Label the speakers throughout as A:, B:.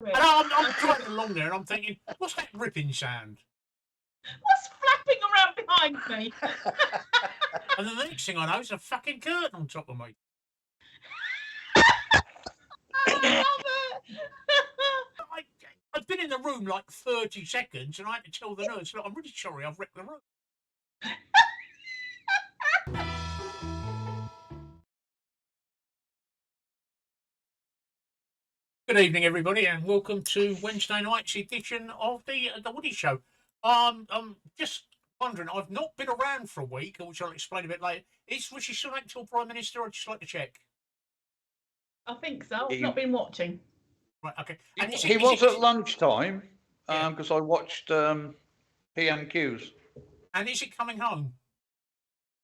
A: And I'm driving along there and I'm thinking, what's that ripping sound?
B: What's flapping around behind me?
A: And then the next thing I know is a fucking curtain on top of me.
B: I love it.
A: I've been in the room like 30 seconds and I had to tell the nurse, look, I'm really sorry, I've wrecked the room. Good evening, everybody, and welcome to Wednesday night's edition of the Woody Show. I'm just wondering, I've not been around for a week, which I'll explain a bit later. Is Rishi Sunak still Prime Minister? I'd just like to check.
B: I think so. I've not been watching.
A: Right, okay.
C: And he was at lunchtime because
A: Yeah.
C: I watched PMQs.
A: And is it coming home?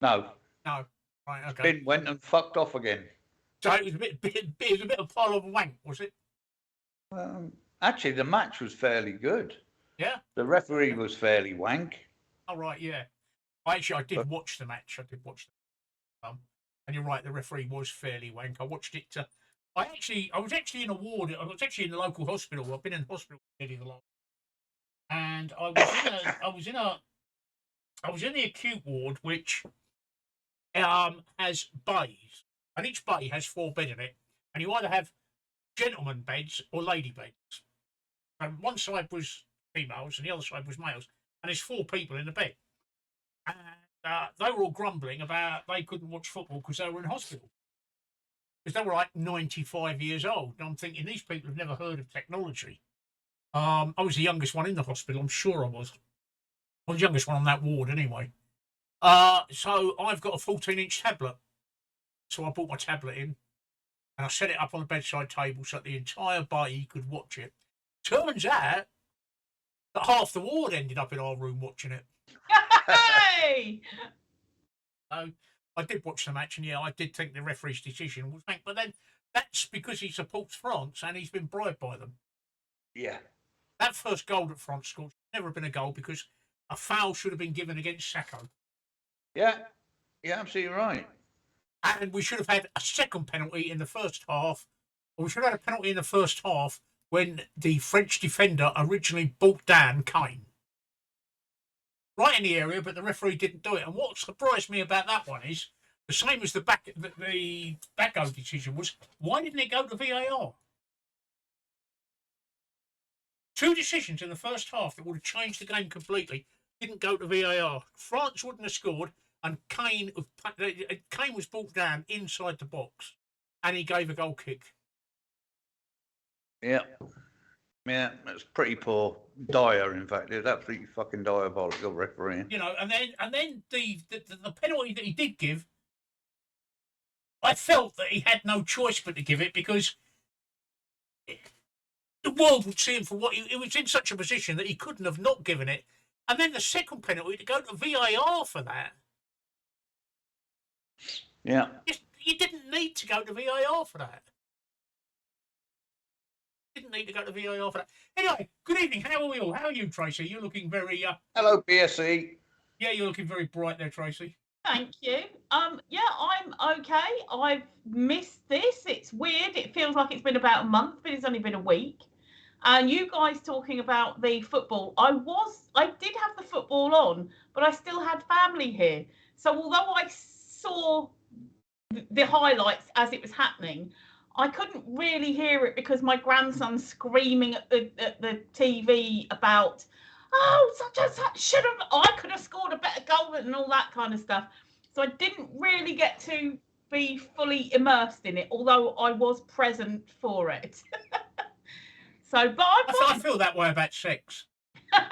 C: No.
A: No. Right, okay.
C: Finn went and fucked off again.
A: So it was a bit of pile of wank, was it?
C: Actually, the match was fairly good.
A: Yeah.
C: The referee was fairly wank.
A: Oh right, yeah. I did watch the match. I did watch the and you're right, the referee was fairly wank. I watched it. I was actually in a ward. I was actually in the local hospital. I've been in hospital nearly the last, and I was in the acute ward, which has bays, and each bay has 4 beds in it, and you either have gentlemen beds or lady beds. And one side was females, and the other side was males, and there's 4 people in the bed. And they were all grumbling about they couldn't watch football because they were in hospital. Because they were like 95 years old. And I'm thinking, these people have never heard of technology. I was the youngest one in the hospital, I'm sure I was. I was the youngest one on that ward anyway. So I've got a 14-inch tablet. So I brought my tablet in and I set it up on the bedside table so that the entire bay could watch it. Turns out that half the ward ended up in our room watching it.
B: Hey!
A: So I did watch the match, and yeah, I did think the referee's decision was wank. But then that's because he supports France and he's been bribed by them.
C: Yeah.
A: That first goal that France scored should never have been a goal because a foul should have been given against Sacco.
C: Yeah. Yeah, absolutely right.
A: And we should have had a second penalty in the first half, or we should have had a penalty in the first half when the French defender originally brought down Kane. Right in the area, but the referee didn't do it. And what surprised me about that one is the same as the Backo decision was, why didn't it go to VAR? 2 decisions in the first half that would have changed the game completely didn't go to VAR. France wouldn't have scored, and Kane was brought down inside the box, and he gave a goal kick.
C: Yeah. Yeah, it's pretty poor. Dire, in fact. It was absolutely fucking diabolical refereeing.
A: You know, and then the penalty that he did give, I felt that he had no choice but to give it because the world would see him for what he was in such a position that he couldn't have not given it. And then the second penalty to go to VAR for that.
C: Yeah.
A: You didn't need to go to VAR for that. Didn't need to go to VAR for that. Anyway, good evening. How are we all? How are you, Tracy? You're looking very...
C: Hello, BSE.
A: Yeah, you're looking very bright there, Tracy.
B: Thank you. Yeah, I'm okay. I've missed this. It's weird. It feels like it's been about a month, but it's only been a week. And you guys talking about the football. I did have the football on, but I still had family here. So although I saw the highlights as it was happening, I couldn't really hear it because my grandson's screaming at the TV about, oh, such and such should have, I could have scored a better goal and all that kind of stuff. So I didn't really get to be fully immersed in it, although I was present for it. But
A: I feel that way about sex.
B: But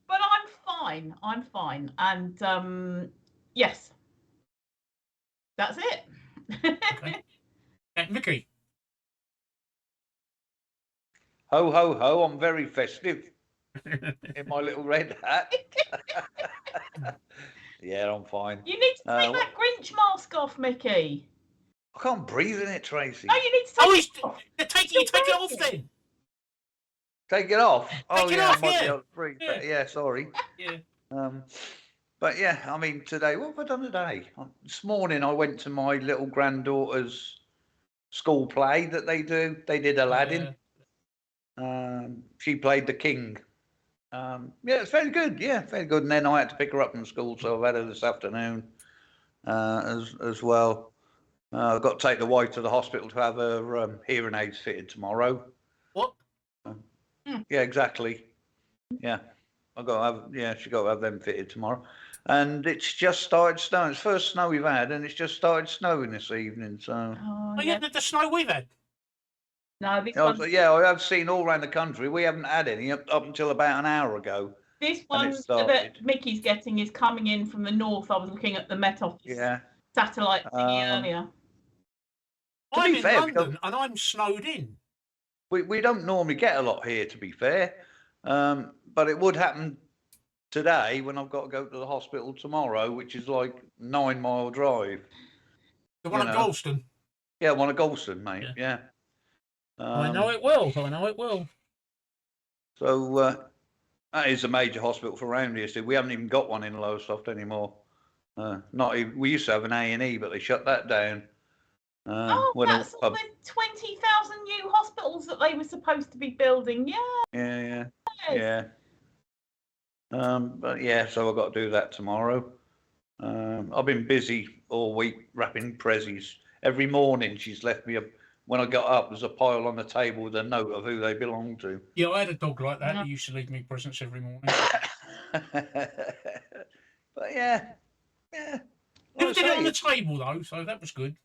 B: I'm fine. And yes, that's it.
A: Okay. Mickey.
C: Ho, ho, ho. I'm very festive in my little red hat. Yeah, I'm fine.
B: You need to take that Grinch mask off, Mickey.
C: I can't breathe in it, Tracy.
B: No, you need to take it off.
A: You take it off then.
C: Take it off.
A: Take it off,
C: yeah, sorry.
A: Yeah.
C: But yeah, I mean, today, what have I done today? This morning, I went to my little granddaughter's school play that they do. They did Aladdin.
A: Yeah.
C: She played the king. Yeah, it's very good. Yeah, very good. And then I had to pick her up from school, so I've had her this afternoon as well. I've got to take the wife to the hospital to have her hearing aids fitted tomorrow.
A: What?
C: Yeah, exactly. Yeah, I got to have. Yeah, she got to have them fitted tomorrow. And it's just started snowing. It's the first snow we've had, and it's just started snowing this evening. So.
B: Oh,
A: Oh,
B: yeah.
A: yeah, the snow we've had.
B: No, this
C: Oh,
B: one.
C: yeah, I have seen all around the country. We haven't had any up until about an hour ago.
B: This
C: And it
B: one that
C: started.
B: Mickey's getting is coming in from the north. I was looking at the Met Office
C: Yeah.
B: satellite thingy earlier.
C: To
A: I'm
C: be
A: in
C: fair,
A: London and I'm snowed in.
C: we don't normally get a lot here, to be fair. But it would happen today when I've got to go to the hospital tomorrow, which is like 9-mile drive.
A: The one at Galston.
C: Yeah, one at Galston, mate. Yeah.
A: I know it will. I know it will.
C: So that is a major hospital for around here. So we haven't even got one in Lowestoft anymore. Not even, we used to have an A&E, but they shut that down.
B: That's all the 20,000 new hospitals that they were supposed to be building. Yeah.
C: Yeah. But yeah, so I've got to do that tomorrow. I've been busy all week wrapping prezzies. Every morning she's left me when I got up, there's a pile on the table with a note of who they belong to.
A: Yeah, I had a dog like that. He used to leave me presents every morning.
C: But yeah.
A: Never did it on the table though, so that was good.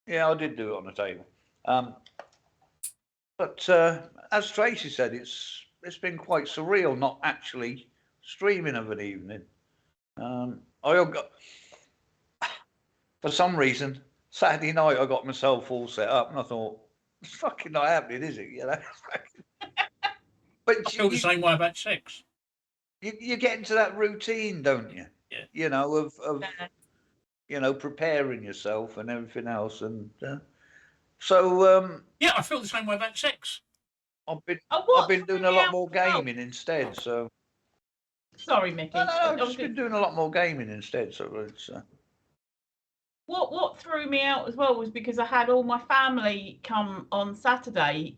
C: Yeah, I did do it on the table. But as Tracy said, it's been quite surreal not actually streaming of an evening. I got, for some reason, Saturday night I got myself all set up and I thought, it's fucking not happening, is it? You know. But
A: I feel the same way about sex.
C: You get into that routine, don't you?
A: Yeah.
C: You know, of preparing yourself and everything else, and so
A: yeah, I feel the same way about sex.
C: I've been doing a lot more gaming instead. So
B: sorry, Mickey.
C: No, I've just been doing a lot more gaming instead. So it's.
B: What threw me out as well was because I had all my family come on Saturday,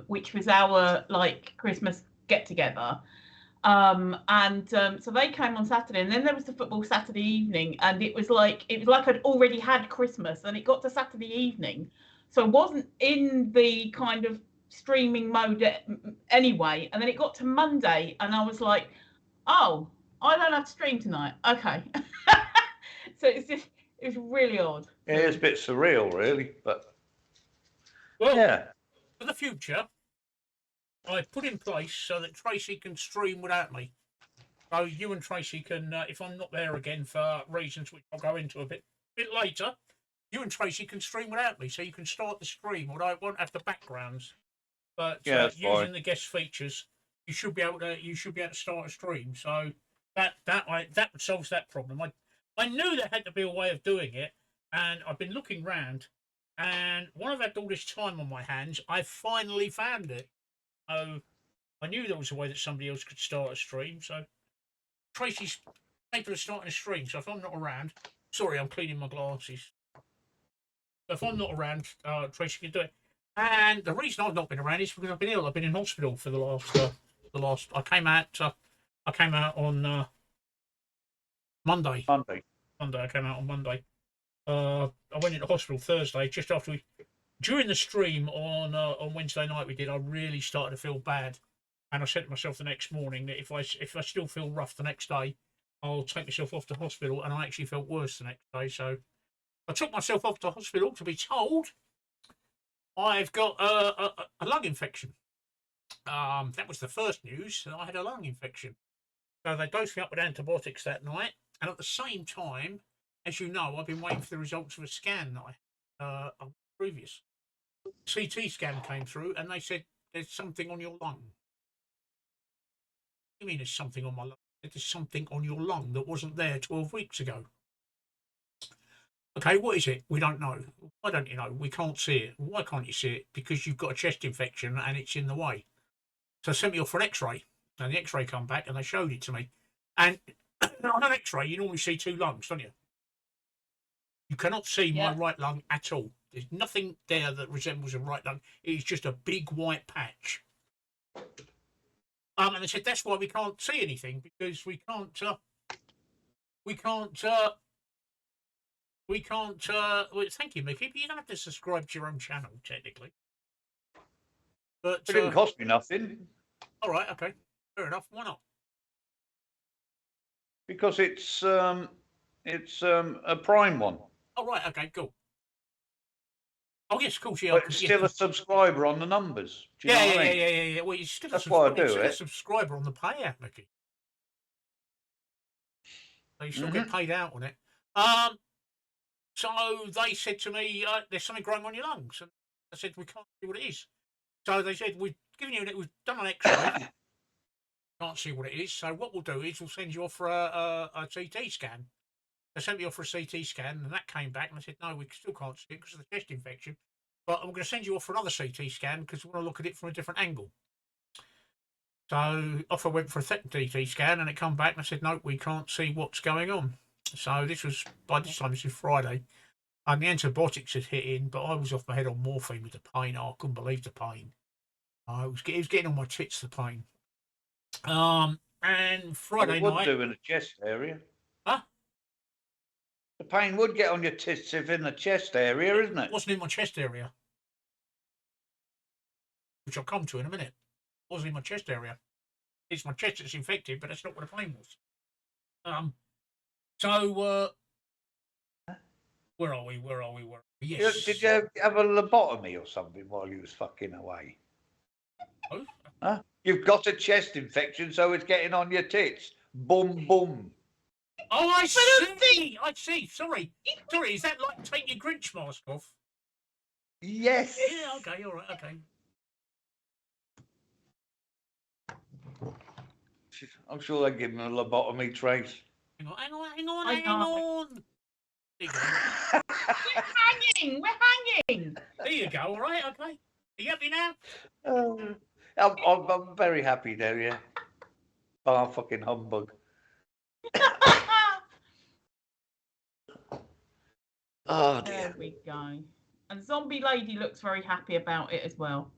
B: which was our like Christmas get together. So they came on Saturday, and then there was the football Saturday evening, and it was like I'd already had Christmas, and it got to Saturday evening, so I wasn't in the kind of streaming mode anyway. And then it got to Monday, and I was like, oh, I don't have to stream tonight. Okay. So it was really odd.
C: Yeah, it's a bit surreal, really, but
A: well,
C: yeah.
A: For the future, I put in place so that Tracy can stream without me. So you and Tracy can, if I'm not there again for reasons which I'll go into a bit later, you and Tracy can stream without me. So you can start the stream, although I won't have the backgrounds. But using the guest features, you should be able to start a stream. So that solves that problem. I knew there had to be a way of doing it, and I've been looking round, and when I've had all this time on my hands, I finally found it. So I knew there was a way that somebody else could start a stream. So Tracy's capable of starting a stream. So if I'm not around, sorry, I'm cleaning my glasses. So if I'm not around, Tracy can do it. And the reason I've not been around is because I've been ill. I've been in hospital for the last. I came out on Monday. I came out on Monday. I went into hospital Thursday just after during the stream on Wednesday night we did. I really started to feel bad, and I said to myself the next morning that if I still feel rough the next day, I'll take myself off to hospital. And I actually felt worse the next day, so I took myself off to hospital to be told I've got a lung infection. That was the first news. I had a lung infection, so they dosed me up with antibiotics that night. And at the same time, as you know, I've been waiting for the results of a scan that I previous CT scan came through, and they said there's something on your lung. What do you mean there's something on my lung? There's something on your lung that wasn't there 12 weeks ago. Okay, what is it? We don't know. Why don't you know? We can't see it. Why can't you see it? Because you've got a chest infection and it's in the way. So they sent me off for an X-ray, and the X-ray come back and they showed it to me. And on an X-ray, you normally see two lungs, don't you? You cannot see my right lung at all. There's nothing there that resembles a right lung. It's just a big white patch. And they said that's why we can't see anything, because we can't. Well, thank you, Mickey. But you don't have to subscribe to your own channel, technically. But
C: It didn't cost me nothing.
A: All right, okay, fair enough. Why not?
C: Because it's a Prime one.
A: Oh right, okay, cool. Oh yes, of course, yeah.
C: But it's still a subscriber on the numbers. Do you know what I mean?
A: Yeah. Well, it's still
C: That's why I do
A: it's still a
C: it.
A: subscriber on the payout, Mickey. So you still get paid out on it. So they said to me, "There's something growing on your lungs." And I said, "We can't see what it is." So they said, "We've given you we've done an X-ray. Can't see what it is. So what we'll do is we'll send you off for a CT scan." They sent me off for a CT scan, and that came back, and I said, "No, we still can't see it because of the chest infection. But I'm going to send you off for another CT scan because we want to look at it from a different angle." So off I went for a second CT scan, and it come back, and I said, "No, we can't see what's going on." So by this time, this is Friday, and the antibiotics had hit in, but I was off my head on morphine with the pain. Oh, I couldn't believe the pain. It was getting on my tits, the pain. And Friday
C: it would
A: night.
C: do in the chest area.
A: Huh?
C: The pain would get on your tits if in the chest area, isn't it?
A: It wasn't in my chest area, which I'll come to in a minute. It wasn't in my chest area. It's my chest that's infected, but that's not what the pain was. So where are we? Yes.
C: Did you have a lobotomy or something while you was fucking away?
A: Oh.
C: Huh? You've got a chest infection, so it's getting on your tits. Boom, boom.
A: Oh, I see. Sorry. Is that like take your Grinch mask off?
C: Yes.
A: Yeah. Okay. All right. Okay.
C: I'm sure they give him a lobotomy trace.
A: Hang on. There you go.
B: We're hanging.
A: There you go. All right. Okay. Are you happy now?
C: I'm very happy there, yeah. Oh, fucking humbug. Oh, dear.
B: There we go. And Zombie Lady looks very happy about it as well.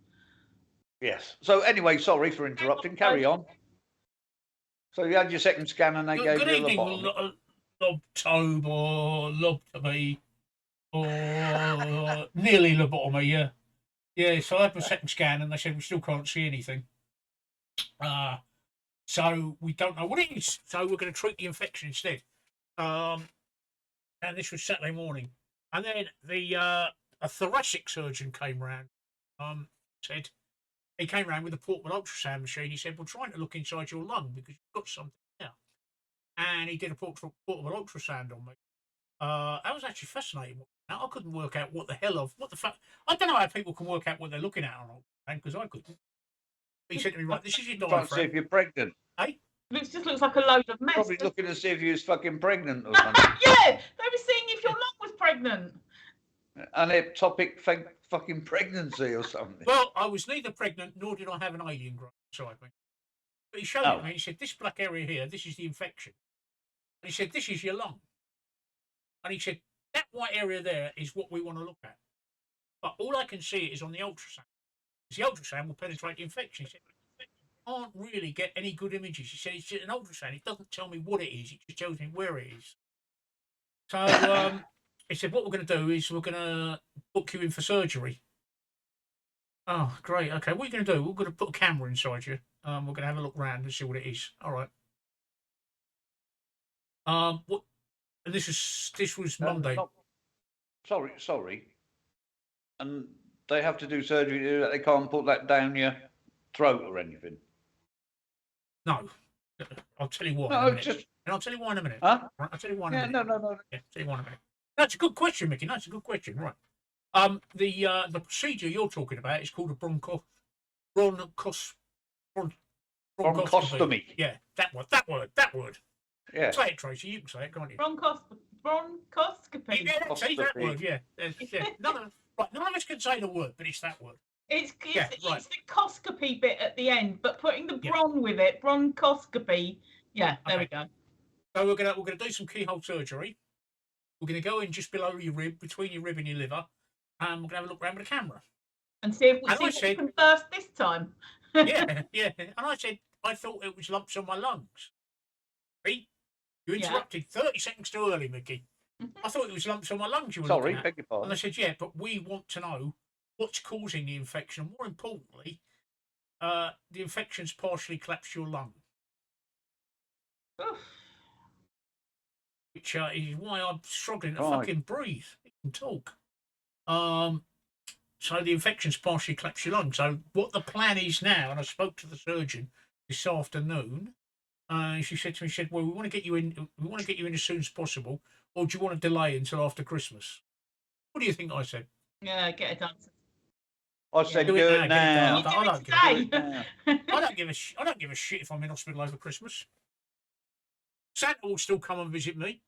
C: Yes. So anyway, sorry for interrupting. Carry on. So you had your second scan and they gave
A: Good
C: you a
A: evening,
C: lobotomy.
A: lobotomy, or nearly lobotomy, yeah. Yeah, so I had my second scan and they said we still can't see anything. So we don't know what it is. So we're going to treat the infection instead. And this was Saturday morning. And then a thoracic surgeon came round. Said he came round with a portable ultrasound machine. He said, "We're trying to look inside your lung because you've got something there." And he did a portable ultrasound on me. That was actually fascinating. I couldn't work out what the fuck. I don't know how people can work out what they're looking at on ultrasound because I couldn't. He said to me, "Right, this is your
C: Trying to see
A: diaphragm."
C: if you're pregnant.
A: Hey?
B: Just looks like a load of mess.
C: Probably looking to see if you was fucking pregnant or something.
B: Yeah, they were seeing if your lung was pregnant.
C: An ectopic fucking pregnancy or something.
A: Well, I was neither pregnant nor did I have an alien growing inside me. But he showed it to me. He said, "This black area here, this is the infection." And he said, "This is your lung." And he said, "That white area there is what we want to look at. But all I can see is on the ultrasound. The ultrasound will penetrate the infection." He said, "I can't really get any good images." He said, "It's just an ultrasound. It doesn't tell me what it is. It just tells me where it is." So he said, "What we're going to do is we're going to book you in for surgery." Oh, great. Okay, what are you going to do? We're going to put a camera inside you. We're going to have a look around and see what it is. All right. What? And this was Monday.
C: Sorry. And they have to do surgery to do that. They can't put that down your throat or anything.
A: No. I'll tell you why.
C: No,
A: in a minute.
C: just.
A: And I'll tell you why in a minute.
C: Huh?
A: Right, I'll tell you why in a
C: Yeah,
A: minute.
C: no.
A: Yeah, tell you why in a minute. That's a good question, Mickey. That's a good question. Right. The procedure you're talking about is called a bronchoscopy.
C: Bronchoscopy.
A: Yeah, that word.
C: Yeah.
A: Say it, Tracy. You can say it, can't you?
B: Bronchoscopy.
A: Yeah, that's that word. Yeah. None of us can say the word, but it's that word.
B: It's
A: right.
B: the coscopy bit at the end, but putting the bron with it, bronchoscopy. Yeah, there we go.
A: So we're gonna do some keyhole surgery. We're gonna go in just below your rib, between your rib and your liver, and we're going to have a look around with the camera.
B: And see if
A: And I
B: we
A: said-
B: can burst this time.
A: Yeah, yeah. And I said, I thought it was lumps on my lungs. See? You
B: Yeah.
A: interrupted 30 seconds too early, Mickey. I thought it was lumps on my lungs you were
C: Sorry,
A: looking at.
C: beg your pardon.
A: And I said, yeah, but we want to know what's causing the infection. More importantly, the infection's partially collapsed your lung,
B: Oof.
A: which is why I'm struggling to
C: Right.
A: fucking breathe and talk. So the infection's partially collapsed your lung. So what the plan is now, and I spoke to the surgeon this afternoon, she said to me, well, we want to get you in as soon as possible, or do you want to delay until after Christmas? What do you think I said?
B: Yeah, get it done.
C: I said,
A: Do
C: do
A: it
C: it
A: now,
C: now.
A: get it done.
B: You
A: I
B: do
A: don't
B: it
C: now.
A: I don't give a shit if I'm in hospital over Christmas. Santa will still come and visit me.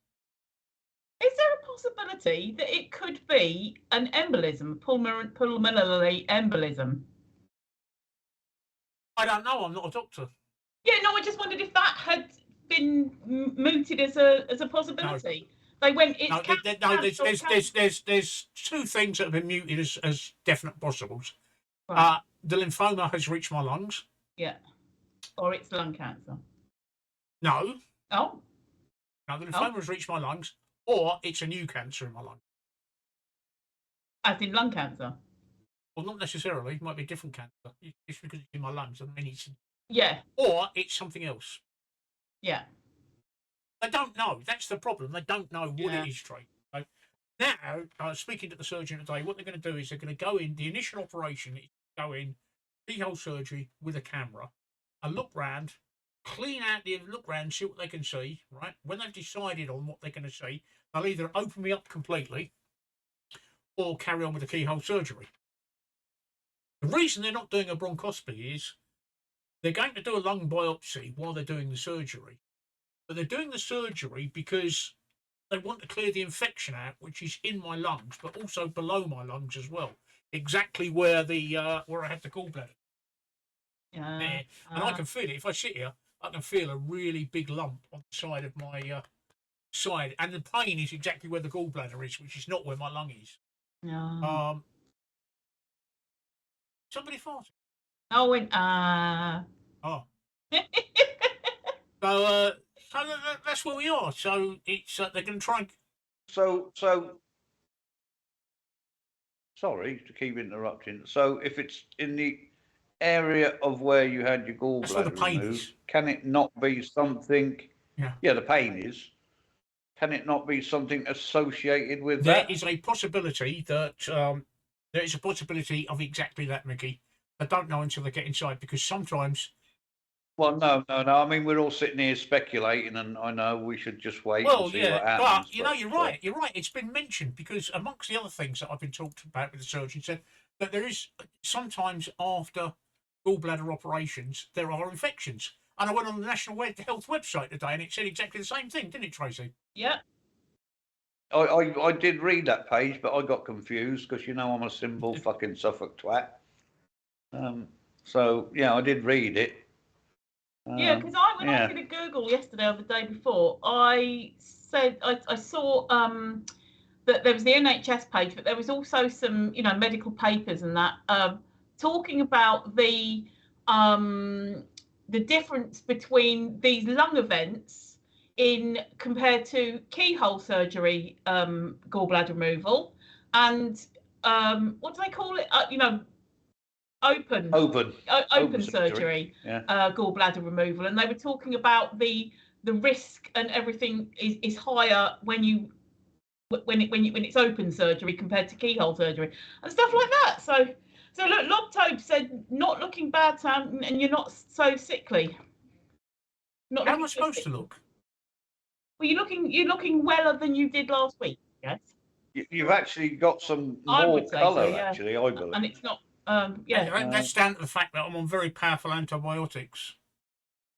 B: Is there a possibility that it could be an embolism, pulmonary embolism?
A: I don't know. I'm not a doctor.
B: Yeah, no, I just wondered if that had been mooted as a possibility. They went. It's
A: There's two things that have been muted as definite possibles.
B: Right.
A: The lymphoma has reached my lungs.
B: Yeah, or it's lung cancer.
A: No,
B: Oh,
A: the lymphoma has reached my lungs, or it's a new cancer in my lung.
B: as in lung cancer.
A: Well, not necessarily. It might be a different cancer. Just because it's in my lungs doesn't mean it's.
B: Yeah,
A: Or it's something else.
B: yeah.
A: They don't know. That's the problem. They don't know what
B: Yeah.
A: it is, Trey. So now, speaking to the surgeon today, what they're going to do is they're going to go in. The initial operation is to go in, keyhole surgery with a camera, and look round, clean out the look round, see what they can see. Right. When they've decided on what they're going to see, they'll either open me up completely or carry on with the keyhole surgery. The reason they're not doing a bronchoscopy is they're going to do a lung biopsy while they're doing the surgery. But they're doing the surgery because they want to clear the infection out, which is in my lungs, but also below my lungs as well. Exactly where where I had the gallbladder.
B: Yeah.
A: And I can feel it. If I sit here, I can feel a really big lump on the side of my side. And the pain is exactly where the gallbladder is, which is not where my lung is.
B: No.
A: Somebody farted.
B: Oh, and
A: Oh. So that's where we are. So it's they're going to try and.
C: So, sorry to keep interrupting. So, if it's in the area of where you had your
A: That's where the
C: gallbladder
A: pain
C: removed,
A: is.
C: can it not be something?
A: Yeah.
C: Yeah, the pain is. Can it not be something associated with
A: There
C: that?
A: is a possibility that there is a possibility of exactly that, Mickey. I don't know until they get inside because sometimes.
C: Well, no. I mean, we're all sitting here speculating, and I know we should just wait and see what happens.
A: But you're right. You're right. It's been mentioned because amongst the other things that I've been talked about with the surgeon said that there is sometimes after gallbladder operations there are infections. And I went on the National Health website today and it said exactly the same thing, didn't it, Tracy?
B: yeah.
C: I did read that page, but I got confused because I'm a simple fucking Suffolk twat. So yeah, I did read it.
B: Yeah, because when I did a Google yesterday or the day before, I said I saw that there was the NHS page, but there was also some medical papers and that talking about the difference between these lung events compared to keyhole surgery, gallbladder removal, and what do they call it? Open surgery, gallbladder removal, and they were talking about the risk and everything is higher when it's open surgery compared to keyhole surgery and stuff like that. So look, Lobtobe said not looking bad, Sam, and you're not so sickly.
A: How am I supposed to look?
B: Well, you're looking weller than you did last week. Yes.
C: You've actually got some
B: I
C: more
B: would say
C: colour,
B: so, yeah.
C: actually, I believe.
B: And it's not.
A: That's down to the fact that I'm on very powerful antibiotics.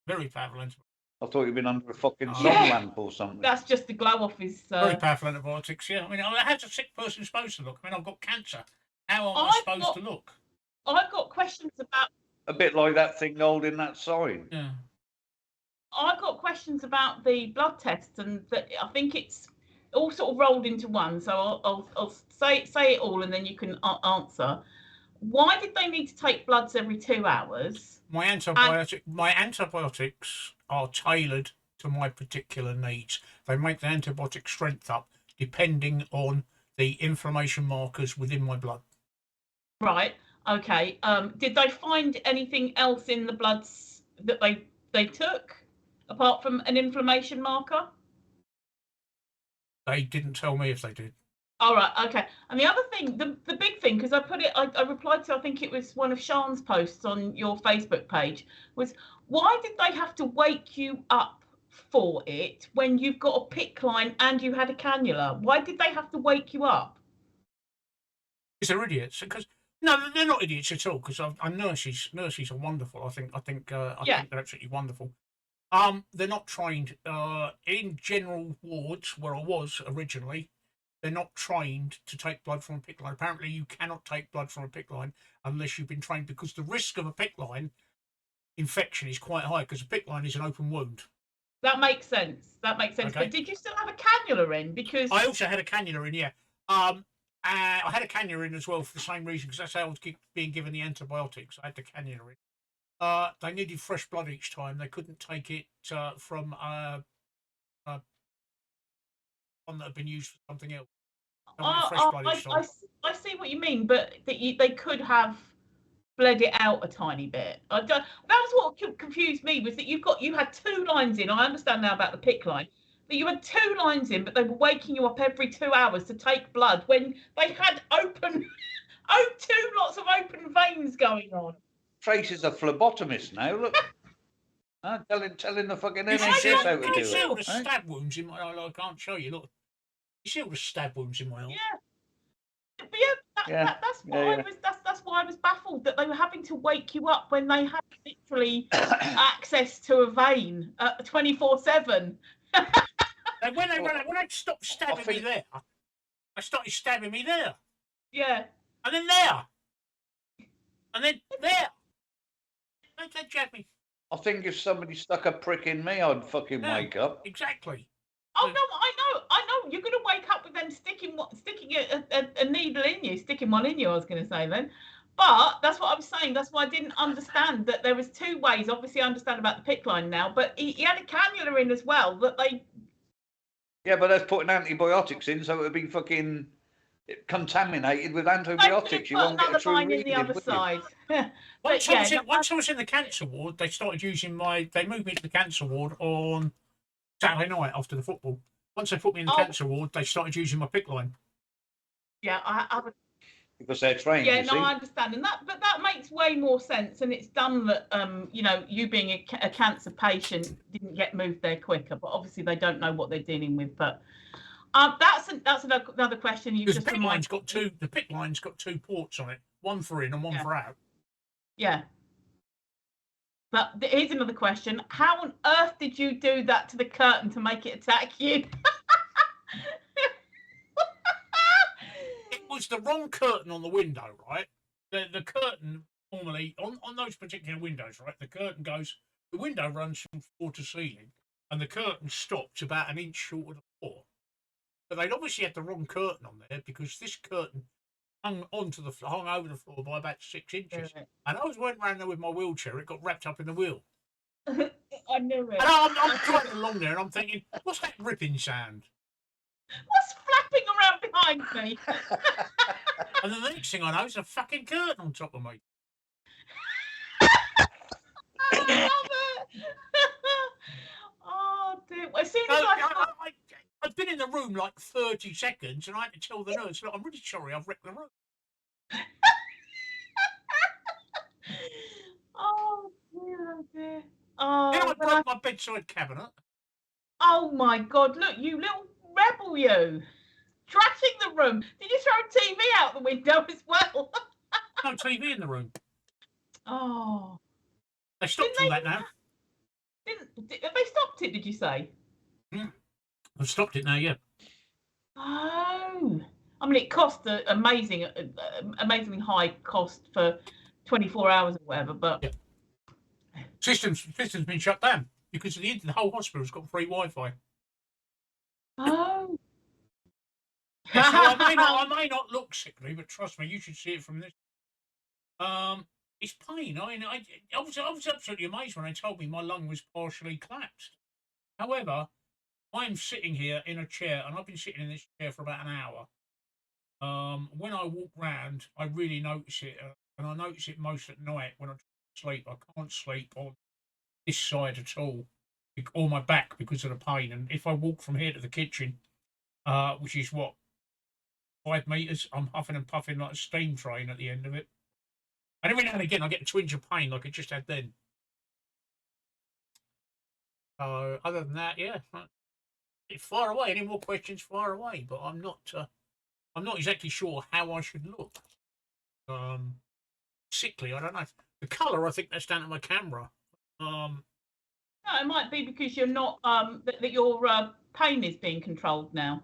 A: Very powerful antibiotics.
C: I thought you'd been under a fucking sun
B: Yeah.
C: lamp or something.
B: That's just the glow off his.
A: Very powerful antibiotics, yeah. I mean, how's a sick person supposed to look? I mean, I've got cancer. How am I supposed to look?
B: I've got questions about.
C: A bit like that thing holding that sign.
A: Yeah.
B: I've got questions about the blood tests, and that I think it's all sort of rolled into one. So I'll say it all, and then you can answer. Why did they need to take bloods every 2 hours?
A: My antibiotics are tailored to my particular needs. They make the antibiotic strength up depending on the inflammation markers within my blood.
B: Right. Okay. Did they find anything else in the bloods that they took apart from an inflammation marker?
A: They didn't tell me if they did.
B: All right. Okay. And the other thing, the big thing, because I replied to, I think it was one of Sean's posts on your Facebook page, was why did they have to wake you up for it when you've got a PICC line and you had a cannula? Why did they have to wake you up?
A: Because they're idiots. Because no, they're not idiots at all. Because nurses are wonderful. I think they're absolutely wonderful. They're not trained in general wards where I was originally. They're not trained to take blood from a PICC line. Apparently, you cannot take blood from a PICC line unless you've been trained, because the risk of a PICC line infection is quite high, because a PICC line is an open wound.
B: That makes sense. Okay. But did you still have a cannula in? Because
A: I also had a cannula in, yeah. I had a cannula in as well for the same reason, because that's how I was being given the antibiotics. I had the cannula in. They needed fresh blood each time. They couldn't take it from one that had been used for something else.
B: I see what you mean, but they could have bled it out a tiny bit. That was what confused me, was that you had 2 lines in. I understand now about the PICC line, but you had 2 lines in, but they were waking you up every 2 hours to take blood when they had lots of open veins going on.
C: Tracy's a phlebotomist now. Look. Telling the fucking NHS how to do it.
A: You see all the stab wounds in my eye? I can't show you. Look, you see all the stab wounds in my eye?
B: Yeah, but that's why I was baffled that they were having to wake you up when they had literally access to a vein 24/7.
A: When they stopped stabbing me there, they started stabbing me there.
B: Yeah.
A: And then there. And then there. They jabbed me.
C: I think if somebody stuck a prick in me, I'd fucking wake up.
A: Exactly.
B: Oh no, I know. You're gonna wake up with them sticking a needle in you, sticking one in you. I was gonna say then, but that's what I was saying. That's why I didn't understand that there was 2 ways. Obviously, I understand about the PICC line now, but he had a cannula in as well. That they.
C: Yeah, but that's putting antibiotics in, so it would be fucking contaminated with antibiotics. You won't get a true reading.
B: The other side.
A: Once I was in the cancer ward, they started using they moved me to the cancer ward on Saturday night after the football. Once they put me in the cancer ward, they started using my PICC line.
B: Yeah, I would.
C: Because they're trained.
B: Yeah, I understand, and that makes way more sense, and it's done that. You being a cancer patient didn't get moved there quicker, but obviously they don't know what they're dealing with. But that's another question. You just
A: the PICC line's got 2 ports on it, one for in and one for out.
B: Yeah. But here's another question. How on earth did you do that to the curtain to make it attack you?
A: It was the wrong curtain on the window, right? The curtain normally, on those particular windows, right, the window runs from floor to ceiling, and the curtain stops about an inch short of the floor. But they'd obviously had the wrong curtain on there, because this curtain hung over the floor by about 6 inches. Yeah. And I was running around there with my wheelchair. It got wrapped up in the wheel.
B: I knew it.
A: And I'm driving along there, and I'm thinking, what's that ripping sound?
B: What's flapping around behind me?
A: And then the next thing I know, there's a fucking curtain on top of me.
B: I love it. Oh, dear. As soon as
A: I've been in the room like 30 seconds, and I had to tell the nurse, look, I'm really sorry, I've wrecked the room.
B: Oh, dear. Oh,
A: then I broke my bedside cabinet.
B: Oh, my God. Look, you little rebel, you. Trashing the room. Did you throw TV out the window as well?
A: No TV in the room.
B: Oh.
A: They stopped all that now.
B: Have they stopped it, did you say?
A: I've stopped it now, yeah.
B: Oh. I mean, it cost an amazingly high cost for 24 hours or whatever, but...
A: Yeah. System's been shut down because the whole hospital's got free Wi-Fi.
B: Oh.
A: Yeah, so I may not look sickly, but trust me, you should see it from this. It's pain. I mean, I was absolutely amazed when they told me my lung was partially collapsed. However, I'm sitting here in a chair, and I've been sitting in this chair for about an hour. When I walk round, I really notice it, and I notice it most at night when I sleep. I can't sleep on this side at all, or my back because of the pain. And if I walk from here to the kitchen, which is what 5 meters, I'm huffing and puffing like a steam train at the end of it. And every now and again, I get a twinge of pain like I just had then. So other than that, yeah, far away. Any more questions? Far away. But I'm not exactly sure how I should look. Sickly. I don't know. The colour, I think that's down to my camera.
B: No, it might be because you're not that your pain is being controlled now.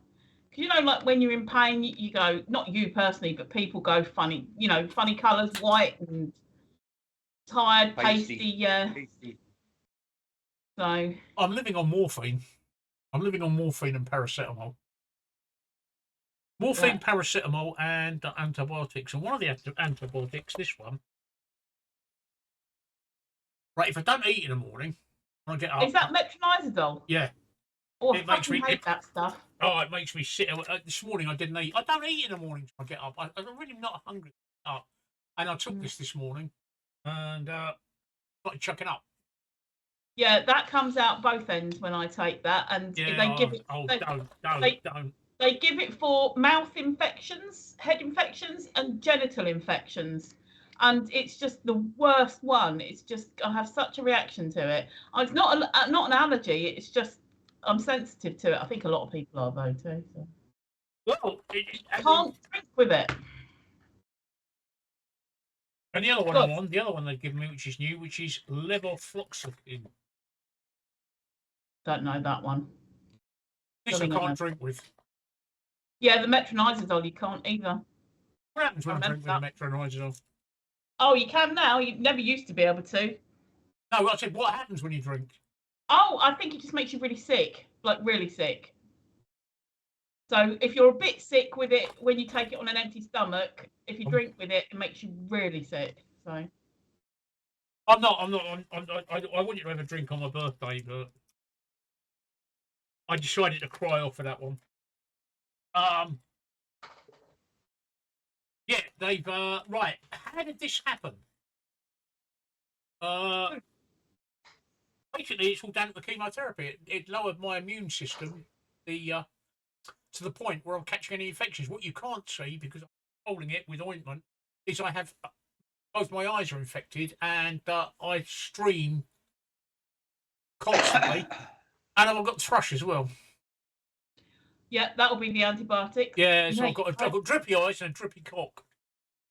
B: Because like when you're in pain, you go, not you personally, but people go funny. Funny colours, white and tired, pasty.
C: Pasty.
B: So
A: I'm living on morphine. I'm living on morphine and paracetamol. Morphine, paracetamol, and antibiotics. And one of the antibiotics, this one, right? If I don't eat in the morning, when I get up,
B: is that metronidazole?
A: Yeah.
B: Oh,
A: It
B: I
A: makes me
B: hate that stuff.
A: Oh, it makes me sit. This morning I didn't eat. I don't eat in the morning when I get up. I'm really not hungry. Up, and I took this morning, and started chucking up.
B: Yeah, that comes out both ends when I take that, and they give it.
A: Don't.
B: They give it for mouth infections, head infections, and genital infections, and it's just the worst one. It's just I have such a reaction to it. It's not an allergy. It's just I'm sensitive to it. I think a lot of people are though too. So.
A: Well,
B: Can't drink with it.
A: And the other one I'm on, the other one they've given me, which is new, which is levofloxacin.
B: Don't know that one.
A: This I can't drink with.
B: Yeah, the metronidazole you can't either.
A: What happens when I drink with the metronidazole?
B: Oh, you can now. You never used to be able to.
A: No, I said, what happens when you drink?
B: Oh, I think it just makes you really sick, like really sick. So if you're a bit sick with it when you take it on an empty stomach, if you drink with it, it makes you really sick. So
A: I'm not. I want you to have a drink on my birthday, but I decided to cry off for that one. Yeah, they've right. How did this happen? Basically, it's all down to the chemotherapy. It lowered my immune system, to the point where I'm catching any infections. What you can't see because I'm holding it with ointment is I have both my eyes are infected and I stream constantly, and I've got thrush as well.
B: yeah, that'll be the antibiotic.
A: Yeah, so I've got drippy eyes and a drippy cock.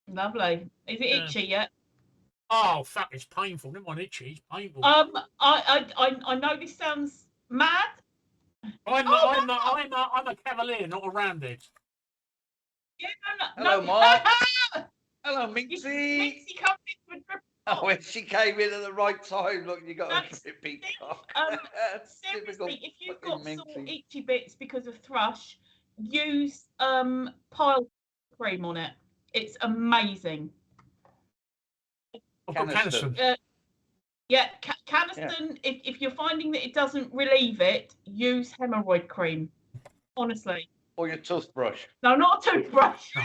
B: Lovely. Is it itchy yet?
A: Oh fuck! It's painful. Never mind itchy. It's painful.
B: I know this sounds mad.
A: I'm a cavalier, not a roundhead.
B: Yeah,
C: Hello,
B: no.
C: Mark. Hello, Minxie.
B: Minxie comes in with
C: Oh, when she came in at the right time, look, you got a drippy cock.
B: Seriously, if you've got sore itchy bits because of thrush, use pile cream on it. It's amazing.
A: Caniston.
B: Caniston. Yeah. If you're finding that it doesn't relieve it, use hemorrhoid cream. Honestly.
C: Or your toothbrush.
B: No, not a toothbrush.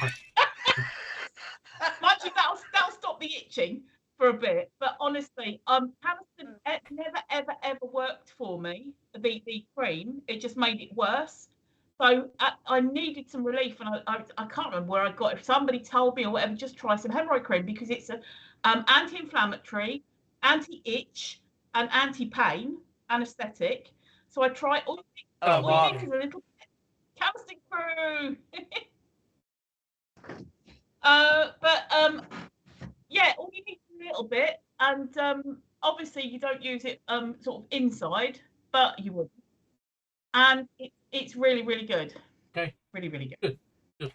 B: Much of that'll stop the itching for a bit, but honestly, Caniston never ever worked for me. The cream, it just made it worse. So I needed some relief, and I can't remember where I got it. If somebody told me or whatever, just try some hemorrhoid cream because it's a anti-inflammatory, anti-itch, and anti-pain anesthetic. So I try all you need is a little Caniston crew. Yeah, all you need is a little bit, and obviously you don't use it sort of inside, but you would, and it's really good.
A: Okay,
B: really good.
A: Good.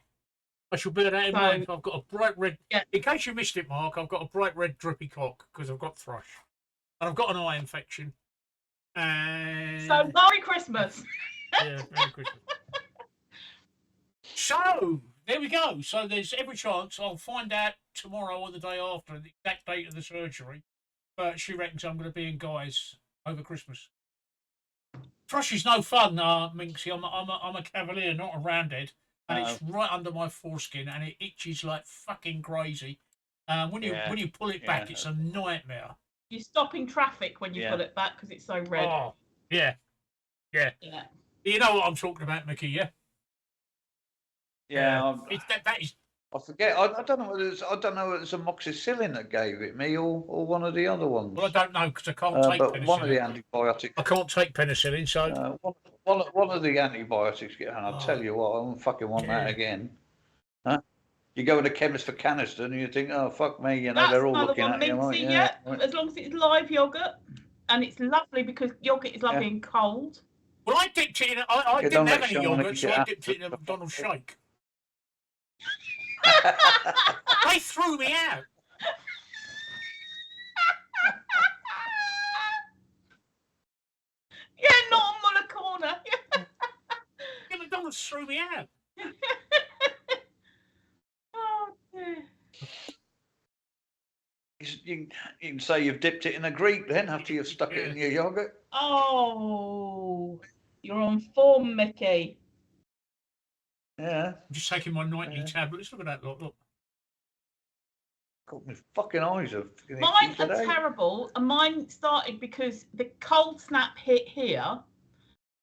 A: I shall bear that in mind. I've got a bright red. Yeah. In case you missed it, Mark, I've got a bright red drippy cock because I've got thrush, and I've got an eye infection. And
B: so Merry Christmas.
A: Yeah, Merry Christmas. So there we go. So there's every chance I'll find out tomorrow or the day after the exact date of the surgery. But she reckons I'm going to be in Guy's over Christmas. Thrush is no fun, Minxie. I'm a cavalier, not a roundhead, and it's right under my foreskin, and it itches like fucking crazy. When you pull it back, it's a nightmare.
B: You're stopping traffic when you pull it back because it's so red.
A: Oh, yeah. You know what I'm talking about, Mickey? Yeah.
C: Yeah.
A: That is.
C: I forget. I don't know whether it's amoxicillin that gave it me, or one of the other ones.
A: Well, I don't know because I can't take
C: but
A: penicillin.
C: one of the antibiotics.
A: I can't take penicillin, so.
C: One of the antibiotics, and I'll tell you what, I don't fucking want that again. Huh? You go to the chemist for canister and you think, oh, fuck me, you know,
B: That's
C: they're all
B: another
C: looking
B: one,
C: at you.
B: Minxie,
C: Right?
B: As long as it's live yogurt. And it's lovely because yogurt is lovely and cold.
A: Well, I dipped it in. I didn't have any yogurt, so I dipped it in a McDonald's shake. They threw me out.
B: Yeah, not on Muller Corner.
A: Yeah, McDonald's threw me out.
B: Oh, dear.
C: You can say you've dipped it in a Greek then after you've stuck it in your yogurt.
B: Oh, you're on form, Mickey.
C: Yeah.
A: I'm just taking my nightly tablets. Look at that, look.
C: God, my fucking eyes are.
B: Mine are terrible, and mine started because the cold snap hit here.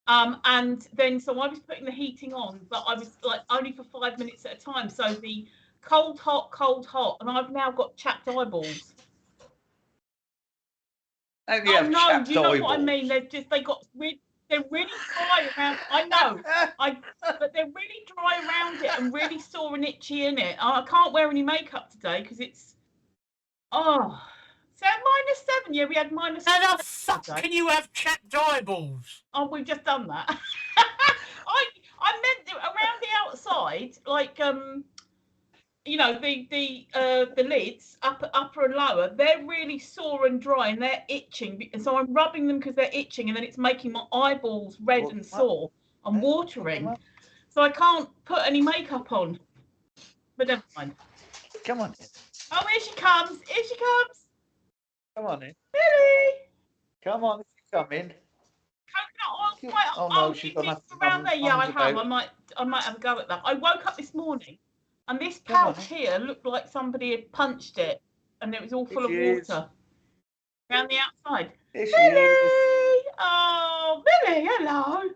B: And then so I was putting the heating on, but I was like only for 5 minutes at a time. So the cold, hot, and I've now got chapped eyeballs.
C: And you have
B: no,
C: chapped
B: you know
C: eyeballs.
B: what I mean? They're really dry around. I know, but they're really dry around it and really sore and itchy in it. I can't wear any makeup today because it's So -7, yeah, we had -7.
A: How the fuck can you have chapped eyeballs?
B: Oh, we've just done that. I meant around the outside, like you know, the lids, upper and lower, they're really sore and dry and they're itching. And so I'm rubbing them because they're itching, and then it's making my eyeballs red and sore. I'm watering, so I can't put any makeup on. But never mind.
C: Come on.
B: Oh, here she comes! Here she comes!
C: Come on in.
B: Billy!
C: Come on, come in.
B: She's around there. Yeah, I have. I might have a go at that. I woke up this morning, and this pouch here looked like somebody had punched it, and it was all full of water around the outside. Billy! Oh, Billy! Hello,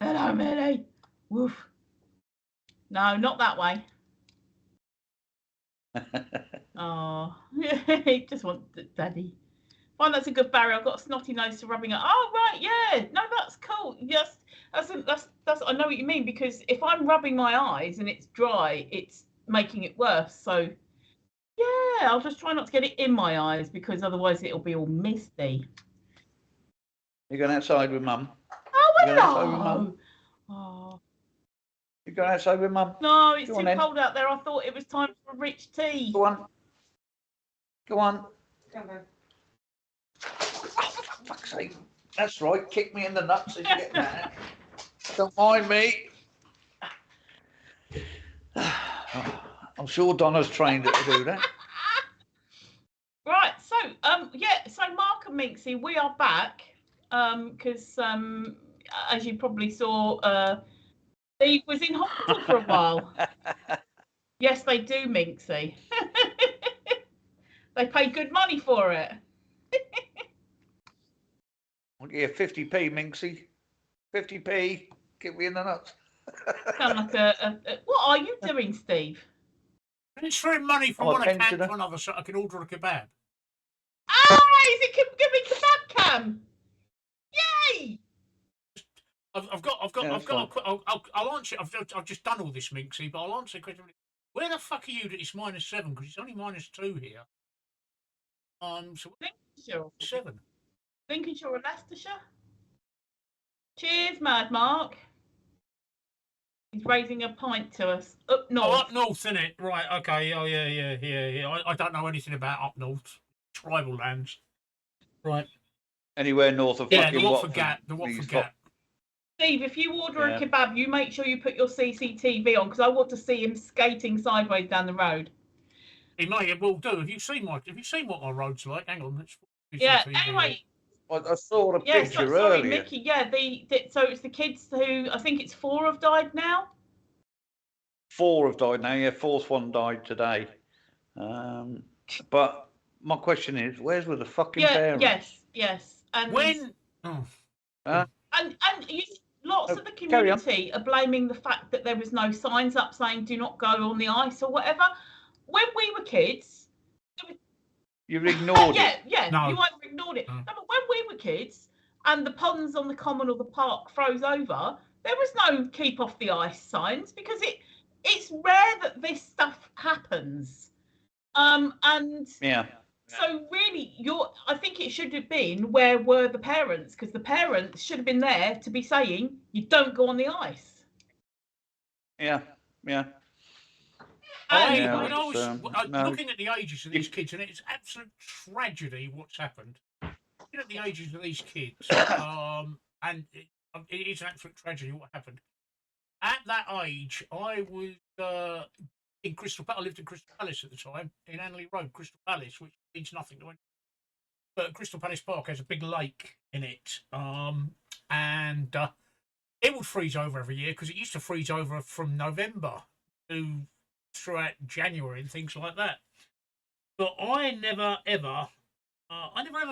B: hello, Billy. Woof. No, not that way. Oh, he just wants daddy. Fine, that's a good barrier. I've got a snotty nose to rubbing it. Oh, right, yeah. No, that's cool. Yes, that's. I know what you mean, because if I'm rubbing my eyes and it's dry, it's making it worse. So, yeah, I'll just try not to get it in my eyes because otherwise it'll be all misty.
C: You're going outside with Mum?
B: Oh, hello. Oh.
C: You going outside with Mum?
B: No, it's too cold out there. I thought it was time for a rich tea.
C: Go on. Go on. Come on. Oh, for fuck's sake. That's right. Kick me in the nuts as you get mad. Don't mind me. I'm sure Donna's trained her to do that.
B: Right. So, So Mark and Minxie, we are back. Because as you probably saw, Steve was in hospital for a while. Yes, they do, Minxie. They pay good money for it.
C: I'll give you 50p, Minxie. 50p. Kick me in the nuts.
B: Sound like what are you doing, Steve?
A: Transferring money from one account to another so I can order a kebab.
B: Ah, is it going to be Kebab Cam? Yay!
A: I'll answer. I've just done all this, Minxie, but I'll answer the question. Where the fuck are you that it's -7? Because it's only -2 here. So
B: Lincolnshire.
A: 7.
B: Lincolnshire or Leicestershire? Cheers, Mad Mark. He's raising a pint to us. Up north.
A: Oh, up north, isn't it? Right, okay. Oh, yeah. I don't know anything about up north. Tribal lands. Right.
C: Anywhere north of fucking
A: Watford Gap. The Watford Gap.
B: Steve, if you order
C: Yeah.
B: a kebab, you make sure you put your CCTV on because I want to see him skating sideways down the road.
A: He may well do. Have you seen what my road's like? Hang on, let's
B: Yeah.
A: CCTV.
B: Anyway.
C: I saw a
B: Yeah.
C: picture
B: Sorry,
C: earlier.
B: Mickey. Yeah. So it's the kids who I think it's 4 have died now.
C: 4 have died now. Yeah, 4th one died today. But my question is, where's with the fucking parents?
B: Yes. And
A: When? Oh,
B: and lots
C: Oh,
B: of the
C: carry on.
B: community are blaming the fact that there was no signs up saying do not go on the ice or whatever. When we were kids,
C: You've ignored it.
B: Yeah,
A: No.
B: you either ignored it. No, but when we were kids and the ponds on the common or the park froze over, there was no keep off the ice signs because it's rare that this stuff happens. And
C: Yeah.
B: so really, I think it should have been where were the parents, because the parents should have been there to be saying you don't go on the ice.
C: Yeah.
A: When
B: And
A: I was
C: no.
A: looking at the ages of these kids, and it's absolute tragedy what's happened. Looking at the ages of these kids, and it is an absolute tragedy what happened. At that age, I was in Crystal Palace. I lived in Crystal Palace at the time, in Anley Road, Crystal Palace, which means nothing to anyone. But Crystal Palace Park has a big lake in it, and it would freeze over every year because it used to freeze over from November to throughout January and things like that. But I never ever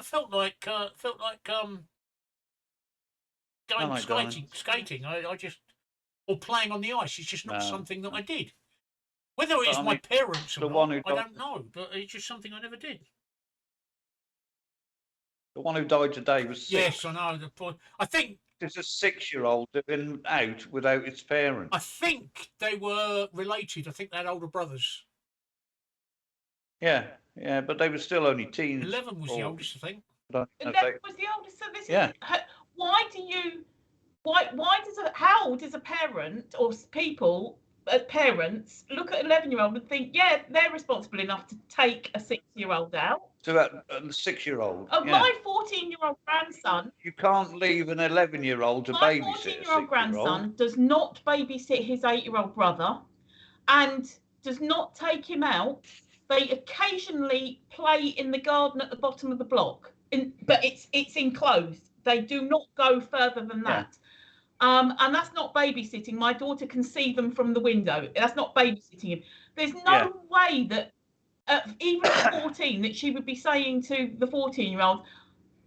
A: felt like going skating. I just or playing on the ice. It's just not something that I did. Whether it's my parents or not, I don't know. But it's just something I never did.
C: The one who died today was 6.
A: Yes, I know. The point. I think
C: it's a 6-year-old that been out without its parents.
A: I think they were related. I think they had older brothers.
C: Yeah, but they were still only teens.
A: 11 was the oldest, I think.
B: 11 was the oldest. So this is how does a parent or people parents look at an 11-year-old and think, yeah, they're responsible enough to take a 6-year-old out?
C: So a 6-year-old.
B: My 14-year-old grandson.
C: You can't leave an 11-year-old to babysit.
B: My 14-year-old grandson does not babysit his 8-year-old brother, and does not take him out. They occasionally play in the garden at the bottom of the block, but it's enclosed. They do not go further than that. And that's not babysitting. My daughter can see them from the window. That's not babysitting him. There's no way that even at 14 that she would be saying to the 14-year-old,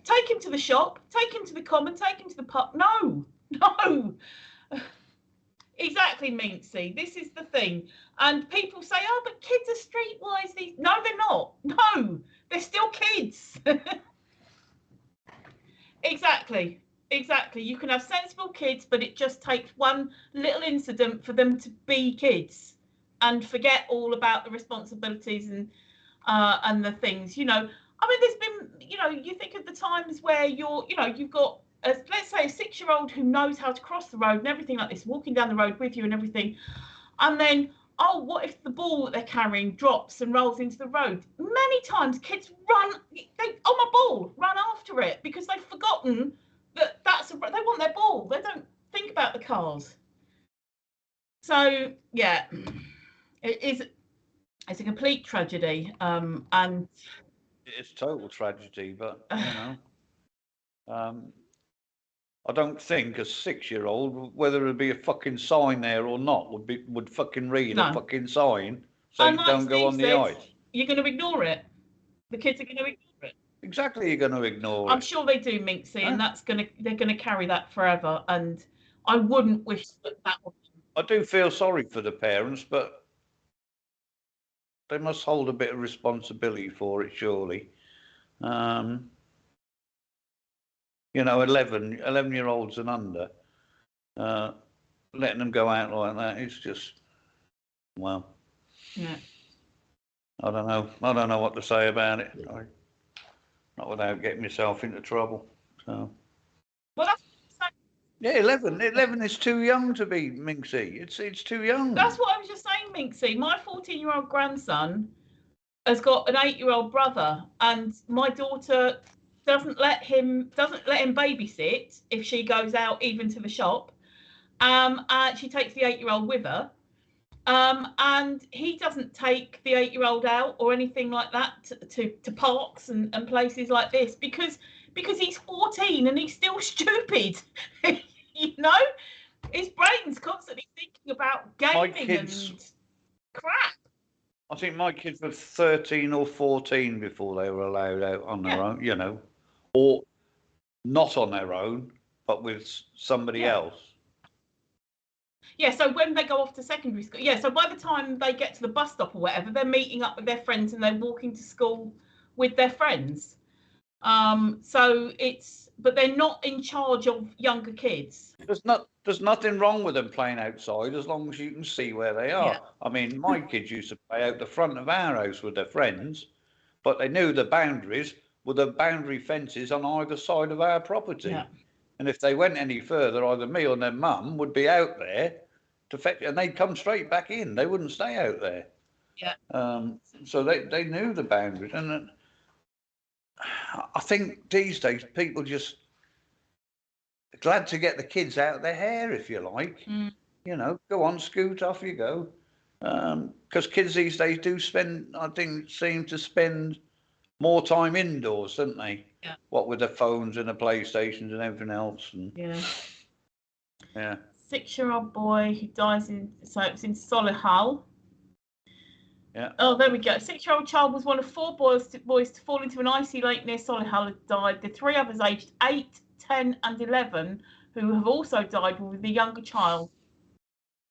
B: take him to the shop, take him to the common, take him to the pub. No. Exactly, Minxie. This is the thing. And people say, oh, but kids are streetwise. No, they're not. No, they're still kids. Exactly. You can have sensible kids, but it just takes one little incident for them to be kids and forget all about the responsibilities and the things. I mean, there's been, you think of the times where you've got, let's say, a 6-year-old who knows how to cross the road and everything like this, walking down the road with you and everything, and then, oh, what if the ball that they're carrying drops and rolls into the road? Many times kids run, my ball, run after it because they've forgotten that they want their ball. They don't think about the cars. So yeah, it's a complete tragedy, and
C: it's total tragedy. But I don't think a 6-year-old, whether it be a fucking sign there or not, would fucking read a fucking sign saying don't go on the ice.
B: You're going to ignore it. The kids are going to ignore it.
C: Exactly, you're going to ignore it.
B: I'm sure they do, Minxie, and they're going to carry that forever. And I wouldn't wish that would.
C: I do feel sorry for the parents, but they must hold a bit of responsibility for it, surely. 11-year-olds and under, letting them go out like that is just, well,
B: yeah.
C: I don't know what to say about it. Not without getting myself into trouble. So.
B: Well, that's.
C: Yeah, 11 is too young to be Minxie. It's too young.
B: That's what I was just saying, Minxie. My 14-year-old grandson has got an 8-year-old brother, and my daughter doesn't let him babysit if she goes out even to the shop. She takes the 8-year-old with her. And he doesn't take the 8-year-old out or anything like that to parks and places like this because he's 14 and he's still stupid. You know, his brain's constantly thinking about gaming and crap.
C: I think my kids were 13 or 14 before they were allowed out on their own, you know, or not on their own, but with somebody else.
B: Yeah, so when they go off to secondary school, so by the time they get to the bus stop or whatever, they're meeting up with their friends and they're walking to school with their friends. But they're not in charge of younger kids.
C: There's nothing wrong with them playing outside as long as you can see where they are. Yeah. I mean, my kids used to play out the front of our house with their friends, but they knew the boundaries were the boundary fences on either side of our property. Yeah. And if they went any further, either me or their mum would be out there to fetch, and they'd come straight back in. They wouldn't stay out there.
B: Yeah.
C: So they knew the boundaries, and I think these days people just glad to get the kids out of their hair, if you like. You know, go on, scoot, off you go. Because kids these days do seem to spend more time indoors, don't they?
B: Yeah.
C: What with the phones and the PlayStations and everything else. And,
B: yeah. 6-year-old boy who dies it's in Solihull.
C: Yeah.
B: Oh, there we go. 6-year-old child was one of 4 boys to fall into an icy lake near Solihull and died. The 3 others aged 8, 10 and 11 who have also died were with the younger child.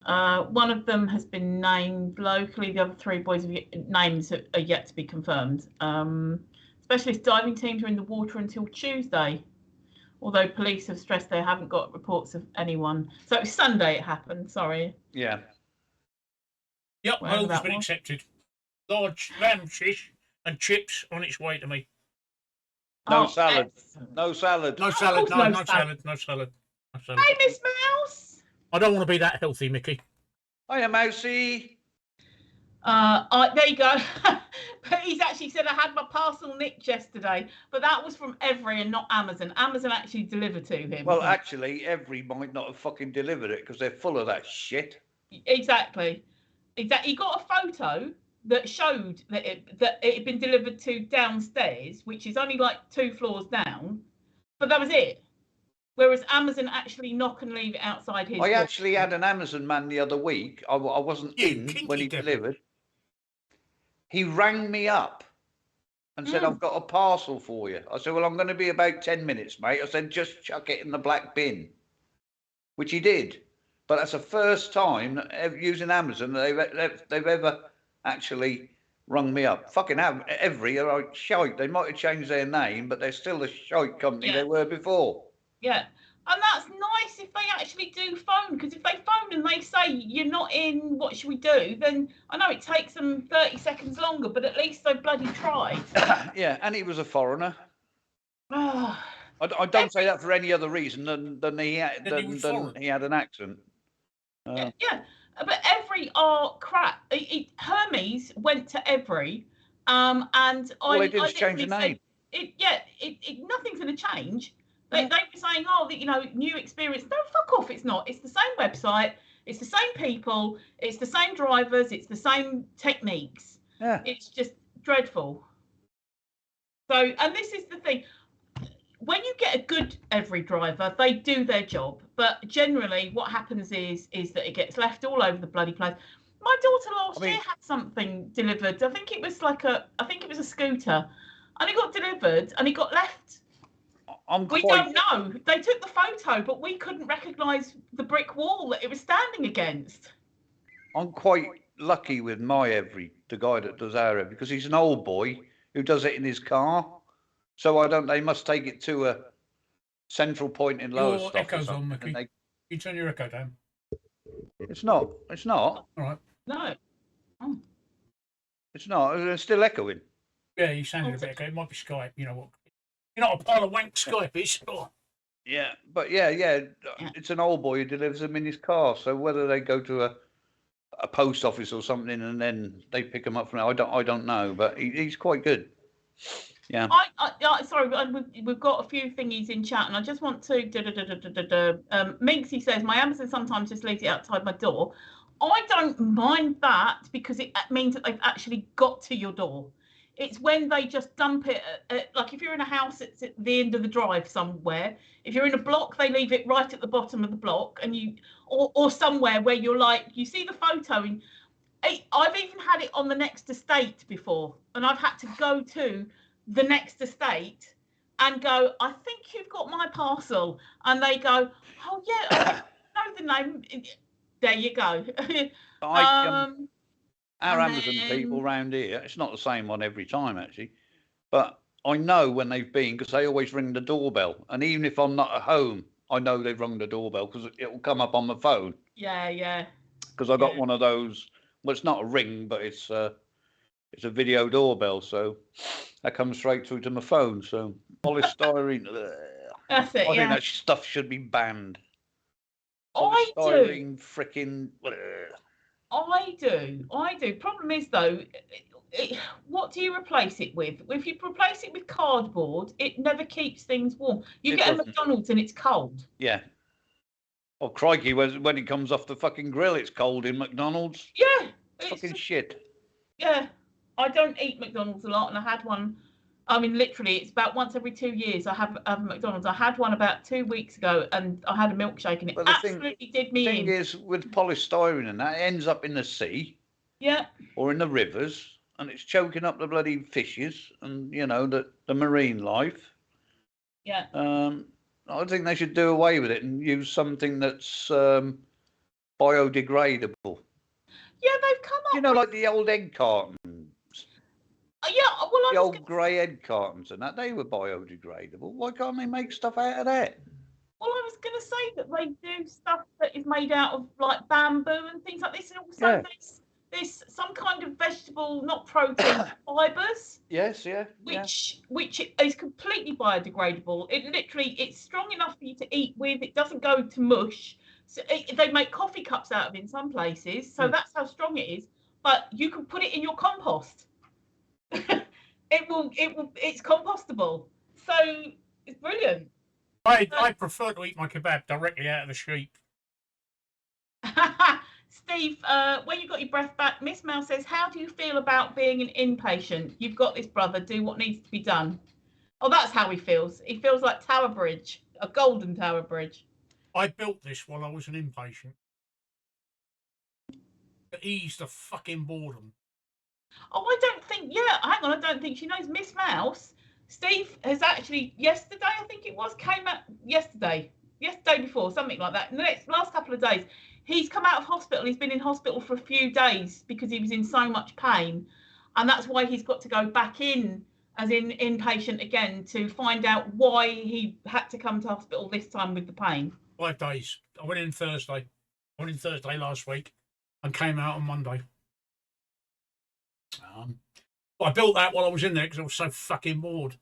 B: One of them has been named locally. The other 3 boys' names are yet to be confirmed. Specialist diving teams are in the water until Tuesday, although police have stressed they haven't got reports of anyone. So it was Sunday it happened, sorry.
C: Yeah.
A: Yep, home's been accepted. Large lamb shish and chips on its way to me.
C: No salad. No salad.
A: No salad. No salad. No salad.
B: Hey, Miss Mouse.
A: I don't want to be that healthy, Mickey.
C: Hiya, Mousy.
B: There you go. But he's actually said I had my parcel nicked yesterday, but that was from Every and not Amazon. Amazon actually delivered to him.
C: Well, actually, Every might not have fucking delivered it because they're full of that shit.
B: Exactly. He got a photo that showed that it had been delivered to downstairs, which is only like 2 floors down, but that was it. Whereas Amazon actually knock and leave it outside his.
C: I actually had an Amazon man the other week. I wasn't in when he delivered. He rang me up and said, I've got a parcel for you. I said, well, I'm going to be about 10 minutes, mate. I said, just chuck it in the black bin, which he did. But that's the first time using Amazon they've ever actually rung me up. Fucking Every are like shite. They might have changed their name, but they're still the shite company they were before.
B: Yeah. And that's nice if they actually do phone, because if they phone and they say you're not in, what should we do? Then I know it takes them 30 seconds longer, but at least they bloody tried.
C: Yeah, and he was a foreigner. I don't say that for any other reason than he had an accent.
B: Yeah, but Every are crap. Hermes went to Every, and
C: all they did was change the name.
B: Nothing's going to change. They were saying, new experience. No, fuck off. It's not. It's the same website. It's the same people. It's the same drivers. It's the same techniques.
C: Yeah.
B: It's just dreadful. So, and this is the thing. When you get a good Every driver, they do their job. But generally, what happens is that it gets left all over the bloody place. My daughter last year had something delivered. I think it was a scooter, and it got delivered and it got left. We don't know. They took the photo, but we couldn't recognise the brick wall that it was standing against.
C: I'm quite lucky with my Every, the guy that does our Every, because he's an old boy who does it in his car. So they must take it to a central point in Lowestoft.
A: Your echo's on, Mickey. You turn your echo down.
C: It's not. It's not.
A: All right.
B: No. Oh.
C: It's not. It's still echoing.
A: Yeah, you sounded a bit echoing. It might be Skype. You know what? You're not a pile of wank Skype is. Oh.
C: Yeah, but yeah, it's an old boy who delivers them in his car. So whether they go to a post office or something and then they pick them up from there, I don't know. But he's quite good. Yeah.
B: Sorry, we've got a few thingies in chat, and I just want to. Minxie says my Amazon sometimes just leaves it outside my door. I don't mind that because it means that they've actually got to your door. It's when they just dump it, like if you're in a house, it's at the end of the drive somewhere. If you're in a block, they leave it right at the bottom of the block, and or somewhere where you're like, you see the photo, and I've even had it on the next estate before, and I've had to go to the next estate and go, I think you've got my parcel, and they go, oh yeah, I know the name. There you go.
C: Our Amazon people round here, it's not the same one every time actually, but I know when they've been because they always ring the doorbell, and even if I'm not at home, I know they've rung the doorbell because it will come up on my phone.
B: Yeah.
C: Because I got one of those. Well, it's not a ring, but it's a video doorbell, so that comes straight through to my phone. So polystyrene.
B: That's it.
C: I think that stuff should be banned.
B: Polystyrene,
C: freaking.
B: I do. Problem is though, what do you replace it with? If you replace it with cardboard, it never keeps things warm. You get a McDonald's and it's cold.
C: Yeah. Oh crikey! When it comes off the fucking grill, it's cold in McDonald's.
B: Yeah.
C: It's fucking shit.
B: Yeah. I don't eat McDonald's a lot, and I had one. I mean, literally, it's about once every 2 years I have McDonald's. I had one about 2 weeks ago, and I had a milkshake, and it absolutely did me in.
C: The thing is, with polystyrene and that, it ends up in the sea.
B: Yeah. Or
C: in the rivers, and it's choking up the bloody fishes and, you know, the marine life.
B: Yeah.
C: I think they should do away with it and use something that's biodegradable.
B: Yeah, they've come up.
C: You know, like the old egg cartons.
B: Yeah, well,
C: the old grey egg cartons and that, they were biodegradable. Why can't they make stuff out of that?
B: Well, I was going to say that they do stuff that is made out of like bamboo and things like this, and also there's some kind of vegetable, not protein, fibres.
C: Yes,
B: which is completely biodegradable. It's strong enough for you to eat with. It doesn't go to mush. So they make coffee cups out of it in some places. So that's how strong it is. But you can put it in your compost. It's compostable. So it's brilliant.
A: I prefer to eat my kebab directly out of the sheep.
B: Steve, when you got your breath back, Miss Mel says, how do you feel about being an inpatient? You've got this, brother. Do what needs to be done. Oh, that's how he feels. He feels like Tower Bridge, a golden Tower Bridge.
A: I built this while I was an inpatient. To ease the fucking boredom.
B: Oh, I don't think she knows Miss Mouse. Steve has actually, yesterday, I think it was, came out yesterday before, something like that. In the last couple of days, he's come out of hospital. He's been in hospital for a few days because he was in so much pain. And that's why he's got to go back in as inpatient again to find out why he had to come to hospital this time with the pain.
A: 5 days. I went in Thursday. Last week and came out on Monday. I built that while I was in there because I was so fucking bored.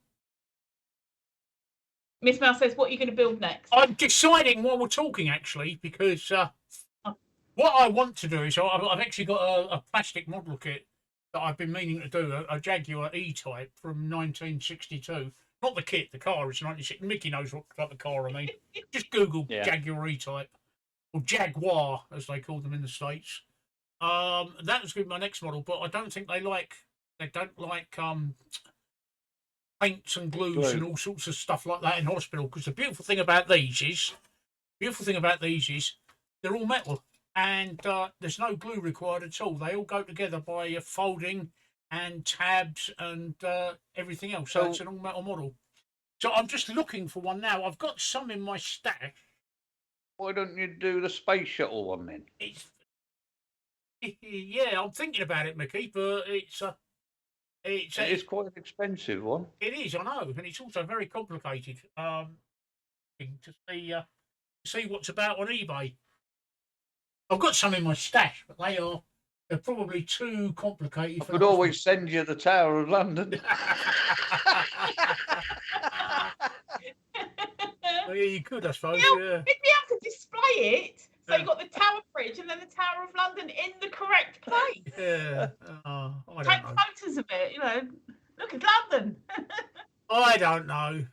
B: Miss Mouse says, what are you going to build next?
A: I'm deciding while we're talking, actually, because what I want to do is I've actually got a plastic model kit that I've been meaning to do, a Jaguar E-Type from 1962. Not the kit, the car is 96. Mickey knows what type of car I mean. Just Google Jaguar E-Type, or Jaguar, as they call them in the States. That was going to be my next model, but I don't think they don't like paints and glues and all sorts of stuff like that in hospital. Because the beautiful thing about these is they're all metal, and there's no glue required at all. They all go together by folding and tabs and everything else. So it's an all metal model. So I'm just looking for one now. I've got some in my stash.
C: Why don't you do the space shuttle one then?
A: Yeah, I'm thinking about it, Mickey, but it's
C: quite an expensive one.
A: It is, I know, and it's also very complicated. To see what's about on eBay. I've got some in my stash, but they're probably too complicated.
C: I could always send you the Tower of London.
A: Well, yeah, you could, I suppose.
B: You'd be able to display it. So you've got the Tower Bridge and then the Tower of London in the correct place.
A: Yeah.
B: Take photos of it, you know. Look at London.
A: I don't know.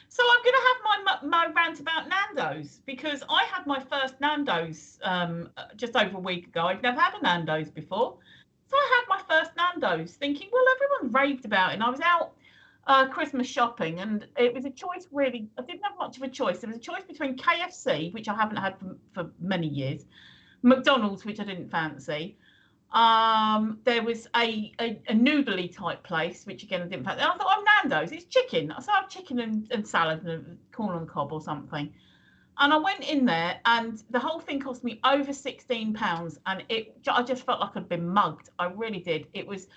B: So I'm going to have my rant about Nando's, because I had my first Nando's just over a week ago. I'd never had a Nando's before. So I had my first Nando's thinking, well, everyone raved about it. And I was out Christmas shopping, and it was a choice, really. I didn't have much of a choice. There was a choice between KFC, which I haven't had for many years, McDonald's, which I didn't fancy. There was a noodly type place, which again I didn't fancy. And I thought, oh, Nando's, it's chicken. So I have chicken and salad and corn on the cob or something. And I went in there, and the whole thing cost me over £16, and I just felt like I'd been mugged. I really did. It was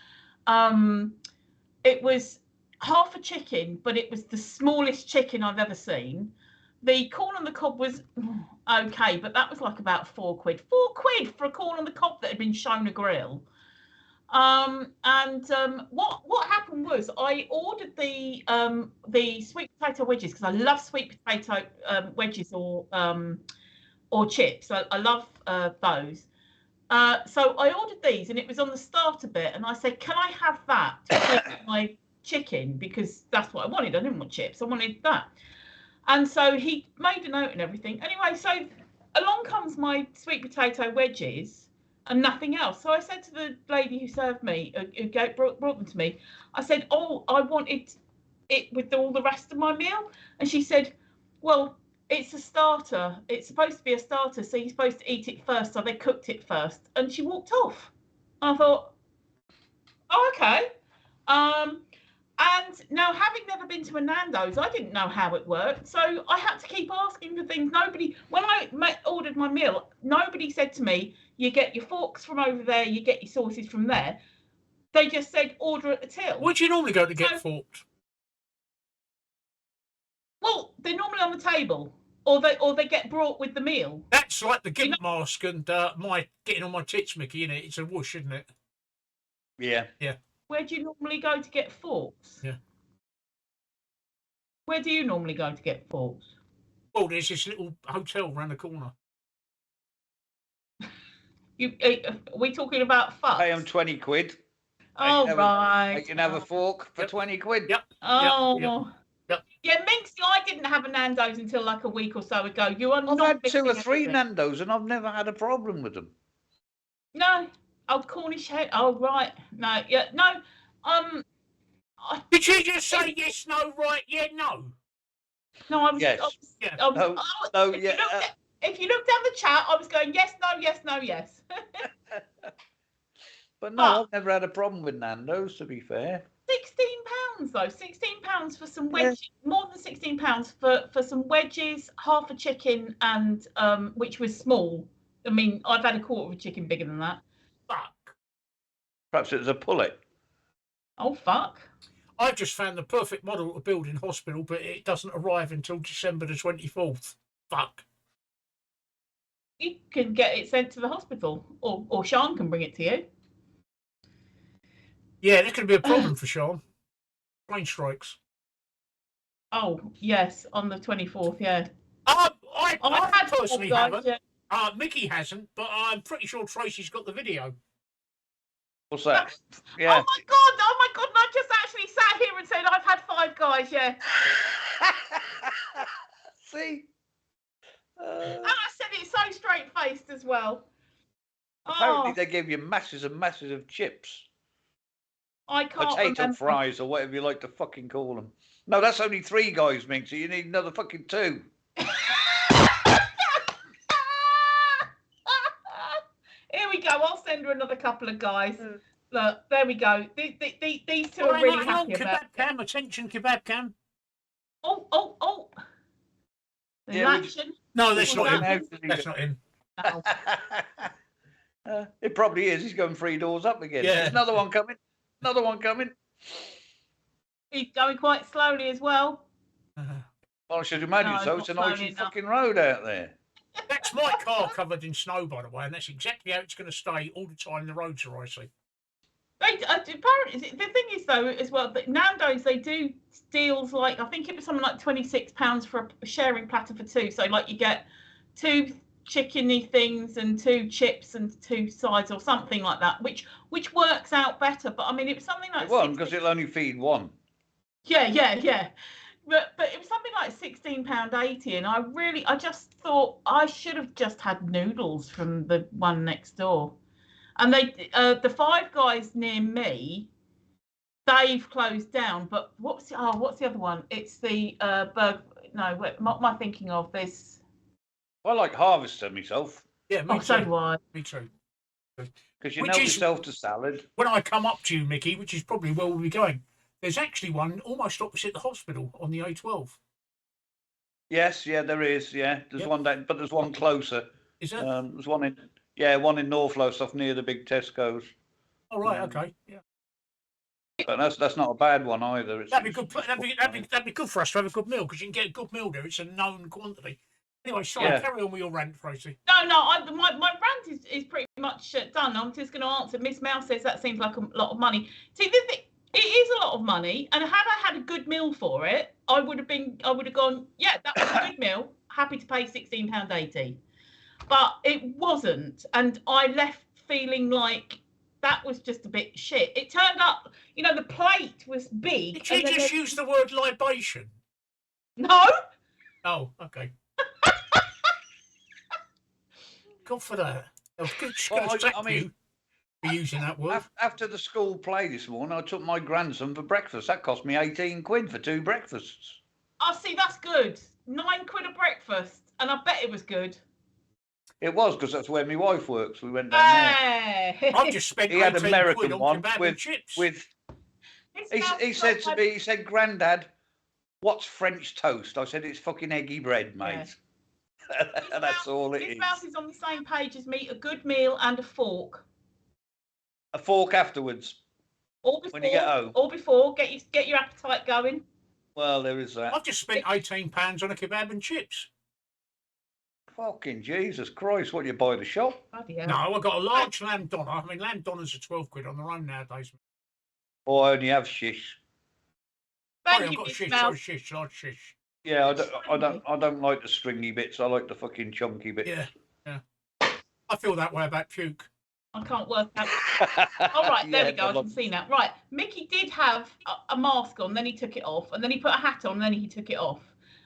B: half a chicken, but it was the smallest chicken I've ever seen. The corn on the cob was okay, but that was like about £4. £4 for a corn on the cob that had been shown a grill. What happened was I ordered the sweet potato wedges, because I love sweet potato wedges or chips. I love those. So I ordered these, and it was on the starter bit, and I said, can I have that with my chicken, because that's what I wanted. I didn't want chips, I wanted that. And so he made a note and everything. Anyway, so along comes my sweet potato wedges and nothing else. So I said to the lady who served me, who brought them to me, I said, oh, I wanted it with all the rest of my meal. And she said, well, it's a starter. It's supposed to be a starter, so you're supposed to eat it first. So they cooked it first. And she walked off. I thought, oh, okay. And now, having never been to a Nando's, I didn't know how it worked. So I had to keep asking for things. When I ordered my meal, nobody said to me, you get your forks from over there, you get your sauces from there. They just said, order at the till.
A: Where do you normally go to get forks?
B: Well, they're normally on the table, or they get brought with the meal.
A: That's like the gimp mask and my getting on my tits, Mickey, isn't it? It's a whoosh, isn't it?
C: Yeah.
A: Yeah.
B: Where do you normally go to get forks?
A: Yeah.
B: Where do you normally go to get forks?
A: Oh, there's this little hotel round the corner.
B: Are we talking about fucks?
C: Pay them £20.
B: Oh, right.
C: You can have a fork for £20.
A: Yep.
B: Oh.
A: Yep.
B: Yeah, Minxie, I didn't have a Nando's until like a week or so ago. You are not.
C: I've had 2 or 3
B: everything.
C: Nando's, and I've never had a problem with them.
B: No. Oh, Cornish head. Oh, right. No. Yeah. No.
A: Did you just say yes, no, right, yeah, no?
B: No, I was.
C: Yes.
B: If you look down the chat, I was going yes, no, yes, no, yes.
C: But no, I've never had a problem with Nando's, to be fair.
B: £16 though. £16 for some wedges. Yeah. More than £16 for some wedges, half a chicken, and which was small. I mean, I've had a quarter of a chicken bigger than that.
A: Fuck.
C: Perhaps it was a pullet.
B: Oh, fuck.
A: I've just found the perfect model to build in hospital, but it doesn't arrive until December the 24th. Fuck.
B: You can get it sent to the hospital, or Sean can bring it to you.
A: Yeah, this could be a problem for Sean. Plane strikes.
B: Oh, yes, on the 24th, yeah.
A: I personally haven't.
B: Yeah.
A: Mickey hasn't, but I'm pretty sure Tracy's got the video.
C: What's that? Yeah.
B: Oh my god, I just actually sat here and said I've had 5 guys, yeah.
C: See?
B: And I said it so straight-faced as well.
C: Apparently they give you masses and masses of chips.
B: I can't
C: Potato
B: remember.
C: fries, or whatever you like to fucking call them. No, that's only 3 guys, Mink, so you need another fucking 2.
B: Here we go. I'll send her another couple of guys. Look, there we go. These two are really happy about
A: Kebab Cam, attention, Kebab Cam.
B: Oh.
C: Yeah,
B: Action.
A: No, that's not him. That's not him.
B: Oh.
C: It probably is. He's going 3 doors up again.
A: Yeah.
C: There's another one coming. Another one coming.
B: He's going quite slowly as well.
C: Well, I should imagine
B: No,
C: so.
B: not
C: It's a
B: slowly
C: nice
B: enough.
C: fucking road out there.
A: That's my car covered in snow, by the way, and that's exactly how it's going to stay all the time. The roads are icy.
B: Apparently, the thing is though, as well, that Nando's, they do deals like, I think it was something like £26 for a sharing platter for 2. So like you get 2 chickeny things and 2 chips and 2 sides or something like that, which works out better. But I mean, it was something like
C: It won't, because it'll only feed 1.
B: Yeah. But it was something like £16.80, and I just thought I should have just had noodles from the one next door. And the Five Guys near me, they've closed down. But what's the other one? It's the burger. No, what am I thinking of? This.
C: I like Harvester myself.
A: Yeah, me too.
B: So do I.
A: Me too.
C: Because you know yourself to salad.
A: When I come up to you, Mickey, which is probably where we'll be going, there's actually one almost opposite the hospital on the A12.
C: Yes, yeah, there is. Yeah, there's one down, but there's one closer.
A: Is there?
C: There's one in North Lowestoft near the big Tesco's.
A: Oh right, okay, yeah.
C: But that's not a bad one either.
A: That'd be good. That'd be good for us to have a good meal, because you can get a good meal there. It's a known quantity. Anyway, sorry, carry on with your rant, Tracy.
B: No, my rant is pretty much done. I'm just going to answer. Miss Mouse says that seems like a lot of money. See, it is a lot of money, and had I had a good meal for it, I would have gone, yeah, that was a good meal. Happy to pay £16.80. But it wasn't, and I left feeling like that was just a bit shit. It turned up, the plate was big.
A: Did you just use the word libation?
B: No.
A: Oh, okay. God for that. I was going to you for using that word.
C: After the school play this morning, I took my grandson for breakfast. That cost me 18 quid for 2 breakfasts.
B: Oh, see, that's good. 9 quid a breakfast, and I bet it was good.
C: It was, because that's where my wife works. We went down there.
A: I've just spent 18 quid on kebab and chips.
C: He said to me, Grandad, what's French toast? I said, it's fucking eggy bread, mate. Yeah. That's all it is.
B: This mouse is on the same page as me. A good meal and a fork.
C: A fork afterwards.
B: Or before.
C: When you get home.
B: Or before. Get your appetite going.
C: Well, there is that.
A: I've just spent £18 on a kebab and chips.
C: Fucking Jesus Christ! What, you buy the shop?
A: No, I got a large lamb doner. I mean, lamb doners are 12 quid on their own nowadays.
C: Or I only have shish.
A: I've got shish, large shish.
C: Yeah, I don't like the stringy bits. I like the fucking chunky bits.
A: Yeah. I feel that way about puke.
B: I can't work out. All right, there we go. I can see now. Right, Mickey did have a mask on, then he took it off, and then he put a hat on, and then he took it off.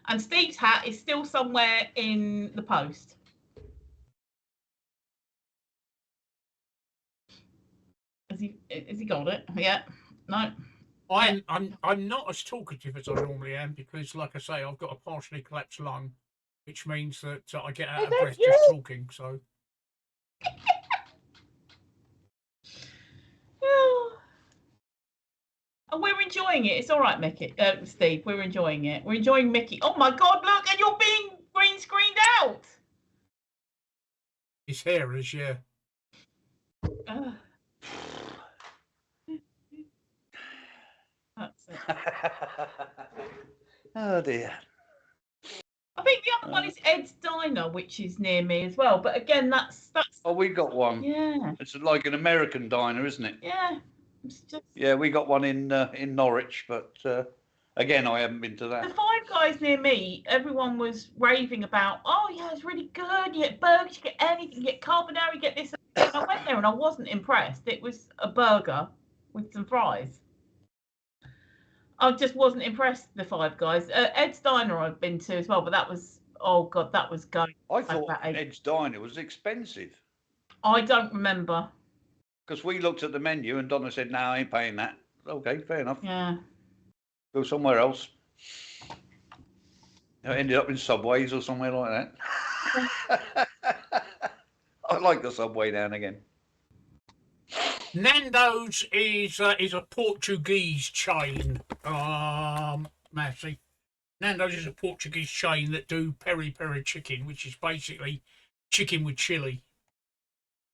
B: And Steve's hat is still somewhere in the post. Has he got it? Yeah. No.
A: I'm not as talkative as I normally am, because, like I say, I've got a partially collapsed lung, which means that I get out of breath just talking. So.
B: And we're enjoying it. It's all right, Mickey. Steve, we're enjoying it. We're enjoying Mickey. Oh my God! Look, and you're being green screened out.
A: His hair is, yeah.
B: That's it.
C: Oh dear.
B: I think the other one is Ed's Diner, which is near me as well. But again, that's.
C: Oh, we got one.
B: Yeah.
C: It's like an American diner, isn't it?
B: Yeah. It's just...
C: Yeah, we got one in Norwich, but again, I haven't been to that.
B: The Five Guys near me, everyone was raving about. Oh yeah, it's really good. You get burgers, you get anything, you get carbonara, you get this. And I went there and I wasn't impressed. It was a burger with some fries. I just wasn't impressed with the Five Guys. Ed's Diner I've been to as well, but that was, oh God, that was going.
C: I thought Ed's Diner was expensive.
B: I don't remember.
C: Because we looked at the menu and Donna said, no, I ain't paying that. Okay, fair enough.
B: Yeah.
C: Go somewhere else. I ended up in Subways or somewhere like that. I like the Subway now and again.
A: Nando's is a Portuguese chain, Massey. Nando's is a Portuguese chain that do peri-peri chicken, which is basically chicken with chili.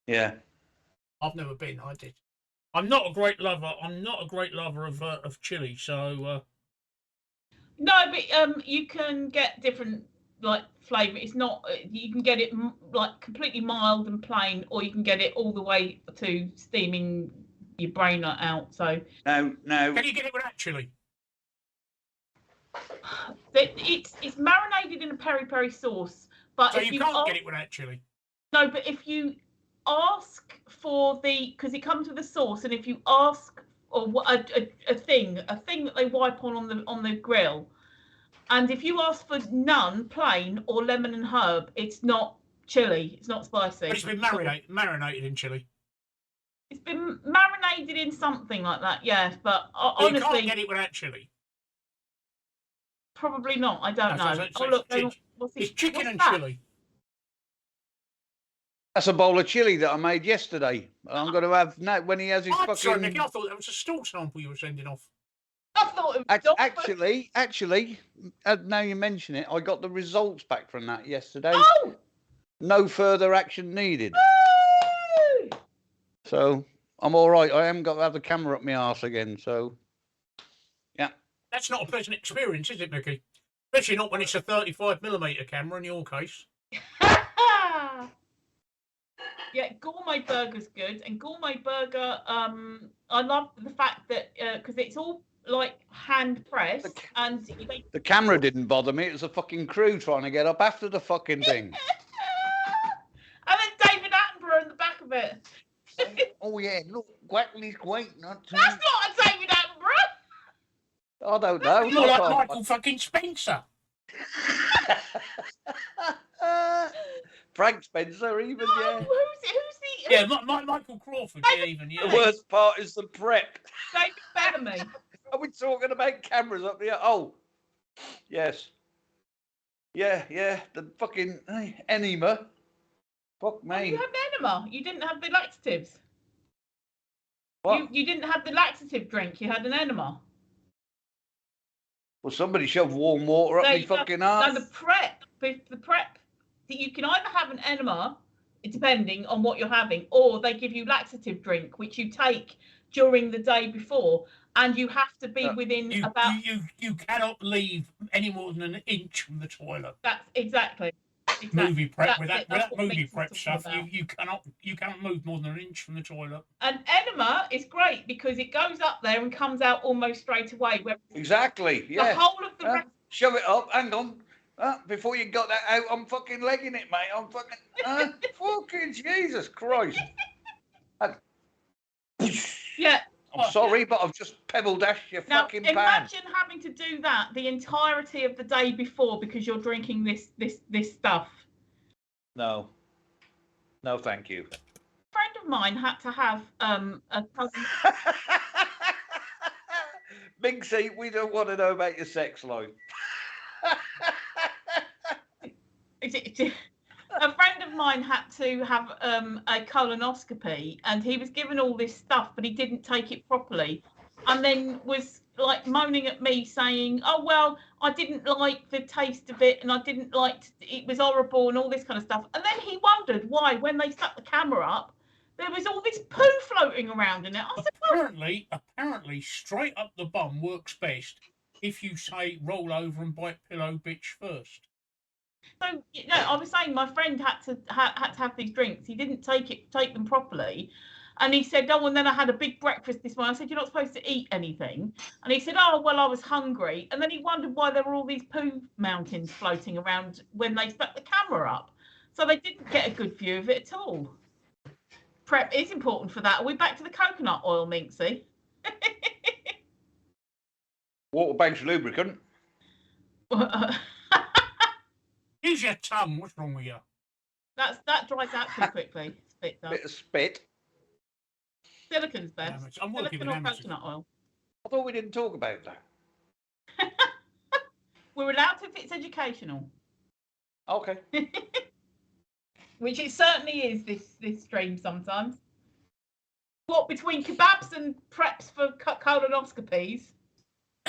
C: Yeah.
A: I've never been. I did. I'm not a great lover of chili, so.
B: No, but you can get different flavour. It's not. You can get it completely mild and plain, or you can get it all the way to steaming your brain out. So.
C: No.
A: Can you get it without chili?
B: It's marinated in a peri-peri sauce, but
A: so if you can't get it without chili.
B: No, but if you ask for because it comes with a sauce, and if you ask or a thing that they wipe on the grill. And if you ask for none, plain or lemon and herb, it's not chili. It's not spicy.
A: But it's been marinated in chili.
B: It's been marinated in something like that, yeah. But honestly,
A: you can't get it without chili.
B: Probably not. I don't know.
A: So
B: look,
A: it's chicken and
B: that?
A: chili.
C: That's a bowl of chili that I made yesterday. I'm going to have Nat when he has his fucking.
A: Sorry, Nicky, I thought that was a stool sample you were sending off.
B: I thought it was
C: Actually, now you mention it, I got the results back from that yesterday.
B: Oh!
C: No further action needed.
B: Woo!
C: So I'm all right. I haven't got to have the camera up my arse again. So, yeah.
A: That's not a pleasant experience, is it, Nicky? Especially not when it's a 35mm camera in your case.
B: Yeah, gourmet burger's good, and gourmet burger. I love the fact that because it's all like hand pressed, and
C: the camera didn't bother me. It was a fucking crew trying to get up after the fucking thing.
B: And then David Attenborough in the back of it.
C: Oh yeah, look, Gwackley's great, not too.
B: That's not a David Attenborough.
C: I don't know.
A: You're like Michael fucking Spencer.
C: Frank Spencer, even,
B: No,
C: yeah.
B: Who's the?
A: Yeah, Michael Crawford, yeah, even, yeah.
C: The worst part is the prep.
B: David Bellamy.
C: Are we talking about cameras up here? Oh, yes. Yeah, the fucking enema. Fuck me.
B: Oh, you had an enema. You didn't have the laxatives.
C: What?
B: You didn't have the laxative drink. You had an enema.
C: Well, somebody shoved warm water up me fucking ass.
B: No, the prep. You can either have an enema, depending on what you're having, or they give you laxative drink, which you take during the day before, and you have to be within about.
A: You cannot leave any more than an inch from the toilet.
B: That's exactly.
A: Movie prep with that movie
B: Minx
A: prep stuff.
B: about.
A: You cannot move more than an inch from the toilet.
B: An enema is great because it goes up there and comes out almost straight away.
C: Exactly. Yeah.
B: The whole of the
C: shove it up. Hang on. Before you got that out, I'm fucking legging it, mate. I'm fucking. Fucking Jesus Christ.
B: Yeah.
C: I'm sorry, but I've just pebble dashed your fucking pan.
B: Imagine having to do that the entirety of the day before because you're drinking this stuff.
C: No, thank you.
B: A friend of mine had to have a cousin.
C: Minxie, we don't want to know about your sex life.
B: A friend of mine had to have a colonoscopy, and he was given all this stuff, but he didn't take it properly, and then was like moaning at me saying, "Oh well, I didn't like the taste of it, and I didn't like it was horrible, and all this kind of stuff." And then he wondered why, when they stuck the camera up, there was all this poo floating around in it. I said,
A: apparently, straight up the bum works best if you say roll over and bite pillow bitch first.
B: So I was saying my friend had to have these drinks. He didn't take them properly, and he said, "Oh, and then I had a big breakfast this morning." I said, "You're not supposed to eat anything," and he said, "Oh, well, I was hungry," and then he wondered why there were all these poo mountains floating around when they stuck the camera up. So they didn't get a good view of it at all. Prep is important for that. Are we back to the coconut oil, Minxie?
C: Water-based lubricant.
A: Use your tongue. What's wrong with you?
B: That dries out too quickly.
C: Bit of spit.
B: Silicon's best.
A: I'm working
B: Silicon
A: with
B: or
A: amateurs.
B: coconut oil.
C: I thought we didn't talk about that.
B: We're allowed to if it's educational.
C: Okay.
B: Which it certainly is this stream sometimes. What, between kebabs and preps for colonoscopies?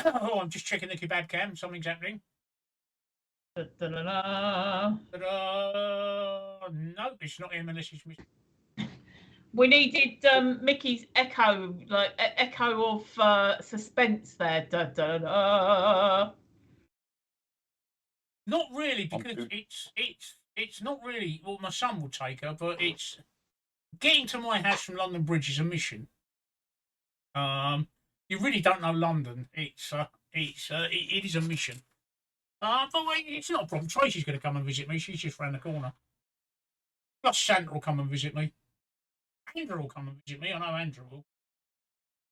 A: Oh, I'm just checking the kebab cam. Something's happening.
B: Da-da-da-da.
A: No, it's not him unless he's missing.
B: We needed Mickey's echo of suspense there. Da-da-da.
A: Not really, because it's not really. Well, my son will take her, but it's getting to my house from London Bridge is a mission. You really don't know London. It is a mission. But it's not a problem. Tracy's going to come and visit me. She's just round the corner. Plus Santa will come and visit me. Andrew will come and visit me. I know Andrew will.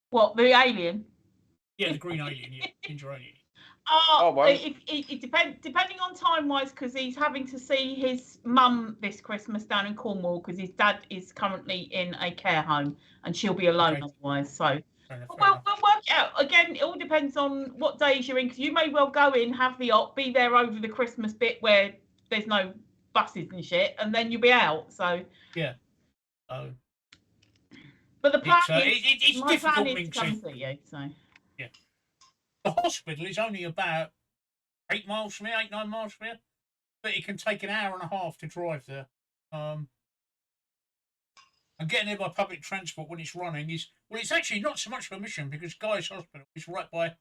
B: What, the alien?
A: Yeah, the green alien, yeah, ginger alien.
B: Oh,
C: well.
B: it depends, depending on time-wise, because he's having to see his mum this Christmas down in Cornwall, because his dad is currently in a care home, and she'll be alone
A: Okay.
B: otherwise. So
A: Fair enough.
B: we'll work it out. Again, it all depends on what days you're in, because you may well go in, have the op, be there over the Christmas bit where there's no buses and shit, and then you'll be out. So
A: yeah.
B: but the plan
A: it's
B: my plan
A: difficult,
B: is to come and see you. So
A: yeah, the hospital is only about 8 miles from here, 8-9 miles from here, but it can take an hour and a half to drive there. And getting there by public transport when it's running is, well, it's actually not so much of a mission because Guy's Hospital is right by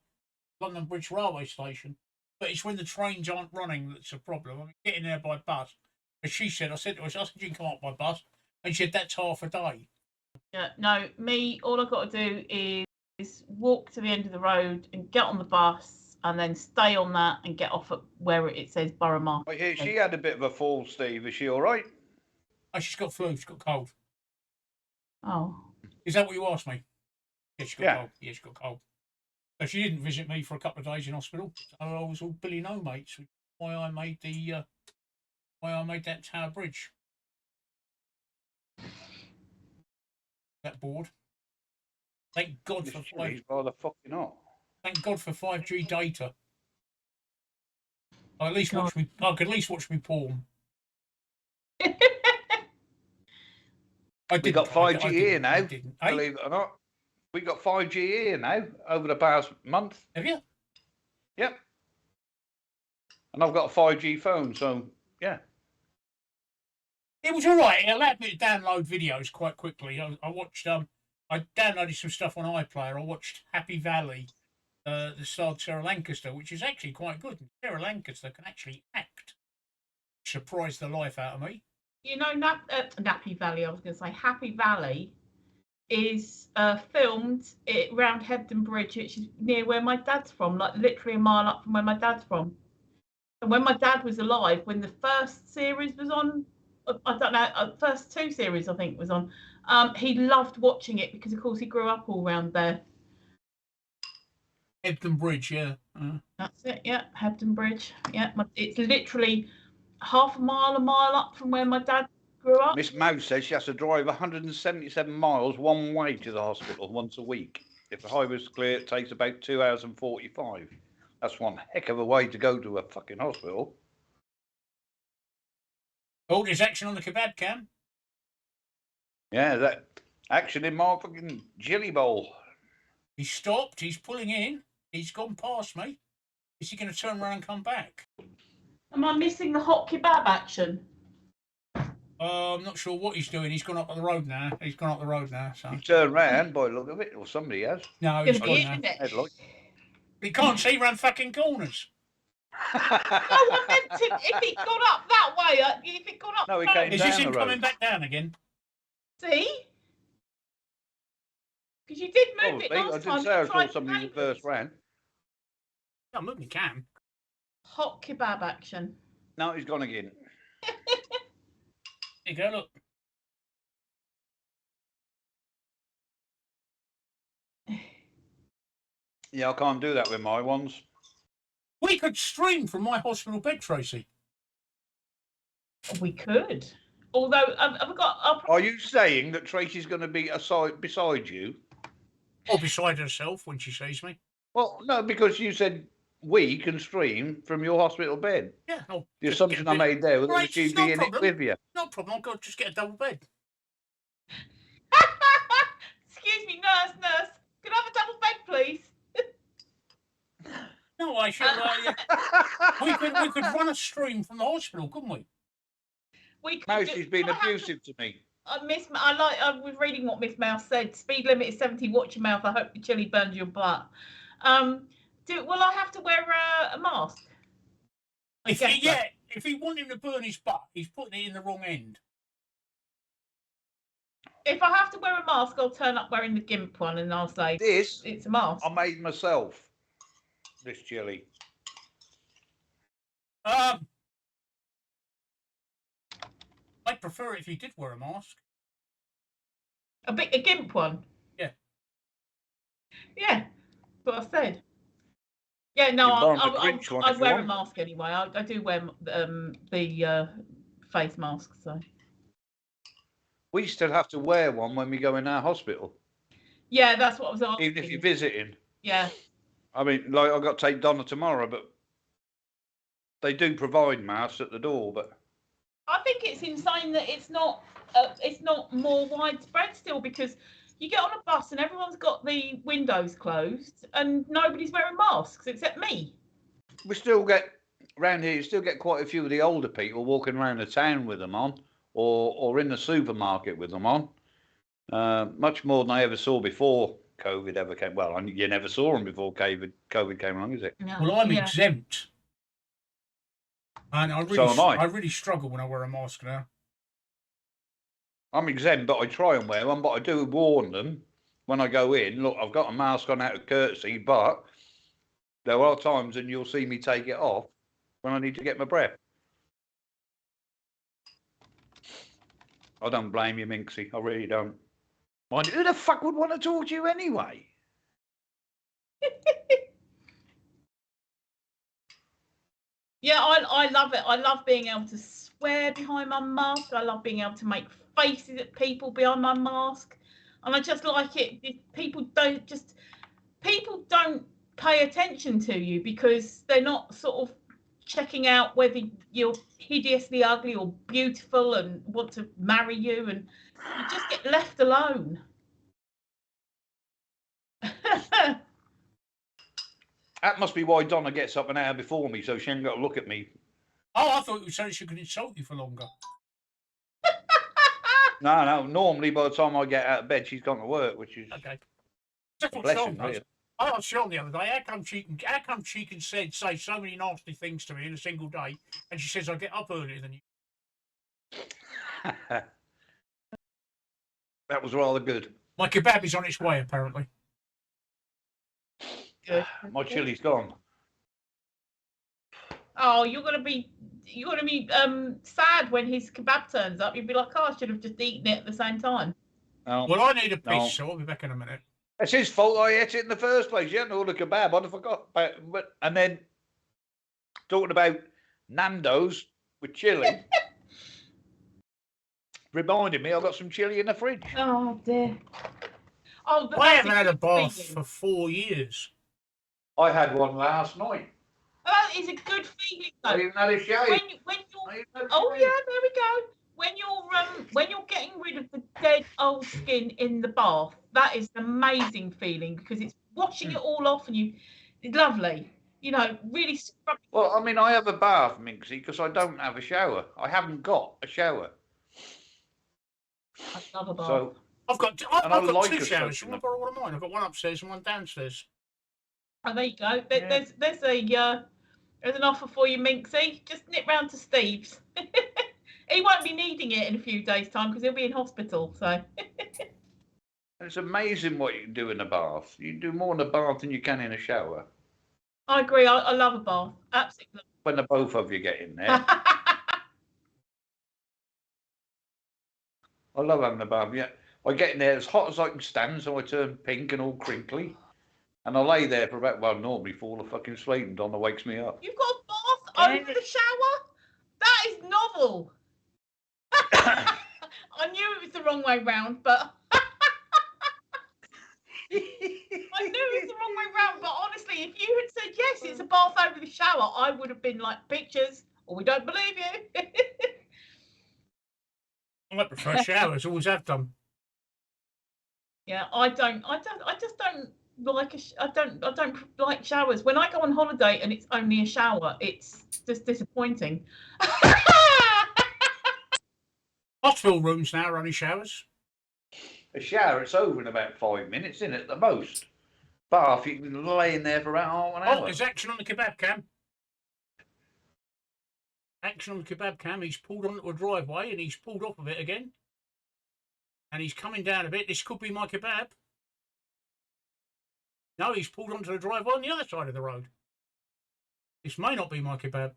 A: London Bridge Railway Station, but it's when the trains aren't running that's a problem. I mean, getting there by bus, as she said, I said to her, you can come up by bus, and she said that's half a day.
B: yeah, no, me, all I've got to do is walk to the end of the road and get on the bus and then stay on that and get off at where it says Borough Market.
C: I hear she had a bit of a fall, Steve. Is she all right?
A: Oh, she's got flu, she's got cold.
B: Oh.
A: Is that what you asked me? Yeah, she's got cold. Yeah, she's got cold. So she didn't visit me for a couple of days in hospital. So I was all Billy No mates, which is why I made that Tower Bridge. That board. Thank God for 5G.
C: Rather fucking hot.
A: Thank God for 5G data. I could at least watch me porn.
C: We got 5G here now.
A: Hey?
C: Believe it or not, we got 5G here now over the past month.
A: Have you?
C: Yep. And I've got a 5G phone, so yeah.
A: It was all right. It allowed me to download videos quite quickly. I watched. I downloaded some stuff on iPlayer. I watched Happy Valley, the starred Sarah Lancaster, which is actually quite good. Sarah Lancaster can actually act. Surprised the life out of me.
B: You know, Nappy Valley, I was going to say, Happy Valley is filmed around Hebden Bridge, which is near where my dad's from, like literally a mile up from where my dad's from. And when my dad was alive, when the first series was on, I don't know, first 2 series I think was on, he loved watching it because, of course, he grew up all around there.
A: Hebden Bridge, yeah.
B: That's it, yeah, Hebden Bridge. Yeah, it's literally half a mile up from where my dad grew up.
C: Miss Mouse says she has to drive 177 miles one way to the hospital once a week. If the highway's clear, it takes about 2 hours and 45. That's one heck of a way to go to a fucking hospital.
A: Oh, there's action on the Kebab Cam.
C: Yeah, that action in my fucking jelly bowl.
A: He's stopped. He's pulling in. He's gone past me. Is he going to turn around and come back?
B: Am I missing the hot kebab action?
A: I'm not sure what he's doing. He's gone up the road now. So.
C: He turned round by the look of it, or somebody has.
A: No, he's gone now.
C: Headlight.
A: He can't see round fucking corners.
B: No, I meant if it got up that way, if it got up.
C: No, he came
A: Is
C: down
A: this him
C: the road.
A: coming back down again?
B: See? Because you did move it last time.
C: I did say I saw somebody in the first round.
A: I'm moving the cam.
B: Hot kebab action.
C: No, he's gone again.
A: There you go, look.
C: Yeah, I can't do that with my ones.
A: We could stream from my hospital bed, Tracy.
B: We could. Although I've got.
C: Are you saying that Tracy's going to be beside you?
A: Or beside herself when she sees me?
C: Well, no, because you said we can stream from your hospital bed.
A: Yeah.
C: The assumption I made there was that she'd be in it with you.
A: No problem. I'll go just get a double bed.
B: Excuse me, nurse. Can I have a double bed, please?
A: No, I should. We could run a stream from the hospital, couldn't we?
B: We could.
C: No, she's been abusive to me.
B: I was reading what Miss Mouse said. Speed limit is 70. Watch your mouth. I hope the chili burns your butt. Will I have to wear a mask?
A: If he wanted him to burn his butt, he's putting it in the wrong end.
B: If I have to wear a mask, I'll turn up wearing the GIMP one, and I'll say it's a mask.
C: I made myself this chili.
A: I'd prefer it if you did wear a mask.
B: A GIMP one?
A: Yeah.
B: Yeah, that's what I said. Yeah, no,
C: You can borrow the Grinch one
B: I
C: if you
B: wear a
C: want.
B: mask anyway. I do wear the face mask. So
C: We still have to wear one when we go in our hospital,
B: yeah, that's what I was asking.
C: even if you're visiting.
B: Yeah.
C: I mean, like I've got to take Donna tomorrow, but they do provide masks at the door. But
B: I think it's insane that it's not more widespread still, because you get on a bus and everyone's got the windows closed and nobody's wearing masks except me.
C: we still get around here. You still get quite a few of the older people walking around the town with them on, or in the supermarket with them on. Much more than I ever saw before COVID ever came. Well, you never saw them before COVID came along, is it?
B: No.
A: Well, I'm
B: Yeah.
A: exempt, and
C: So am I.
A: I really struggle when I wear a mask now.
C: I'm exempt, but I try and wear one. But I do warn them when I go in. Look, I've got a mask on out of courtesy, but there are times, and you'll see me take it off when I need to get my breath. I don't blame you, Minxie. I really don't. Mind you, who the fuck would want to talk to you anyway?
B: Yeah, I love it. I love being able to swear behind my mask. I love being able to make faces at people behind my mask. And I just like it. People don't pay attention to you because they're not sort of checking out whether you're hideously ugly or beautiful and want to marry you, and you just get left alone.
C: That must be why Donna gets up an hour before me, so she ain't got to look at me.
A: Oh, I thought you said she could insult you for longer.
C: No. Normally, by the time I get out of bed, she's gone to work, which is
A: Okay. That's what
C: blessing,
A: Sean does.
C: really.
A: I asked Sean the other day, how come she can say so many nasty things to me in a single day, and she says I get up earlier than you.
C: That was rather good.
A: My kebab is on its way, apparently.
B: Good.
C: My chili's gone.
B: Oh, you're gonna be sad when his kebab turns up. You'll be like, oh, I should have just eaten it at the same time.
C: No,
A: Well, I need a piece,
C: No.
A: so I'll be back in a minute.
C: it's his fault I ate it in the first place. You hadn't ordered kebab. I'd have forgot about it. But, and then talking about Nando's with chili, reminded me I've got some chili in the fridge.
B: Oh dear. Oh,
A: I haven't had a
B: good
A: bath
B: feeling.
A: for 4 years.
C: I had one last night.
B: That is a good feeling
C: I
B: though.
C: even had a shave.
B: When you're oh yeah, there we go. When you're getting rid of the dead old skin in the bath, that is an amazing feeling because it's washing it all off and it's lovely. You know, really scrubbing.
C: Well, I mean, I have a bath, Minxie, because I don't have a shower. I haven't got a shower.
B: I love a bath.
C: So
A: I've got
C: And I
A: got
C: like
A: two
C: a
A: showers.
C: soaking
A: You want to borrow one of mine? I've got one upstairs and one downstairs.
B: Oh, there you go.
C: Yeah.
B: There's an offer for you, Minxie. Just nip round to Steve's. He won't be needing it in a few days' time because he'll be in hospital. So
C: it's amazing what you can do in a bath. You can do more in a bath than you can in a shower.
B: I agree. I love a bath. Absolutely.
C: When the both of you get in there. I love having a bath, yeah. I get in there as hot as I can stand, so I turn pink and all crinkly. And I lay there for about, well, normally fall fucking asleep and Donna wakes me up.
B: You've got a bath over the shower? That is novel. I knew it was the wrong way round, but I knew it was the wrong way round. But honestly, if you had said yes, it's a bath over the shower, I would have been like, pictures, or we don't believe you.
A: I prefer showers. Always have done.
B: Yeah, I just don't like I don't like showers. When I go on holiday and it's only a shower, it's just disappointing.
A: Hospital rooms now are only showers.
C: A shower, it's over in about 5 minutes, isn't it, at the most? Bath, you can lay in there for about half an hour.
A: Oh, there's action on the kebab cam. Action on the kebab cam. He's pulled onto a driveway and he's pulled off of it again. And he's coming down a bit. This could be my kebab. No, he's pulled onto the driveway on the other side of the road. This may not be my kebab.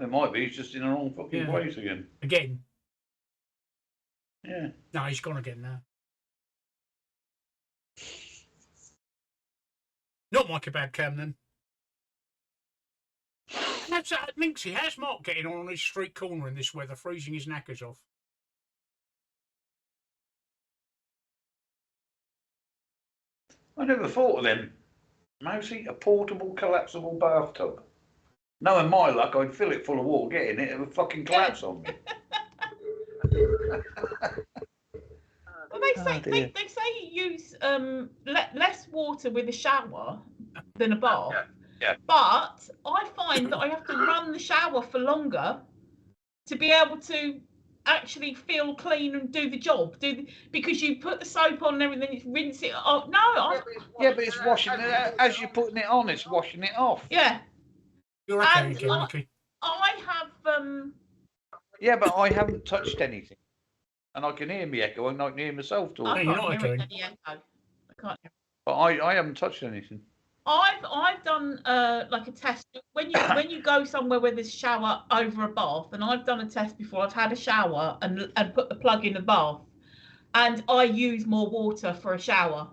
C: It might be, he's just in the wrong fucking place again.
A: Again.
C: Yeah.
A: No, he's gone again now. Not my Kebab Cam then. That's Minxie. How's Mark getting on his street corner in this weather, freezing his knackers off?
C: I never thought of them. Mousy, a portable collapsible bathtub. Knowing my luck, I'd fill it full of water, get in it, it would fucking collapse on me.
B: Well, they say you use less water with a shower than a bath.
C: Yeah.
B: But I find that I have to run the shower for longer to be able to actually feel clean and do the job. Because you put the soap on and everything, it's rinse it off. No,
C: but it's washing it as you're putting it on. It's washing it off.
B: Yeah.
A: You're okay
B: And
A: again, Mickey.
B: I have.
C: Yeah, but I haven't touched anything, and I can hear me echo, and I can hear myself talking.
B: I
A: you're
B: can't
A: not
B: hear
A: echoing.
B: any echo. I can't.
C: But I haven't touched anything.
B: I've done like a test when you go somewhere where there's a shower over a bath, and I've done a test before. I've had a shower and put the plug in the bath, and I use more water for a shower.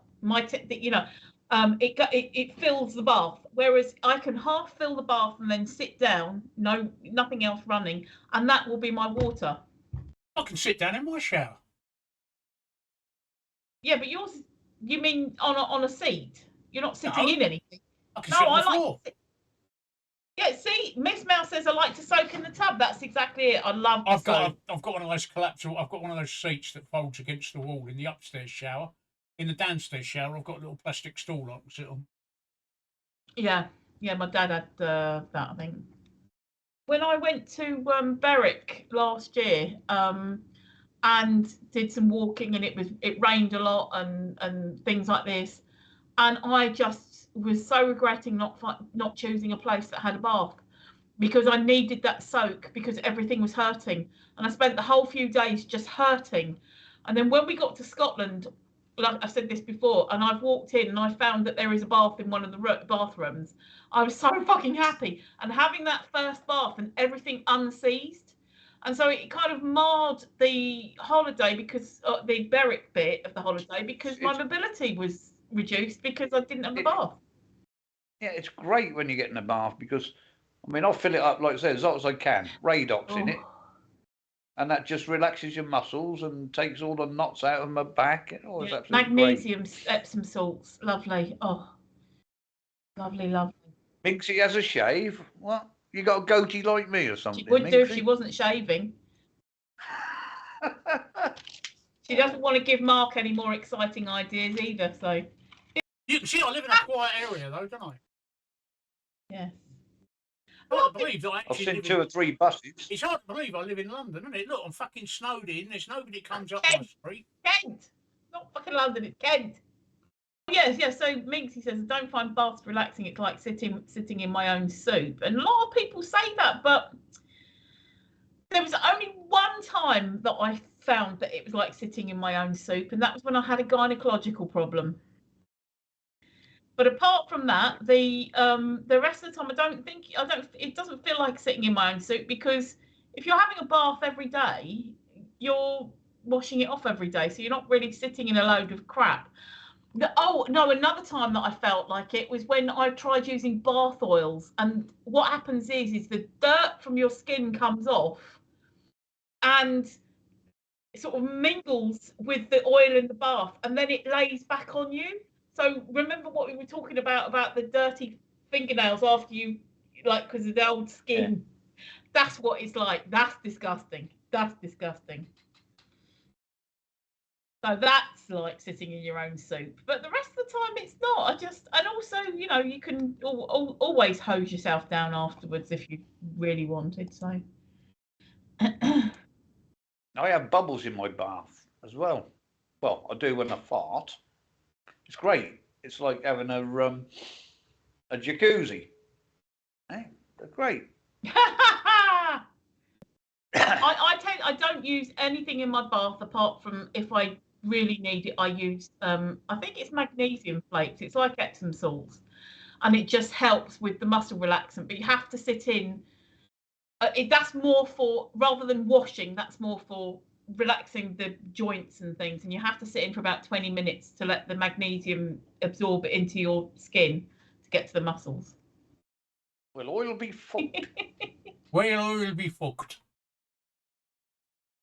B: It fills the bath, whereas I can half fill the bath and then sit down, nothing else running, and that will be my water.
A: I can sit down in my shower.
B: Yeah, but yours, you mean on a seat? You're not sitting in anything.
A: I can sit on the floor.
B: Yeah, see, Miss Mouse says I like to soak in the tub. That's exactly it. I love to soak.
A: I've got one of those collapsible. I've got one of those seats that folds against the wall in the upstairs shower. In the downstairs shower, I've got a little plastic stool I can sit on.
B: Yeah, my dad had that, I think. When I went to Berwick last year, and did some walking, and it rained a lot and things like this, and I just was so regretting not choosing a place that had a bath, because I needed that soak because everything was hurting, and I spent the whole few days just hurting. And then when we got to Scotland, like I've said this before, and I've walked in and I found that there is a bath in one of the bathrooms, I was so fucking happy. And having that first bath and everything unseized, and so it kind of marred the holiday, because the Berwick bit of the holiday, because my mobility was reduced because I didn't have the bath.
C: Yeah, it's great when you get in a bath, because I mean, I'll fill it up, like I said, as hot as I can. Radox in it. And that just relaxes your muscles and takes all the knots out of my back. Oh, it's absolutely
B: magnesium,
C: great.
B: Epsom salts, lovely. Oh, lovely.
C: Minxie has a shave. What? You got a goatee like me or something?
B: She would
C: Minxie?
B: do if she wasn't shaving. She doesn't want to give Mark any more exciting ideas either. So
A: you can see I live in a quiet area, though, don't I?
B: Yeah.
A: Hard to believe that I
C: I've
A: actually
C: seen 2 or 3 buses.
A: It's hard to believe I live in London, isn't it? Look, I'm fucking snowed in. There's nobody that comes up my street.
B: Kent, not fucking London. It's Kent. Yes. So Minxie says, I don't find baths relaxing. It's like sitting in my own soup. And a lot of people say that, but there was only one time that I found that it was like sitting in my own soup, and that was when I had a gynecological problem. But apart from that, the rest of the time, it doesn't feel like sitting in my own soup, because if you're having a bath every day, you're washing it off every day, so you're not really sitting in a load of crap. Another time that I felt like it was when I tried using bath oils, and what happens is the dirt from your skin comes off and it sort of mingles with the oil in the bath, and then it lays back on you. So remember what we were talking about the dirty fingernails after you, like, because of the old skin. Yeah. That's what it's like. That's disgusting. So that's like sitting in your own soup. But the rest of the time, it's not. And also, you can always hose yourself down afterwards if you really wanted. So
C: I have bubbles in my bath as well. Well, I do when I fart. It's great. It's like having a jacuzzi. Hey, they're great.
B: I don't use anything in my bath apart from if I really need it. I use I think it's magnesium flakes. It's like Epsom salts, and it just helps with the muscle relaxant. But you have to sit in. That's more for, rather than washing, that's more for relaxing the joints and things, and you have to sit in for about 20 minutes to let the magnesium absorb it into your skin. to get to the muscles.
C: Well, oil be fucked.
A: Well, oil be fucked.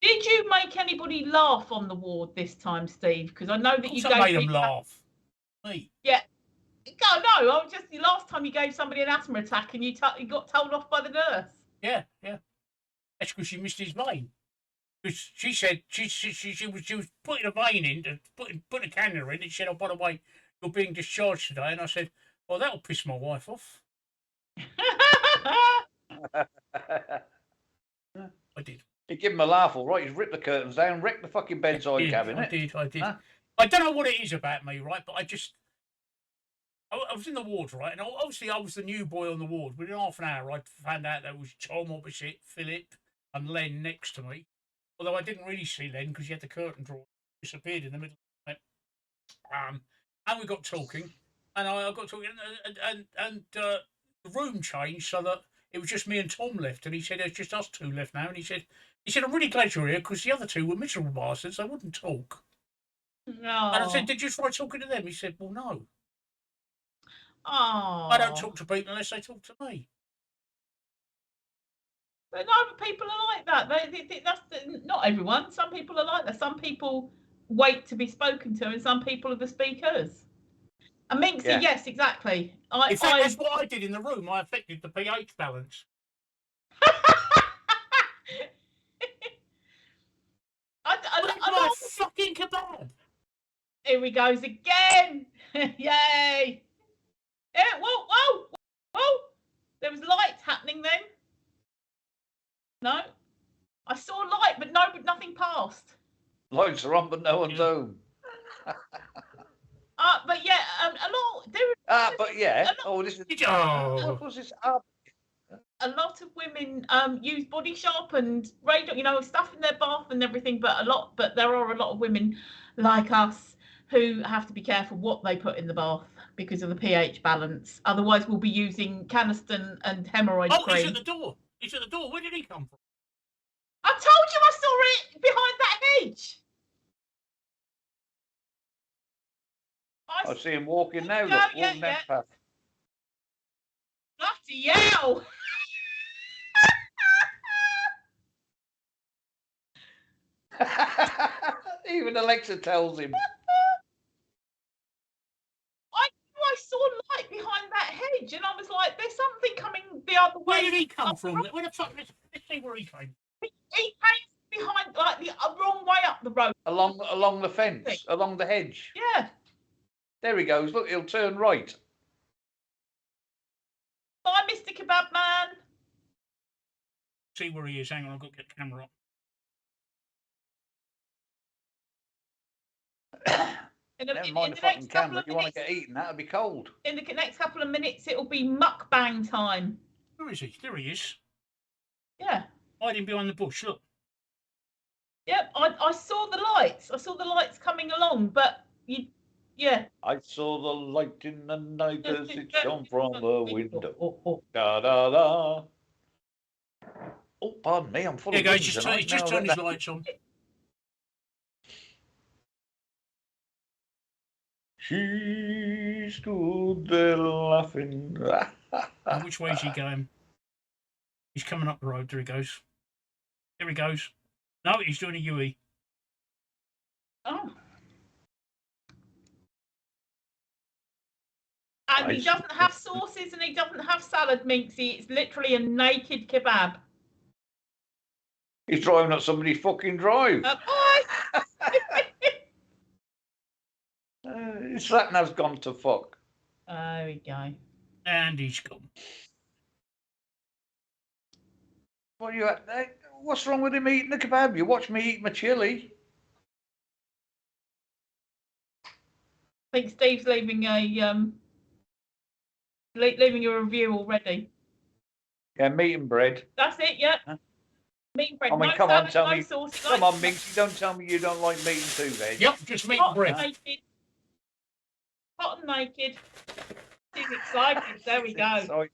B: Did you make anybody laugh on the ward this time, Steve? Because I know that you gave
A: made them laugh. Me.
B: Yeah. No. I was just the last time you gave somebody an asthma attack and you got told off by the nurse.
A: Yeah. That's because she missed his vein. Because she said she was putting a vein in, putting a cannula in, and she said, "Oh, by the way, you're being discharged today." And I said, "Well, that'll piss my wife off." I did.
C: You give him a laugh, all right. He's ripped the curtains down, wrecked the fucking bedside cabinet.
A: I did.
C: Huh?
A: I don't know what it is about me, right? But I was in the ward, right? And obviously I was the new boy on the ward. Within half an hour, I found out there was Tom opposite, Philip, and Len next to me. Although I didn't really see Len because he had the curtain drawn, disappeared in the middle of it. And we got talking, and I got talking, and the room changed so that it was just me and Tom left. And he said, "It's just us two left now." And he said, "I'm really glad you're here because the other two were miserable bastards. They wouldn't talk."
B: No.
A: And I said, "Did you try talking to them?" He said, "Well, no.
B: Oh.
A: I don't talk to people unless they talk to me."
B: But no, people are like that. That's not everyone. Some people are like that. Some people wait to be spoken to, and some people are the speakers. And Minxie,
C: Yeah.
B: yes, exactly.
A: In fact, that's what I did in the room. I affected the pH balance. I fucking kebab.
B: Here he goes again. Yay. Yeah, whoa. There was lights happening then. No. I saw light, but nothing passed.
C: Lights are on, but no one's home.
B: But yeah, a lot.
C: But yeah. This is.
A: Oh.
C: What's this?
B: A lot of women use Body Shop and radar, stuff in their bath and everything. But there are a lot of women like us who have to be careful what they put in the bath because of the pH balance. Otherwise, we'll be using Canesten and hemorrhoid cream.
A: He's at the door. Where did he come from?
B: I told you I saw it behind that hedge.
C: I see him walking now.
B: Yeah,
C: Look, walking down the path.
B: Bloody hell!
C: Even Alexa tells him.
B: I saw light behind that hedge, and I was like, "There's something coming the other way."
A: Where did he come from? Where the fuck? Let's see where he came.
B: He came behind, like the wrong way up the road.
C: Along the fence, along the hedge.
B: Yeah.
C: There he goes. Look, he'll turn right.
B: Bye, Mr. Kebab Man.
A: See where he is. Hang on, I've got to get the camera up.
C: Never mind the fucking camera. If you want to get eaten, that'll be cold.
B: In the next couple of minutes, it'll be mukbang time.
A: Where is he? There he is.
B: Yeah.
A: Hiding behind the bush. Look.
B: Yep. I saw the lights. I saw the lights coming along, but yeah.
C: I saw the light in the night as it shone from the window.
B: Oh.
C: Da da da. Oh, pardon me. I'm full of.
A: He's just turned his lights on.
C: She stood there laughing.
A: Now, which way is he going? He's coming up the road. There he goes. There he goes. No, he's doing a UE.
B: Oh. And he doesn't have sauces and he doesn't have salad, Minxie. It's literally a naked kebab.
C: He's driving up somebody's fucking drive.
B: Bye.
C: His sat nav's gone to fuck.
B: There we go.
A: And he's gone.
C: What's wrong with him eating the kebab? You watch me eat my chili.
B: I think Steve's leaving leaving your review already.
C: Yeah, meat and bread.
B: That's it. Yeah.
C: Huh?
B: Meat and bread.
C: I mean,
B: no
C: come
B: salad,
C: on, tell
B: no
C: me.
B: sauce,
C: Come on, Minx. You don't tell me you don't like meat and two veg.
A: Yep, just meat and bread.
B: Naked. Hot and naked. He's excited. There we go.
C: Excited.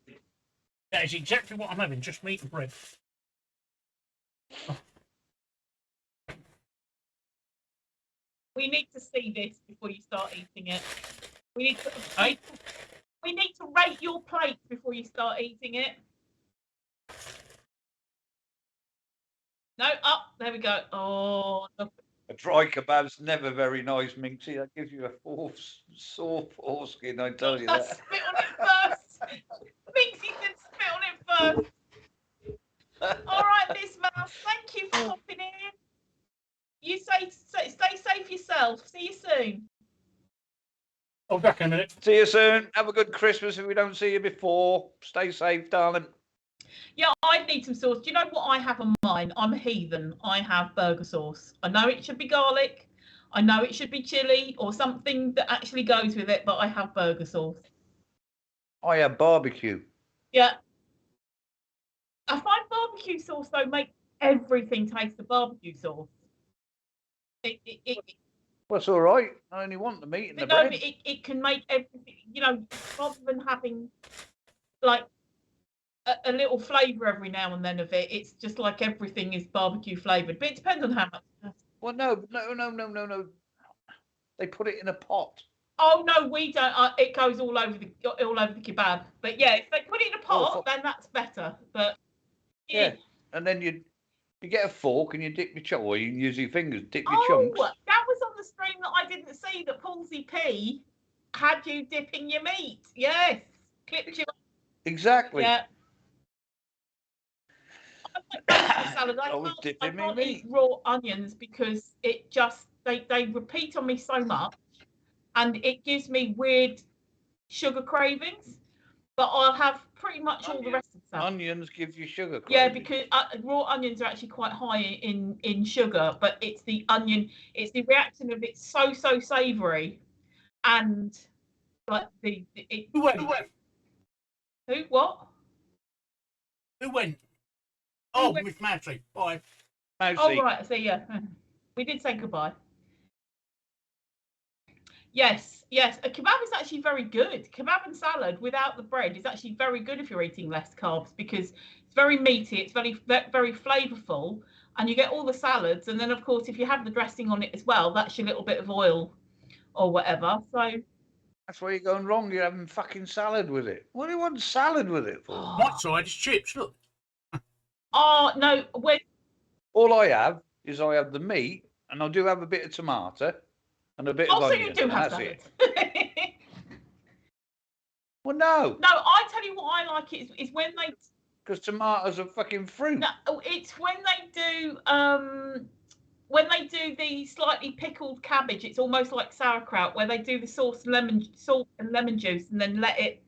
A: That is exactly what I'm having. Just meat and bread. Oh.
B: We need to see this before you start eating it. We need to.
A: Hey?
B: We need to rate your plate before you start eating it. No, there we go. Oh, look.
C: A dry kebab's never very nice, Minxie. That gives you a sore foreskin, I tell you that.
B: Spit on it first. Minxie said spit on it first. All right, Miss Mouse, thank you for popping in. You stay safe yourself. See you soon.
A: I'll be back in a minute.
C: See you soon. Have a good Christmas if we don't see you before. Stay safe, darling.
B: Yeah, I need some sauce. Do you know what I have on mine? I'm a heathen. I have burger sauce. I know it should be garlic. I know it should be chili or something that actually goes with it, but I have burger sauce.
C: I have barbecue.
B: Yeah. I find barbecue sauce, though, make everything taste of barbecue sauce.
C: Well, it's all right. I only want the meat and the
B: no,
C: bread.
B: it can make everything, rather than having, like, a little flavour every now and then of it. It's just like everything is barbecue flavoured, but it depends on how much.
C: Well, no. They put it in a pot.
B: Oh no, we don't. It goes all over the kebab. But yeah, if they put it in a pot, then that's better. But
C: yeah, and then you get a fork and you dip your chunk, or you can use your fingers, dip your chunks.
B: That was on the stream that I didn't see. That Palsy P had you dipping your meat. Yes, clipped you.
C: Exactly.
B: Yeah. Salad. I can't eat raw onions because it just they repeat on me so much, and it gives me weird sugar cravings. But I'll have pretty much all the rest of the salad.
C: Onions give you sugar cravings.
B: Yeah, because raw onions are actually quite high in sugar, but it's the onion, it's the reaction of it's so savoury, and like
A: Who went?
B: Who what?
A: Who went? Oh, with Mousy. Bye.
C: Mousy.
B: Oh right, so yeah, we did say goodbye. Yes, a kebab is actually very good. Kebab and salad without the bread is actually very good if you're eating less carbs, because it's very meaty, it's very flavourful, and you get all the salads, and then of course if you have the dressing on it as well, that's your little bit of oil or whatever. So
C: that's where you're going wrong. You're having fucking salad with it. What do you want salad with it for?
A: My side is chips. Look.
B: Oh no,
C: all I have is the meat, and I do have a bit of tomato. And a bit of onion.
B: So you do have salad.
C: Well, no.
B: No, I tell you what I like is when they.
C: Because tomatoes are fucking fruit.
B: No, it's when they do the slightly pickled cabbage. It's almost like sauerkraut, where they do the salt and lemon juice, and then let it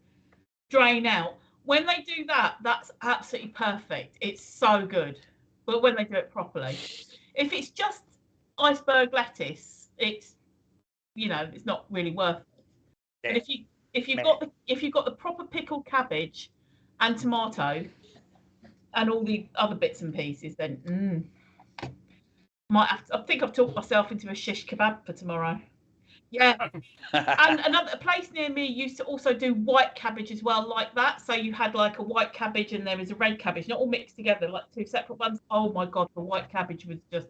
B: drain out. When they do that, that's absolutely perfect. It's so good. But when they do it properly, if it's just iceberg lettuce, it's it's not really worth it. Yeah. But if you've got the proper pickled cabbage and tomato and all the other bits and pieces, then might have to. I think I've talked myself into a shish kebab for tomorrow. Yeah. And a place near me used to also do white cabbage as well, like that. So you had like a white cabbage and there was a red cabbage, not all mixed together, like two separate ones. Oh my god, the white cabbage was just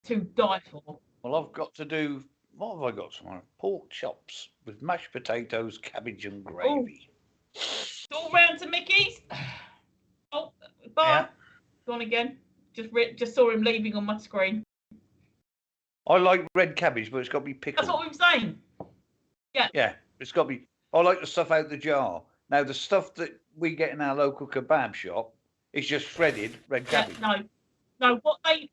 B: to die for.
C: Well, I've got to do. What have I got tomorrow? Pork chops with mashed potatoes, cabbage, and gravy.
B: It's all round to Mickey's. Oh, bye. Yeah. Gone again. Just saw him leaving on my screen.
C: I like red cabbage, but it's got to be pickled.
B: That's what we were saying. Yeah.
C: Yeah, it's got to be. I like the stuff out the jar. Now, the stuff that we get in our local kebab shop is just shredded red cabbage.
B: No,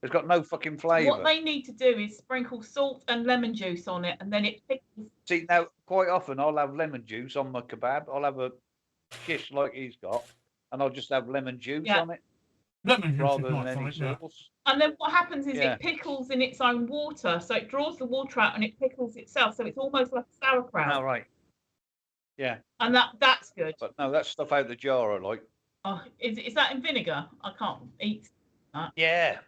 C: it's got no fucking flavour.
B: What they need to do is sprinkle salt and lemon juice on it, and then it pickles.
C: See, now, quite often I'll have lemon juice on my kebab. I'll have a shish like he's got, and I'll just have lemon juice on it.
A: Lemon juice
C: rather than any sauce.
B: And then what happens is it pickles in its own water, so it draws the water out and it pickles itself, so it's almost like a sauerkraut.
C: Oh, right. Yeah.
B: And that's good.
C: But no, that stuff out the jar I like.
B: Oh, is that in vinegar? I can't eat that.
C: Yeah.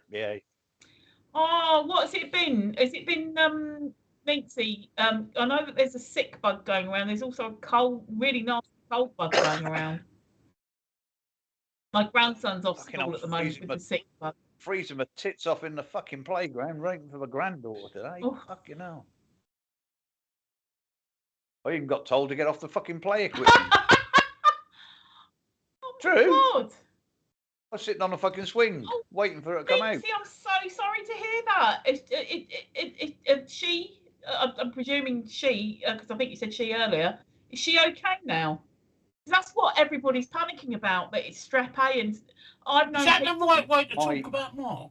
B: Oh, what has it been? Has it been Mincy? I know that there's a sick bug going around. There's also a really nasty cold bug going around. My grandson's off school at the moment with the sick bug.
C: Freezing my tits off in the fucking playground, waiting for my granddaughter today. Oh. Fucking hell. I even got told to get off the fucking play equipment.
B: Oh,
C: True.
B: God.
C: I was sitting on a fucking swing,
B: Oh,
C: waiting for it to come out.
B: See, I'm so sorry to hear that. I'm presuming she, because I think you said she earlier. Is she okay now? That's what everybody's panicking about. That it's strep A, and I've known.
A: Is that the right way to
C: My-
A: talk about Mark?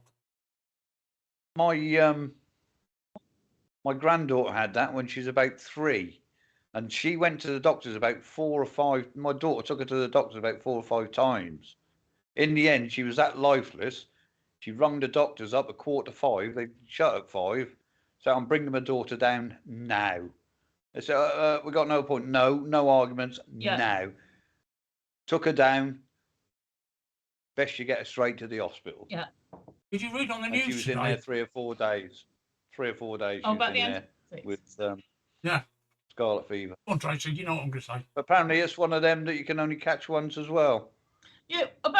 C: My granddaughter had that when she was about 3, and she went to the doctors about 4 or 5. My daughter took her to the doctors about 4 or 5 times. In the end, she was that lifeless. She rung the doctors up at 4:45. They shut at 5. So I'm bringing my daughter down now. They said, we got no point. No arguments.
B: Yeah.
C: Now. Took her down. Best you get her straight to the hospital.
B: Yeah.
A: Did you read on the
C: And
A: news
C: she was
A: today?
C: in there 3 or 4 days. 3 or 4 days she was
B: about
C: in
B: the
C: there
B: antibiotics.
C: with
A: Yeah.
C: scarlet fever.
A: Go on, Tracy, you know what I'm going to say.
C: Apparently, it's one of them that you can only catch once as well.
B: Yeah, I'll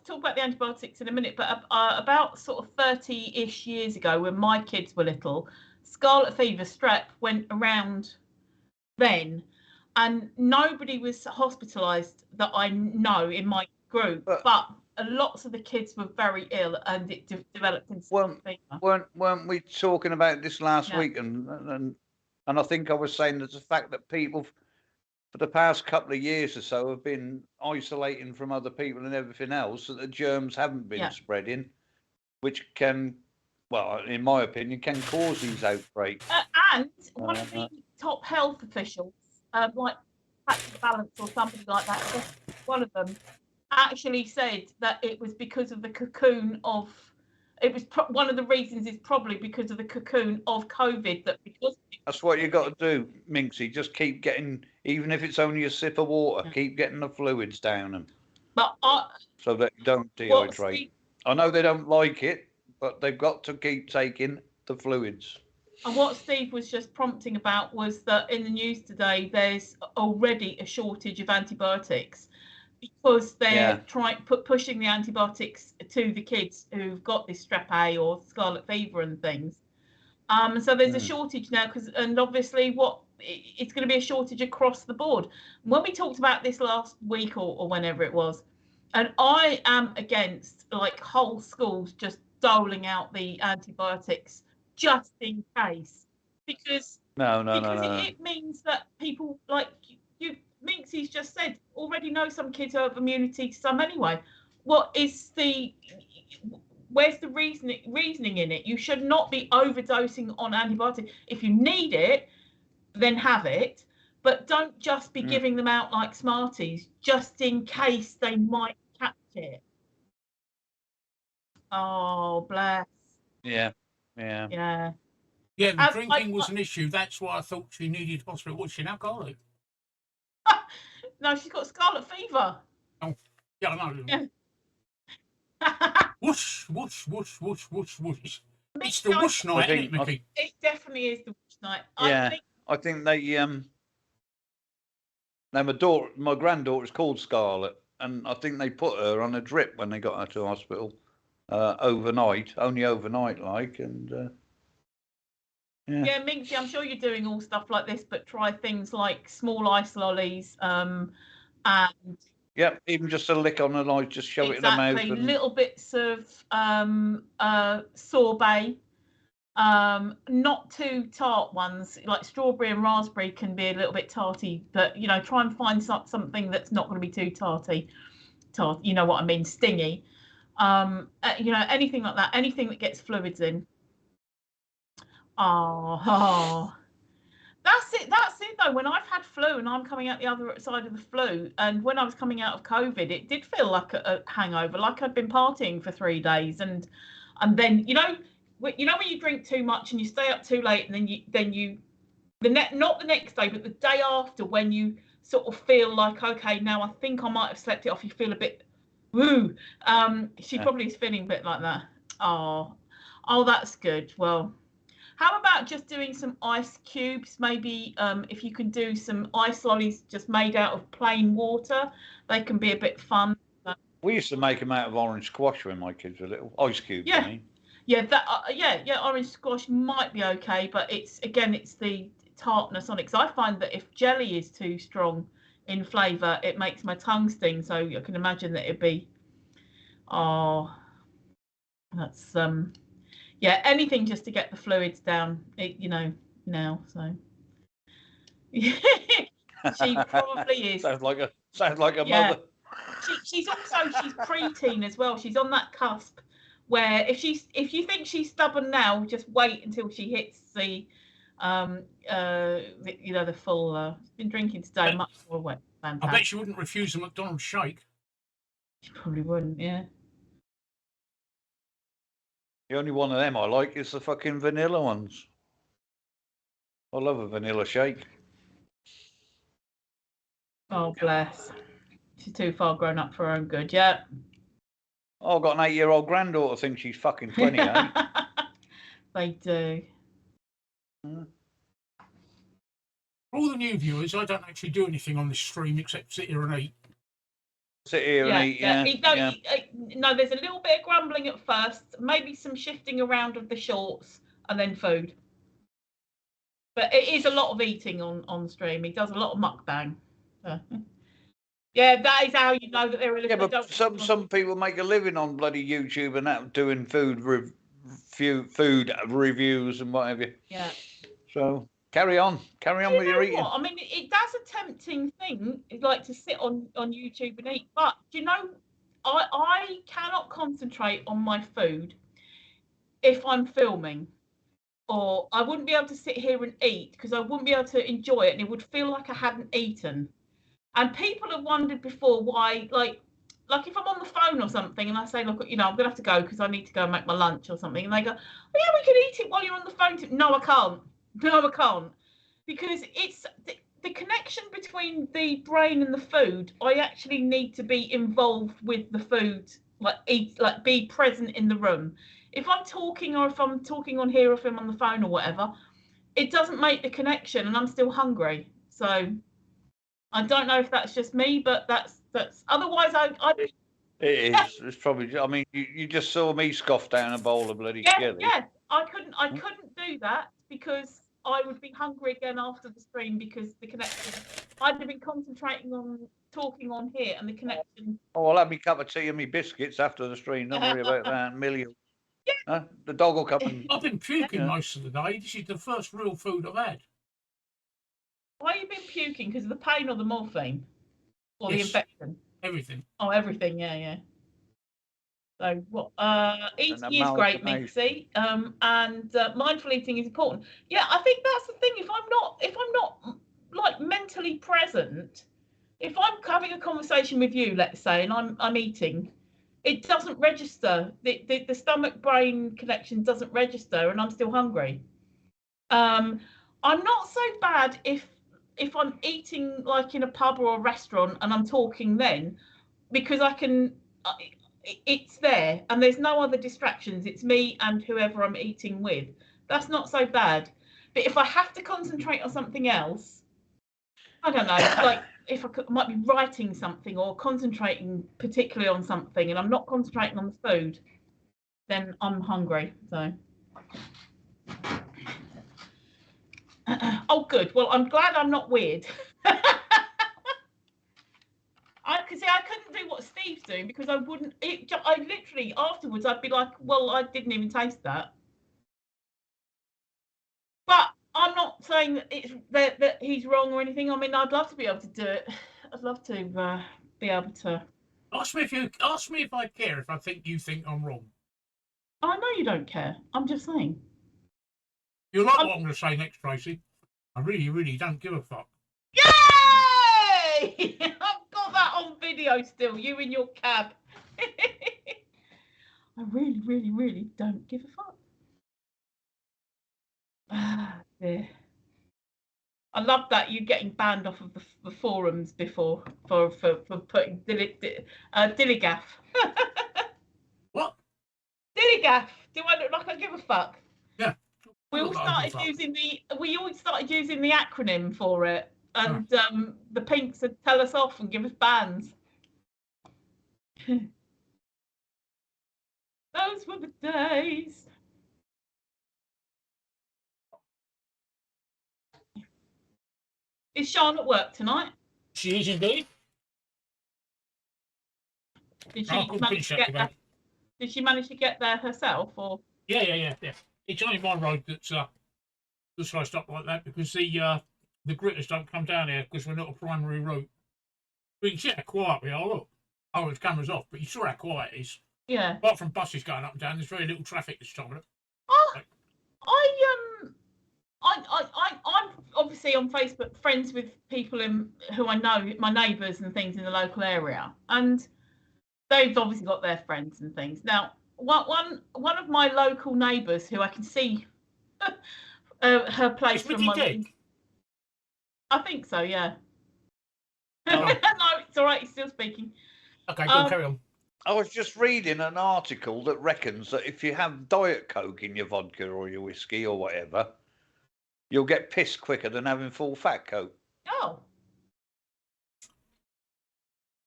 B: talk about the antibiotics in a minute, but about sort of 30-ish years ago, when my kids were little, scarlet fever, strep went around then, and nobody was hospitalised that I know in my group, but lots of the kids were very ill, and it developed into scarlet fever.
C: Weren't we talking about this last
B: Yeah.
C: week? And I think I was saying that the fact that people for the past couple of years or so have been isolating from other people and everything else, that the germs haven't been
B: Yeah.
C: spreading, which can, well, in my opinion, can cause these outbreaks.
B: And one of the top health officials, like Patrick Balance or somebody like that, one of them actually said that it was because of the cocoon of. It was one of the reasons is probably because of the cocoon of COVID.
C: That's what you got to do, Minxie. Just keep getting, even if it's only a sip of water, keep getting the fluids down them.
B: But
C: so that you don't dehydrate. I know they don't like it, but they've got to keep taking the fluids.
B: And what Steve was just prompting about was that in the news today, there's already a shortage of antibiotics because they're pushing the antibiotics to the kids who've got this strep A or scarlet fever and things. So there's a shortage now and obviously it's going to be a shortage across the board. When we talked about this last week or whenever it was, and I am against like whole schools just doling out the antibiotics just in case, because it means that people like you Minxie's just said already know some kids have immunity to some anyway. Where's the reasoning in it? You should not be overdosing on antibiotics. If you need it, then have it, but don't just be giving them out like Smarties just in case they might catch it. Oh, bless.
C: Yeah.
A: Yeah, the drinking was an issue. That's why I thought she needed hospital. Was she an alcoholic?
B: No, she's got scarlet fever.
A: Oh, yeah, I know.
B: Yeah.
C: Whoosh, whoosh, whoosh, whoosh, whoosh, whoosh.
A: It's the whoosh night, isn't it, Mickey?
B: It definitely is the whoosh night.
C: Yeah, I think they now my granddaughter is called Scarlet, and I think they put her on a drip when they got her to hospital only overnight, like, and
B: yeah, Minxie, I'm sure you're doing all stuff like this, but try things like small ice lollies, and
C: even just a lick on the light, just shove it in the mouth.
B: Exactly, little bits of sorbet, not too tart ones, like strawberry and raspberry can be a little bit tarty, but try and find something that's not going to be too tarty. You know what I mean, stingy. Anything like that, anything that gets fluids in. Oh, that's it though. When I've had flu and I'm coming out the other side of the flu, and when I was coming out of COVID, it did feel like a hangover, like I'd been partying for 3 days, and then when you drink too much and you stay up too late, and not the next day, but the day after, when you sort of feel like, okay, now I think I might have slept it off, you feel a bit woo. She probably is feeling a bit like that. Oh, that's good. Well, how about just doing some ice cubes? Maybe if you can do some ice lollies just made out of plain water, they can be a bit fun.
C: We used to make them out of orange squash when my kids were little. Ice cubes,
B: yeah.
C: I mean.
B: Yeah, orange squash might be okay, but it's the tartness on it. Because I find that if jelly is too strong in flavour, it makes my tongue sting. So I can imagine that it'd be, oh, that's yeah, anything just to get the fluids down. You know, now. So she probably is.
C: Sounds like a
B: Yeah.
C: mother.
B: She's preteen as well. She's on that cusp where if you think she's stubborn now, just wait until she hits the the full. Been drinking today, much more wet.
A: I bet she wouldn't refuse a McDonald's shake.
B: She probably wouldn't. Yeah.
C: The only one of them I like is the fucking vanilla ones. I love a vanilla shake.
B: Oh bless. She's too far grown up for her own good. Yeah.
C: Oh, I've got an 8-year-old granddaughter thinks she's fucking 28.
B: They do.
C: Mm.
A: For all the new viewers, I don't actually do anything on this stream except sit here and eat.
C: Sit here and eat,
B: No, there's a little bit of grumbling at first, maybe some shifting around of the shorts, and then food. But it is a lot of eating on stream. He does a lot of mukbang. Yeah, that is how you know that they're a little.
C: Yeah, but some people make a living on bloody YouTube and that, doing food reviews and whatever.
B: Yeah.
C: So carry on with your eating.
B: I mean, that's a tempting thing, like to sit on YouTube and eat. But do you know, I cannot concentrate on my food if I'm filming, or I wouldn't be able to sit here and eat because I wouldn't be able to enjoy it, and it would feel like I hadn't eaten. And people have wondered before why, like if I'm on the phone or something and I say, look, I'm going to have to go because I need to go and make my lunch or something. And they go, oh, yeah, we can eat it while you're on the phone. No, I can't. No, I can't. Because it's the connection between the brain and the food. I actually need to be involved with the food, be present in the room. If I'm talking or if I'm talking on here or if I'm on the phone or whatever, it doesn't make the connection and I'm still hungry. So I don't know if that's just me, but that's otherwise
C: It is. It's probably. I mean, you just saw me scoff down a bowl of bloody jelly.
B: Yeah. I couldn't do that because I would be hungry again after the stream because the connection. I'd have been concentrating on talking on here and the connection.
C: Oh, I'll have me cup of tea and me biscuits after the stream. Don't worry about that. Million. Yeah. The dog will come and.
A: I've been puking most of the day. This is the first real food I've had.
B: Why have you been puking? Because of the pain or the morphine? Or the infection?
A: Everything.
B: Oh, everything, yeah. So what eating is great, Mixie. And mindful eating is important. Yeah, I think that's the thing. If I'm not like mentally present, if I'm having a conversation with you, let's say, and I'm eating, it doesn't register. The stomach brain connection doesn't register and I'm still hungry. I'm not so bad if I'm eating like in a pub or a restaurant and I'm talking then, because I can, it's there and there's no other distractions. It's me and whoever I'm eating with. That's not so bad. But if I have to concentrate on something else, I don't know, like if I might be writing something or concentrating particularly on something and I'm not concentrating on the food, then I'm hungry. So. Oh, good. Well, I'm glad I'm not weird. I couldn't do what Steve's doing because I wouldn't. I literally afterwards I'd be like, well, I didn't even taste that. But I'm not saying that it's that he's wrong or anything. I mean, I'd love to be able to do it. I'd love to be able to.
A: Ask me if I care if I think you think I'm wrong.
B: I know you don't care. I'm just saying.
A: You'll like what I'm going to say next, Tracy. I really, really don't give a fuck.
B: Yay! I've got that on video still. You in your cab. I really, really, really don't give a fuck. Ah, dear. I love that you getting banned off of the forums before for putting dillygaff.
A: What?
B: Dillygaff. Do I look like I give a fuck?
A: Yeah.
B: We all started using the acronym for it, and the pinks would tell us off and give us bans. Those were the days. Is Sean at work tonight?
A: She is indeed.
B: Did
A: I
B: she
A: couldn't
B: manage
A: finish
B: to
A: that
B: get there?
A: kebab.
B: Did she manage to get there herself, or?
A: Yeah. It's only my road that's sliced up like that because the gritters don't come down here because we're not a primary route. We can see how quiet we are. Look, oh, the camera's off, but you saw how quiet it is.
B: Yeah.
A: Apart from buses going up and down, there's very little traffic this time.
B: Oh, I'm obviously on Facebook friends with people who I know, my neighbours and things in the local area, and they've obviously got their friends and things. Now, one of my local neighbours who I can see her place
A: Is
B: from
A: Mickey
B: my
A: dead?
B: window. I think so, yeah.
A: Oh.
B: No, it's all right. He's still speaking.
A: Okay, go carry on.
C: I was just reading an article that reckons that if you have Diet Coke in your vodka or your whiskey or whatever, you'll get pissed quicker than having full fat Coke.
B: Oh.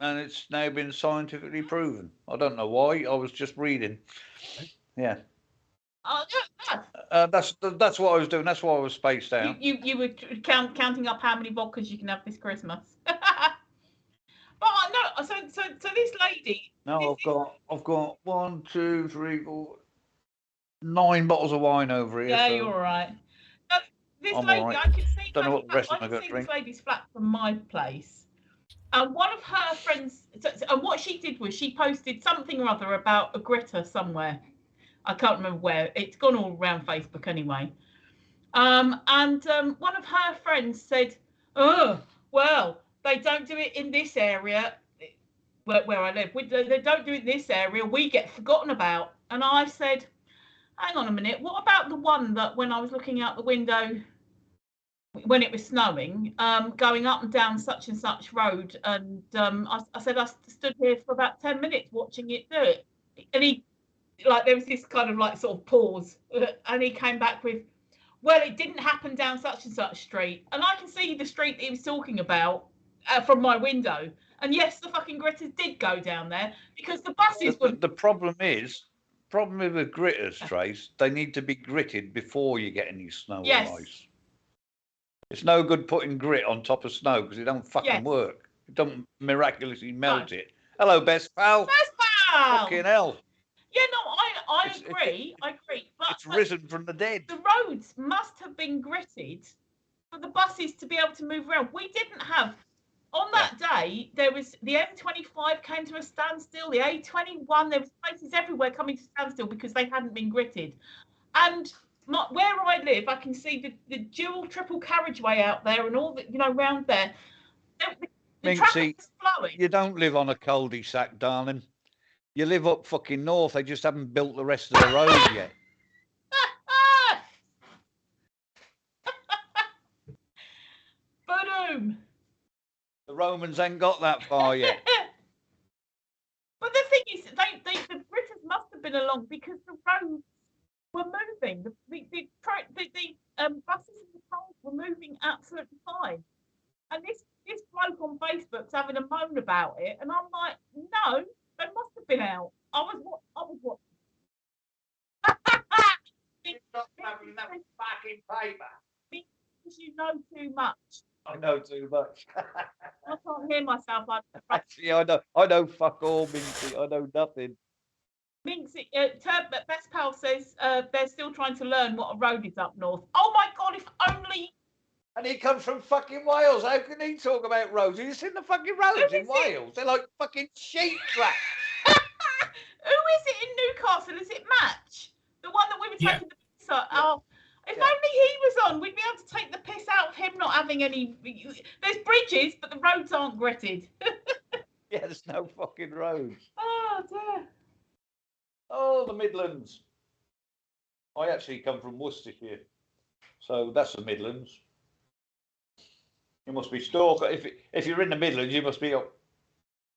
C: And it's now been scientifically proven. I don't know why. I was just reading. Yeah.
B: Yeah.
C: That's what I was doing. That's why I was spaced out.
B: You were counting up how many vodkas you can have this Christmas. But no, so this lady.
C: No, I've got 1, 2, 3, 4, 9 bottles of wine over here.
B: Yeah,
C: so
B: you're all right. This
C: I'm
B: lady,
C: all right.
B: I can see.
C: Don't know what the rest
B: I
C: of them
B: can
C: are
B: see
C: going to
B: this
C: drink.
B: lady's flat from my place. And one of her friends, and what she did was she posted something or other about a gritter somewhere. I can't remember where. It's gone all around Facebook anyway. And one of her friends said, "Oh, well, they don't do it in this area where I live. They don't do it in this area. We get forgotten about." And I said, "Hang on a minute. What about the one that when I was looking out the window when it was snowing, going up and down such and such road, and I said I stood here for about 10 minutes watching it do it." And he, like, there was this kind of like sort of pause, and he came back with, "Well, it didn't happen down such and such street," and I can see the street that he was talking about from my window. And yes, the fucking gritters did go down there because the buses were.
C: The problem is with gritters, Trace, they need to be gritted before you get any snow
B: Yes.
C: or ice. It's no good putting grit on top of snow because it don't fucking work. It don't miraculously melt it. Hello, best pal.
B: Best pal.
C: Fucking hell.
B: Yeah, no, I agree. I agree. But
C: It's risen from the dead.
B: The roads must have been gritted for the buses to be able to move around. We didn't have. On that day, there was the M25 came to a standstill, the A21, there was places everywhere coming to standstill because they hadn't been gritted. And where I live, I can see the dual, triple carriageway out there and all the, round there. The traffic is flowing.
C: You don't live on a cul-de-sac, darling. You live up fucking north. They just haven't built the rest of the road yet.
B: Boom.
C: The Romans ain't got that far yet.
B: But the thing is, the British must have been along because the roads were moving. The buses and the cars were moving absolutely fine. And this bloke on Facebook's having a moan about it, and I'm like, no, they must have been out. I was watching.
C: You're not having enough fucking paper.
B: Because you know too much.
C: I know too much.
B: I can't hear myself.
C: Actually, I know fuck all, Mincy. I know nothing.
B: Mincy, Best Pal says they're still trying to learn what a road is up north. Oh my God, if only.
C: And he comes from fucking Wales. How can he talk about roads? Have you seen the fucking roads in Wales? They're like fucking sheep tracks.
B: Who is it in Newcastle? Is it Match? The one that we were taking the piss out? Yeah. Oh, if only he was on, we'd be able to take the piss out of him not having any. There's bridges, but the roads aren't gritted.
C: Yeah, there's no fucking roads.
B: Oh dear.
C: Oh, the Midlands. I actually come from Worcestershire, so that's the Midlands. You must be Stoke. If you're in the Midlands, you must be up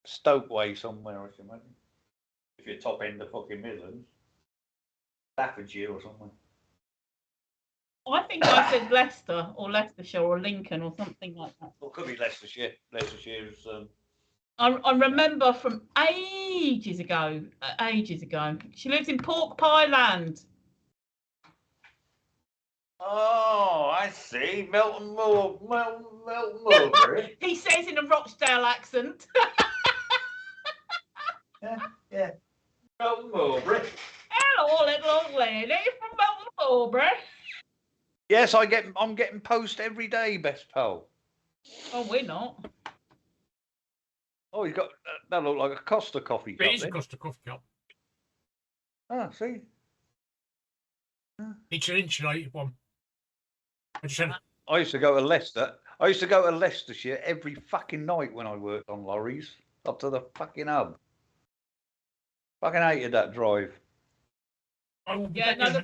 C: Stoke way somewhere, I should imagine. If you're top end of fucking Midlands, Staffordshire or somewhere.
B: I think I said Leicester or Leicestershire or Lincoln or something like that.
C: Well, it could be Leicestershire. Leicestershire's.
B: I remember from ages ago. She lives in Pork Pie Land.
C: Oh, I see. Melton Mulberry.
B: He says in a Rochdale accent.
C: Yeah. Melton Mulberry.
B: Hello, little lady from Melton Mulberry.
C: Yes, I'm getting post every day, best pal.
B: Oh, we're not.
C: Oh, you got that look like a Costa coffee cup.
A: It is a Costa coffee cup.
C: Ah, see.
A: It's an insulated one.
C: I used to go to Leicester. I used to go to Leicestershire every fucking night when I worked on lorries up to the fucking hub. Fucking hated that drive.
B: Yeah, no,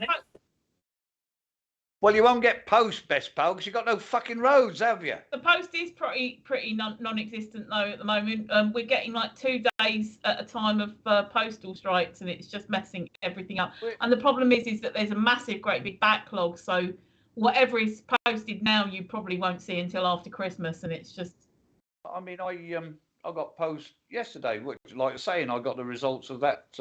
C: Well, you won't get post, best pal, because you've got no fucking roads, have you?
B: the post is pretty non-existent though at the moment. We're getting like 2 days at a time of postal strikes, and it's just messing everything up. And the problem is that there's a massive, great big backlog. So whatever is posted now, you probably won't see until after Christmas, and it's just.
C: I mean, I got post yesterday, which, like saying, I got the results of that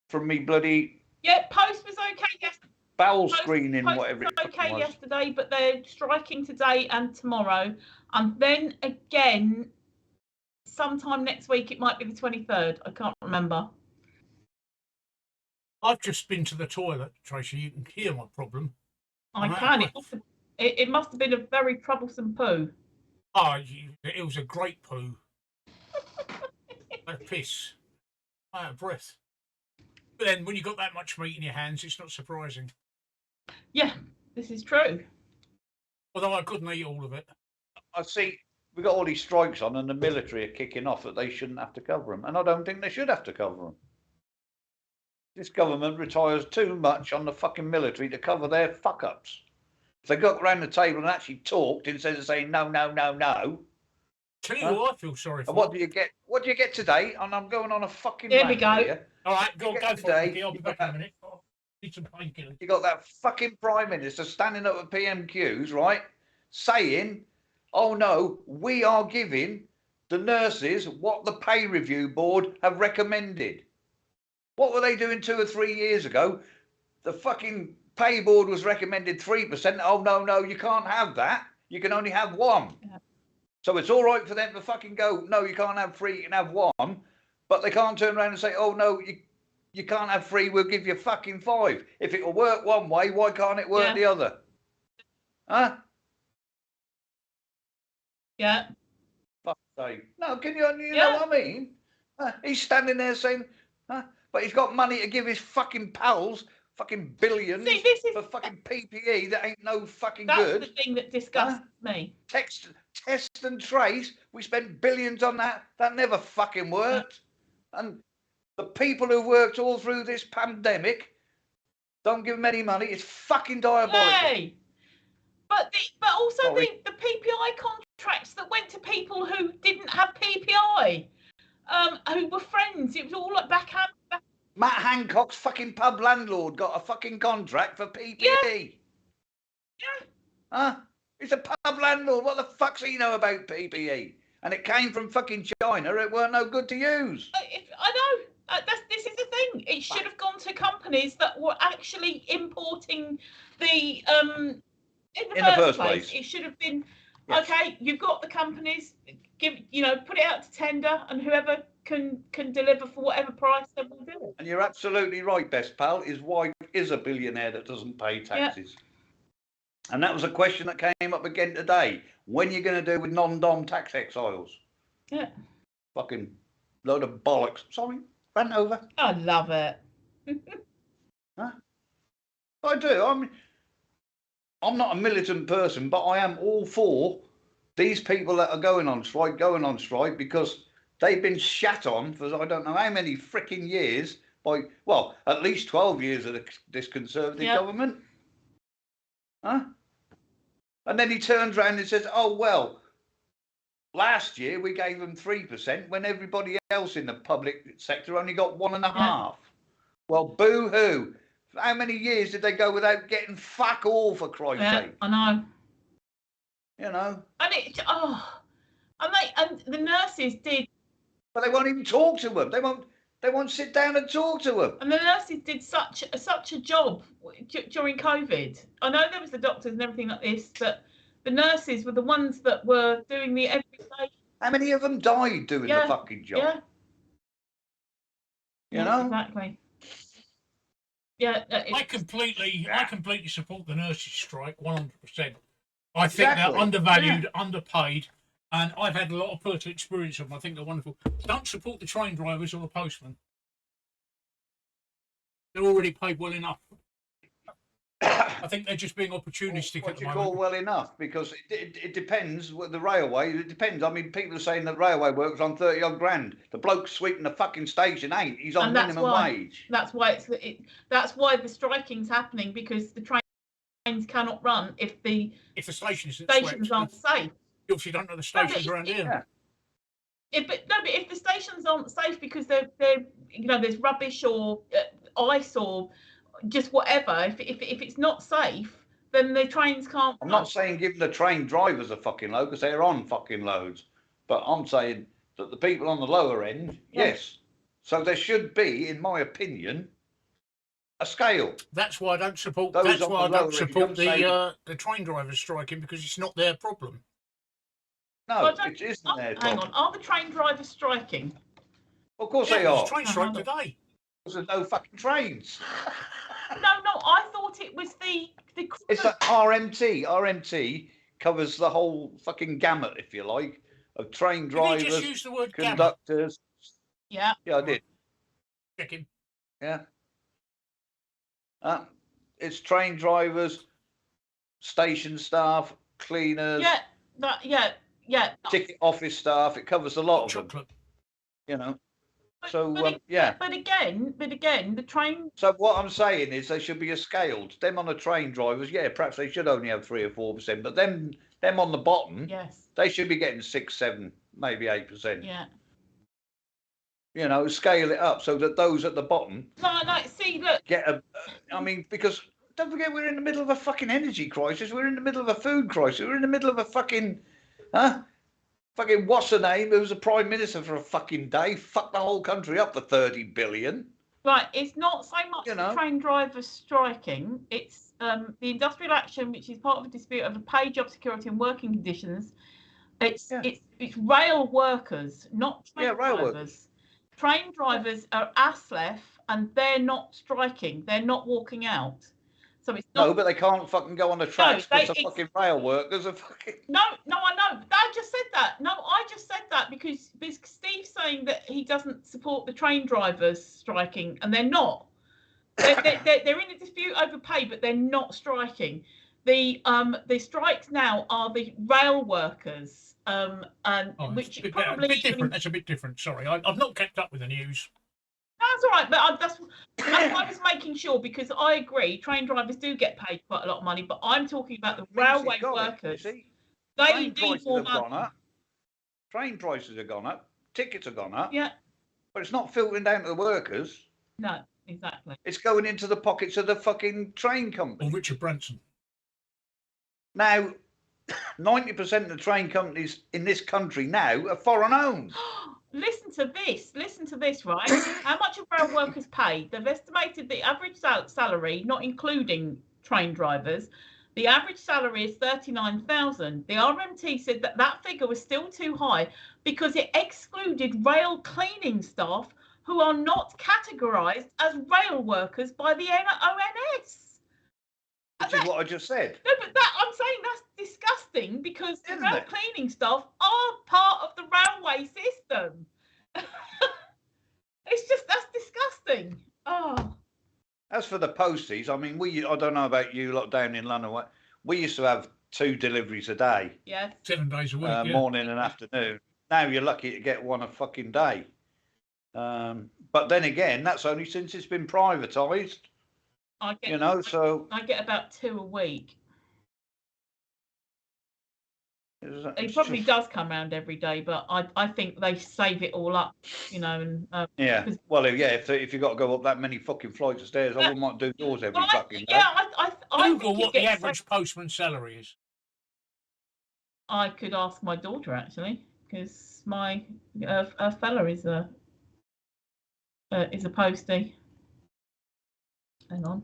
C: from me bloody.
B: Yeah, post was okay yesterday.
C: Bowel screening,
B: post
C: whatever
B: was
C: it
B: okay
C: was.
B: Yesterday, but they're striking today and tomorrow, and then again sometime next week. It might be the 23rd. I can't remember.
A: I've just been to the toilet, Tracy. You can hear my problem.
B: I can. It must have been a very troublesome poo.
A: Oh, it was a great poo. A piss. Out of breath. But then when you've got that much meat in your hands, it's not surprising.
B: Yeah, this is true.
A: Although I couldn't eat all of it.
C: I see we've got all these strikes on and the military are kicking off that they shouldn't have to cover them. And I don't think they should have to cover them. This government retires too much on the fucking military to cover their fuck-ups. If they got around the table and actually talked instead of saying no, no, no, no.
A: Tell you what I feel sorry for.
C: And what do you get? What do you get today? And I'm going on a fucking
B: Here we go.
C: here.
A: All right, go for
C: today,
A: it. I'll be back in a minute. Need some painkillers.
C: You got that fucking Prime Minister standing up at PMQs, right? Saying, oh no, we are giving the nurses what the pay review board have recommended. What were they doing 2 or 3 years ago? The fucking pay board was recommended 3%. Oh no, you can't have that. You can only have 1. Yeah. So it's all right for them to fucking go, no, you can't have 3, you can have 1. But they can't turn around and say, oh no, you can't have 3, we'll give you fucking 5. If it'll work one way, why can't it work the other? Huh?
B: Yeah.
C: Fuck's sake. No, can you know what I mean? He's standing there saying, but he's got money to give his fucking pals fucking billions for fucking PPE that ain't no fucking good.
B: That's the thing that disgusts me.
C: Test and trace. We spent billions on that. That never fucking worked. And the people who worked all through this pandemic don't give them any money. It's fucking diabolical.
B: Hey. But also the PPI contracts that went to people who didn't have PPI, who were friends. It was all like backhand.
C: Matt Hancock's fucking pub landlord got a fucking contract for PPE.
B: Yeah.
C: Huh? He's a pub landlord. What the fuck's he know about PPE? And it came from fucking China. It weren't no good to use.
B: I know. This is the thing. It should have gone to companies that were actually importing the in the first place. It should have been okay. You've got the companies. Put it out to tender, and whoever can deliver for whatever price they will do it.
C: And you're absolutely right, best pal. His wife is a billionaire that doesn't pay taxes. And that was a question that came up again today. When are you going to do with non-dom tax exiles?
B: Yeah.
C: Fucking load of bollocks. Sorry, ran over.
B: I love it.
C: Huh? I do. I'm not a militant person, but I am all for these people that are going on strike because they've been shat on for I don't know how many freaking years by, well, at least 12 years of this Conservative government. Huh? And then he turns around and says, oh, well, last year we gave them 3% when everybody else in the public sector only got 1.5%. Well, boo-hoo. How many years did they go without getting fuck all, for Christ's sake?
B: I know.
C: You know?
B: And the nurses did.
C: But they won't even talk to them. They won't sit down and talk to them.
B: And the nurses did such a job during COVID. I know there was the doctors and everything like this, but the nurses were the ones that were doing the everyday.
C: How many of them died doing the fucking job?
B: Yeah.
C: You know?
B: Exactly. Yeah.
A: I completely support the nurses' strike 100%. I think they're undervalued, underpaid, and I've had a lot of personal experience of them. I think they're wonderful. Don't support the train drivers or the postmen. They're already paid well enough. I think they're just being opportunistic at the moment. What do you
C: call well enough? Because it depends. With the railway, it depends. I mean, people are saying that railway work's on 30-odd grand. The bloke sweeping the fucking station ain't. He's on minimum wage.
B: That's why that's why the striking's happening, because the trains cannot run if the stations aren't safe.
A: You obviously don't know the stations around here.
B: But if the stations aren't safe because they're there's rubbish or ice or just whatever, if it's not safe, then the trains can't.
C: I'm not saying give the train drivers a fucking load, because they're on fucking loads, but I'm saying that the people on the lower end, yes. So there should be, in my opinion, a scale.
A: That's why I don't support. That's why I don't support the train drivers striking, because it's not their problem.
C: No, it isn't their problem.
B: Hang on, are the train drivers striking?
C: Of course they are.
A: There's a train strike today.
C: There's no fucking trains.
B: No, I thought it was the.
C: It's that RMT. RMT covers the whole fucking gamut, if you like, of train drivers,
A: just use the word
C: conductors.
B: Gamut?
C: Yeah, I did.
A: Check him.
C: Yeah. It's train drivers, station staff, cleaners.
B: Yeah.
C: Ticket office staff. It covers a lot of them. You know. But
B: again, the train.
C: So what I'm saying is they should be scaled. Them on the train drivers, perhaps they should only have 3 or 4%, but them on the bottom, they should be getting 6, 7, maybe 8%.
B: Yeah.
C: You know, scale it up so that those at the bottom.
B: Look.
C: Get a. I mean, because don't forget we're in the middle of a fucking energy crisis. We're in the middle of a food crisis. We're in the middle of a fucking, Fucking what's her name? Who was the Prime Minister for a fucking day? Fuck the whole country up for 30 billion.
B: Right, it's not so much the train drivers striking. It's the industrial action, which is part of a dispute over pay, job security, and working conditions. It's rail workers, not train drivers. Train drivers are ASLEF, and they're not striking. They're not walking out. So it's not...
C: No, but they can't fucking go on the tracks because the fucking rail workers are fucking...
B: No, I know. I just said that. No, I just said that because Steve's saying that he doesn't support the train drivers striking, and they're not. They're in a dispute over pay, but they're not striking. The strikes now are the rail workers, which probably...
A: A bit different. That's a bit different. Sorry, I've not kept up with the news.
B: That's all right, but that's why I was making sure, because I agree, train drivers do get paid quite a lot of money, but I'm talking about the railway workers. They need more money.
C: Train prices have gone up, tickets have gone up.
B: Yeah.
C: But it's not filtering down to the workers.
B: No, exactly.
C: It's going into the pockets of the fucking train company.
A: Or Richard Branson.
C: Now, 90% of the train companies in this country now are foreign owned.
B: Listen to this, right? How much are rail workers paid? They've estimated the average salary, not including train drivers, the average salary is 39,000. The RMT said that figure was still too high because it excluded rail cleaning staff who are not categorised as rail workers by the ONS.
C: Which is what I just said.
B: No, but I'm saying that's disgusting because the rail cleaning staff are part of the railway system. That's disgusting. Oh.
C: As for the posties, I mean, I don't know about you lot down in London. We used to have 2 deliveries a day.
B: Yeah.
A: 7 days a week.
C: Morning and afternoon. Now you're lucky to get one a fucking day. But then again, that's only since it's been privatised. I get
B: about 2 a week. It probably does come round every day, but I think they save it all up, And
C: well, if you've got to go up that many fucking flights of stairs, I wouldn't want to do yours every fucking day.
B: Yeah, I
A: Google what the average postman's salary is.
B: I could ask my daughter actually, because my her fella is a is a postie. Hang on.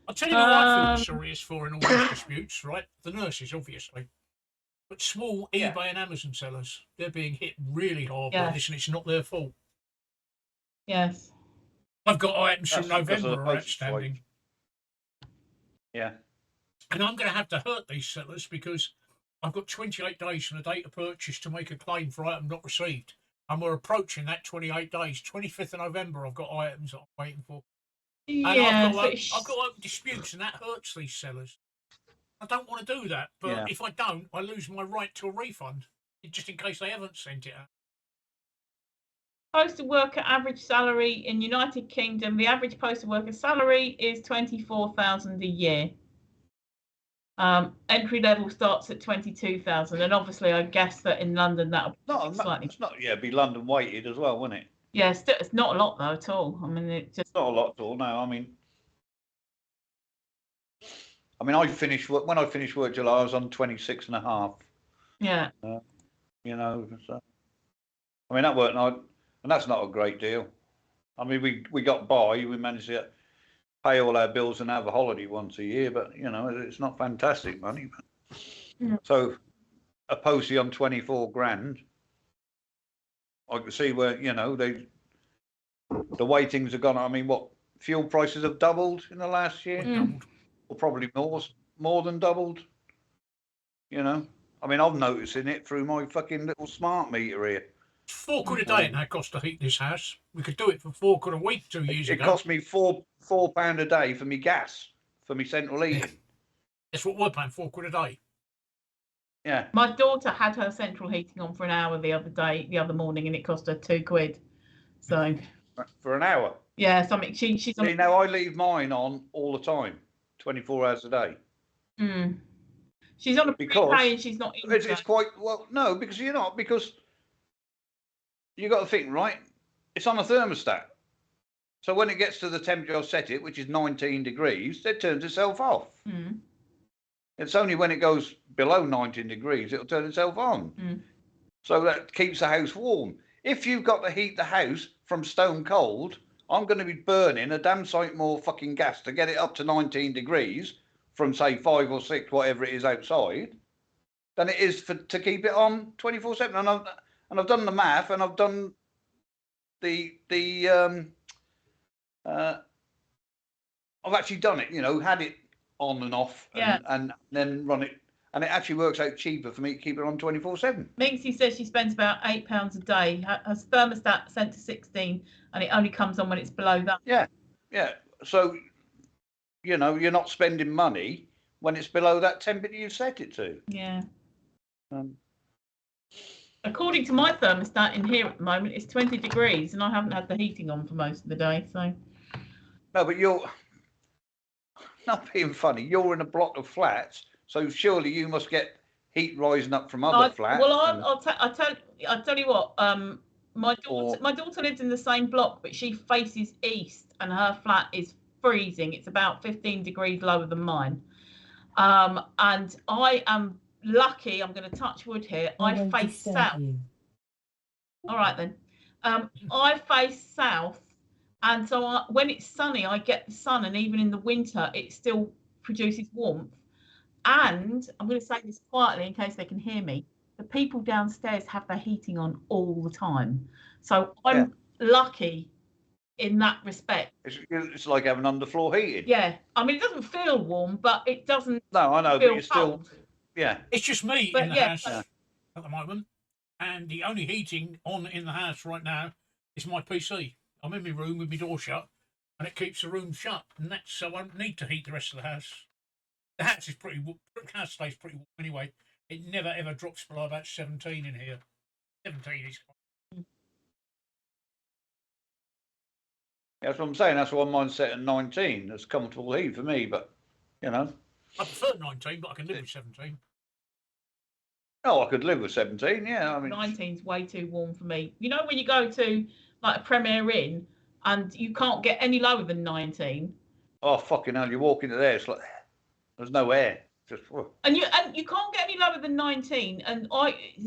A: I'll tell you what I feel sorriest for in all these disputes, right? The nurses, obviously. But small eBay and Amazon sellers, they're being hit really hard by this, and it's not their fault.
B: Yes.
A: I've got items
C: That's
A: from
C: because of
A: November
C: the
A: are
C: postage
A: outstanding.
C: rate. Yeah.
A: And I'm going to have to hurt these sellers because I've got 28 days from the date of purchase to make a claim for item not received. And we're approaching that 28 days. 25th of November, I've got items that I'm waiting for. And
B: Yeah,
A: I've got open disputes, and that hurts these sellers. I don't want to do that, but if I don't, I lose my right to a refund, just in case they haven't sent it out.
B: Postal worker average salary in United Kingdom. The average postal worker salary is 24,000 a year. Entry level starts at 22,000, and obviously, I guess that in London that'll be slightly.
C: It's not. Yeah, it'd be London weighted as well, wouldn't it?
B: Yeah, it's not a lot though at all. I mean, it just
C: not a lot at all. No, I mean, I finished work when I finished work July. I was on 26.5.
B: Yeah.
C: You know, so, I mean that worked out, and that's not a great deal. I mean, we got by. We managed to pay all our bills and have a holiday once a year, but you know, it's not fantastic money. So, a postie on 24 grand, I can see where the weightings have gone. I mean, what fuel prices have doubled in the last year, or probably more than doubled. You know, I mean, I'm noticing it through my fucking little smart meter here.
A: £4 a day, and that cost to heat this house. We could do it for £4 a week 2 years ago.
C: It cost me £4 a day for me gas, for me central heating.
A: That's what we're paying, £4 a day.
C: Yeah.
B: My daughter had her central heating on for an hour the other morning, and it cost her £2. So.
C: For an hour.
B: Yeah, something she's.
C: See, now I leave mine on all the time, 24 hours a day.
B: She's on a prepay and she's not.
C: It's quite well. No, because you're not because. You got to think, right? It's on a thermostat. So when it gets to the temperature I've set it, which is 19 degrees, it turns itself off. It's only when it goes below 19 degrees, it'll turn itself on. So that keeps the house warm. If you've got to heat the house from stone cold, I'm going to be burning a damn sight more fucking gas to get it up to 19 degrees from, say, 5 or 6, whatever it is outside, than it is to keep it on 24/7. And I've done the math, and I've done I've actually done it. You know, had it on and off, and then run it, and it actually works out cheaper for me to keep it on 24/7.
B: Minxie says she spends about £8 a day. Her thermostat set to 16, and it only comes on when it's below that.
C: Yeah. So, you know, you're not spending money when it's below that temperature you set it to.
B: Yeah. According to my thermostat in here at the moment, it's 20 degrees, and I haven't had the heating on for most of the day. So.
C: No, but you're not being funny. You're in a block of flats, so surely you must get heat rising up from other flats.
B: Well, I'll tell you what. My daughter lives in the same block, but she faces east, and her flat is freezing. It's about 15 degrees lower than mine. And I am lucky. I'm going to touch wood here. I face south. All right then. I face south, and so when it's sunny, I get the sun, and even in the winter, it still produces warmth. And I'm going to say this quietly in case they can hear me. The people downstairs have their heating on all the time, so I'm lucky in that respect.
C: It's like having underfloor heating.
B: Yeah, I mean, it doesn't feel warm, but it doesn't.
C: No, I know, but it's still. Yeah.
A: It's just me in the house at the moment, and the only heating on in the house right now is my PC. I'm in my room with my door shut, and it keeps the room shut, and that's so I don't need to heat the rest of the house. The house is the house stays pretty warm anyway. It never ever drops below about 17 in here. 17 is.
C: That's what I'm saying. That's why mine's set at 19. That's comfortable heat for me, but you know.
A: I prefer 19, but I can live with 17.
C: Oh, I could live with 17. Yeah, I mean,
B: 19's way too warm for me. You know, when you go to like a Premier Inn and you can't get any lower than 19.
C: Oh fucking hell! You walk into there, it's like there's no air. Just
B: and you can't get any lower than 19. And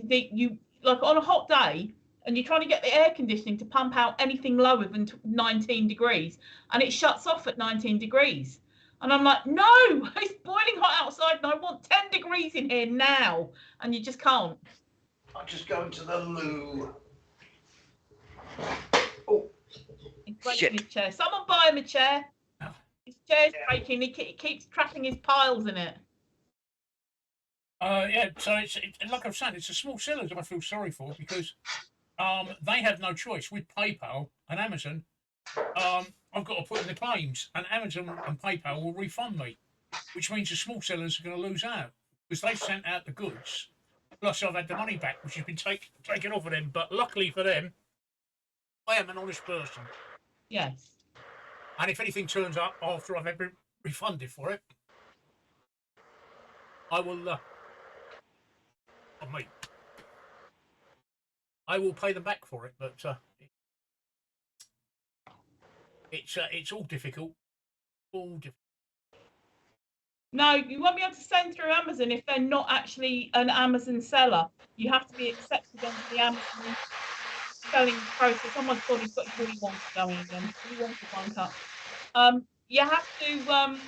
B: you like on a hot day, and you're trying to get the air conditioning to pump out anything lower than 19 degrees, and it shuts off at 19 degrees. And I'm like, no, it's boiling hot outside and I want 10 degrees in here now. And you just can't.
C: I'm just going to the loo. Oh,
B: He's breaking his chair. Someone buy him a chair. His chair's breaking. He keeps trapping his piles in it.
A: Yeah, so it's like I'm saying, it's the small sellers that I feel sorry for, because they have no choice. With PayPal and Amazon, I've got to put in the claims, and Amazon and PayPal will refund me, which means the small sellers are going to lose out because they've sent out the goods. Plus, I've had the money back, which has been taken off of them. But luckily for them, I am an honest person.
B: Yes.
A: And if anything turns up after I've been refunded for it, I will. I will pay them back for it. But it's all difficult. All difficult.
B: No, you won't be able to send through Amazon if they're not actually an Amazon seller. You have to be accepted onto the Amazon selling process. Someone's got his Willy Wonka going again. Willy Wonka. You have to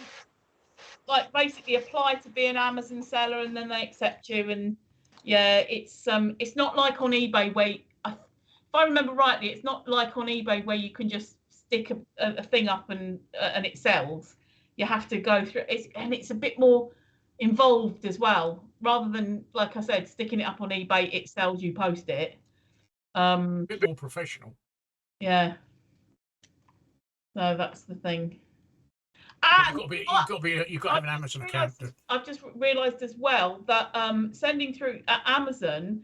B: like basically apply to be an Amazon seller, and then they accept you. And yeah, it's not like on eBay where, if I remember rightly, it's not like on eBay where you can just stick a thing up and it sells. You have to go through it, and it's a bit more involved as well. Rather than, like I said, sticking it up on eBay, it sells, you post it.
A: A bit more professional.
B: Yeah. So that's the thing.
A: You've got to have an Amazon account.
B: I've just realised as well that sending through Amazon,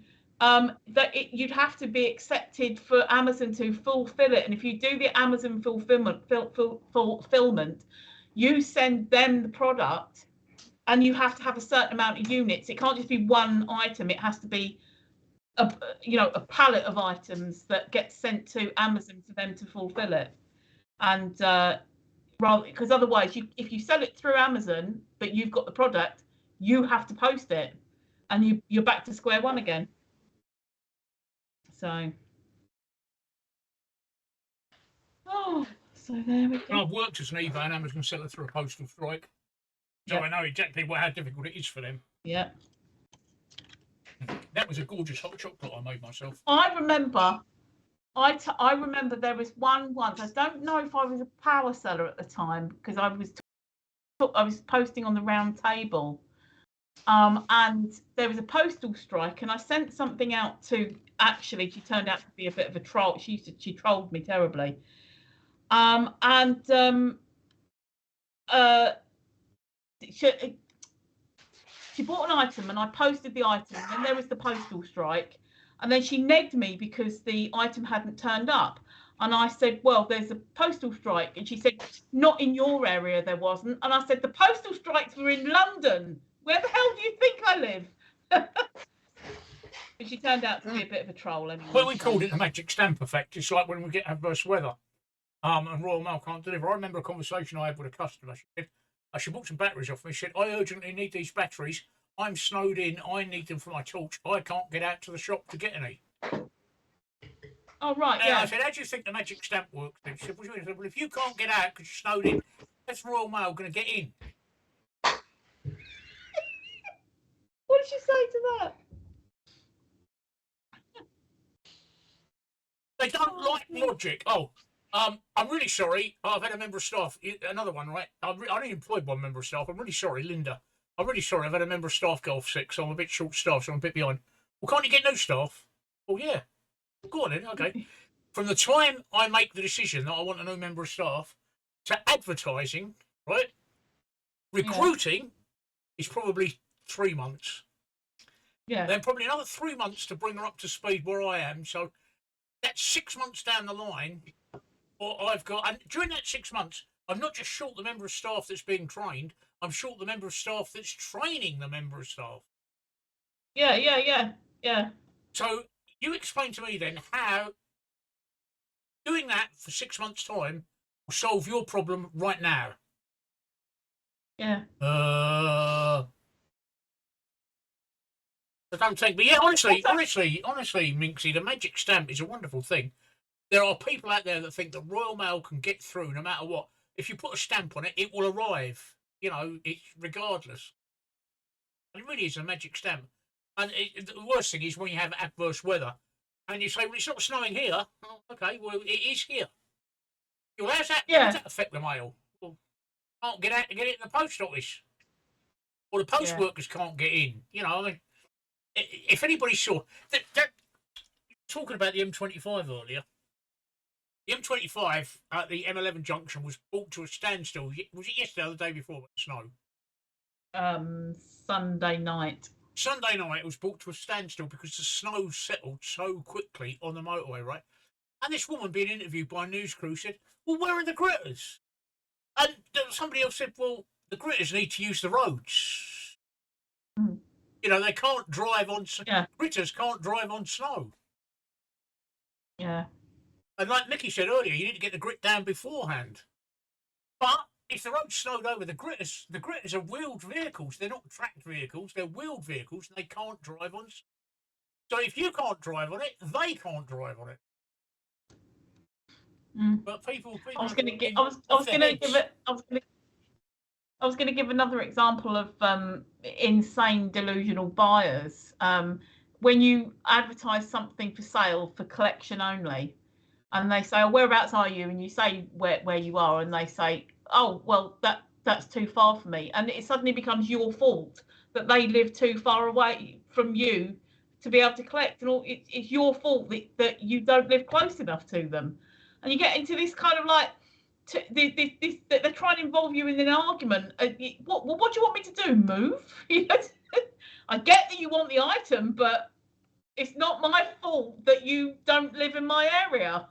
B: you'd have to be accepted for Amazon to fulfil it. And if you do the Amazon fulfillment, you send them the product, and you have to have a certain amount of units. It can't just be one item. It has to be a pallet of items that gets sent to Amazon for them to fulfill it. And because otherwise, if you sell it through Amazon, but you've got the product, you have to post it, and you're back to square one again. So, so there we go.
A: Well, I've worked as an eBay and Amazon seller through a postal strike, so I know exactly how difficult it is for them.
B: Yeah.
A: That was a gorgeous hot chocolate I made myself.
B: I remember there was one once. I don't know if I was a power seller at the time, because I was posting on the round table, and there was a postal strike, and I sent something out to. Actually, she turned out to be a bit of a troll. She trolled me terribly. She bought an item, and I posted the item, and then there was the postal strike, and then she negged me because the item hadn't turned up. And I said, well, there's a postal strike. And she said, not in your area, there wasn't. And I said, the postal strikes were in London. Where the hell do you think I live? But she turned out to be a bit of a troll anyway.
A: Well, we called it the magic stamp effect. It's like when we get adverse weather, and Royal Mail can't deliver. I remember a conversation I had with a customer. She bought some batteries off me. She said, I urgently need these batteries. I'm snowed in. I need them for my torch. I can't get out to the shop to get any.
B: Oh, right,
A: And
B: yeah.
A: I said, how do you think the magic stamp works? She said, well, if you can't get out because you're snowed in, that's Royal Mail going to get in.
B: What did she say to that?
A: They don't like logic. Oh, I'm really sorry. I've had a member of staff, another one, right? I only employed one member of staff. I'm really sorry, Linda. I'm really sorry. I've had a member of staff go off sick, so I'm a bit short-staffed, so I'm a bit behind. Well, can't you get new staff? Well, yeah. Go on then, okay. From the time I make the decision that I want a new member of staff to advertising, right? Recruiting is probably 3 months.
B: Yeah.
A: Then probably another 3 months to bring her up to speed where I am. So that's 6 months down the line. Or I've got, and during that 6 months, I'm not just short the member of staff that's being trained, I'm short the member of staff that's training the member of staff.
B: Yeah.
A: So you explain to me then how doing that for 6 months' time will solve your problem right now.
B: Yeah.
A: I don't think. But yeah, honestly, Minxie, the magic stamp is a wonderful thing. There are people out there that think the Royal Mail can get through no matter what. If you put a stamp on it, it will arrive. You know, it's regardless. And it really is a magic stamp. And the worst thing is when you have adverse weather, and you say, "Well, it's not snowing here." Oh, okay, well, it is here. Well, how's that affect the mail? Well, can't get out to get it in the post office, or the post workers can't get in. You know, I mean, if anybody saw that talking about the M25 earlier, the M25 at the M11 junction was brought to a standstill. Was it yesterday or the day before with the snow?
B: Sunday night.
A: Sunday night it was brought to a standstill because the snow settled so quickly on the motorway, right? And this woman being interviewed by a news crew said, "Well, where are the gritters?" And somebody else said, "Well, the gritters need to use the roads. You know, they can't drive on. Gritters can't drive on snow."
B: Yeah.
A: And like Mickey said earlier, you need to get the grit down beforehand. But if the road's snowed over, the gritters are wheeled vehicles. They're not tracked vehicles. They're wheeled vehicles, and they can't drive on. So if you can't drive on it, they can't drive on it. But people
B: I was going to give another example of insane delusional buyers. When you advertise something for sale for collection only, and they say, "Oh, whereabouts are you?" and you say where you are, and they say, "Oh, well, that's too far for me," and it suddenly becomes your fault that they live too far away from you to be able to collect, and it's your fault that you don't live close enough to them, and you get into this kind of like this they're trying to involve you in an argument. What do you want me to do? Move? I get that you want the item, but it's not my fault that you don't live in my area.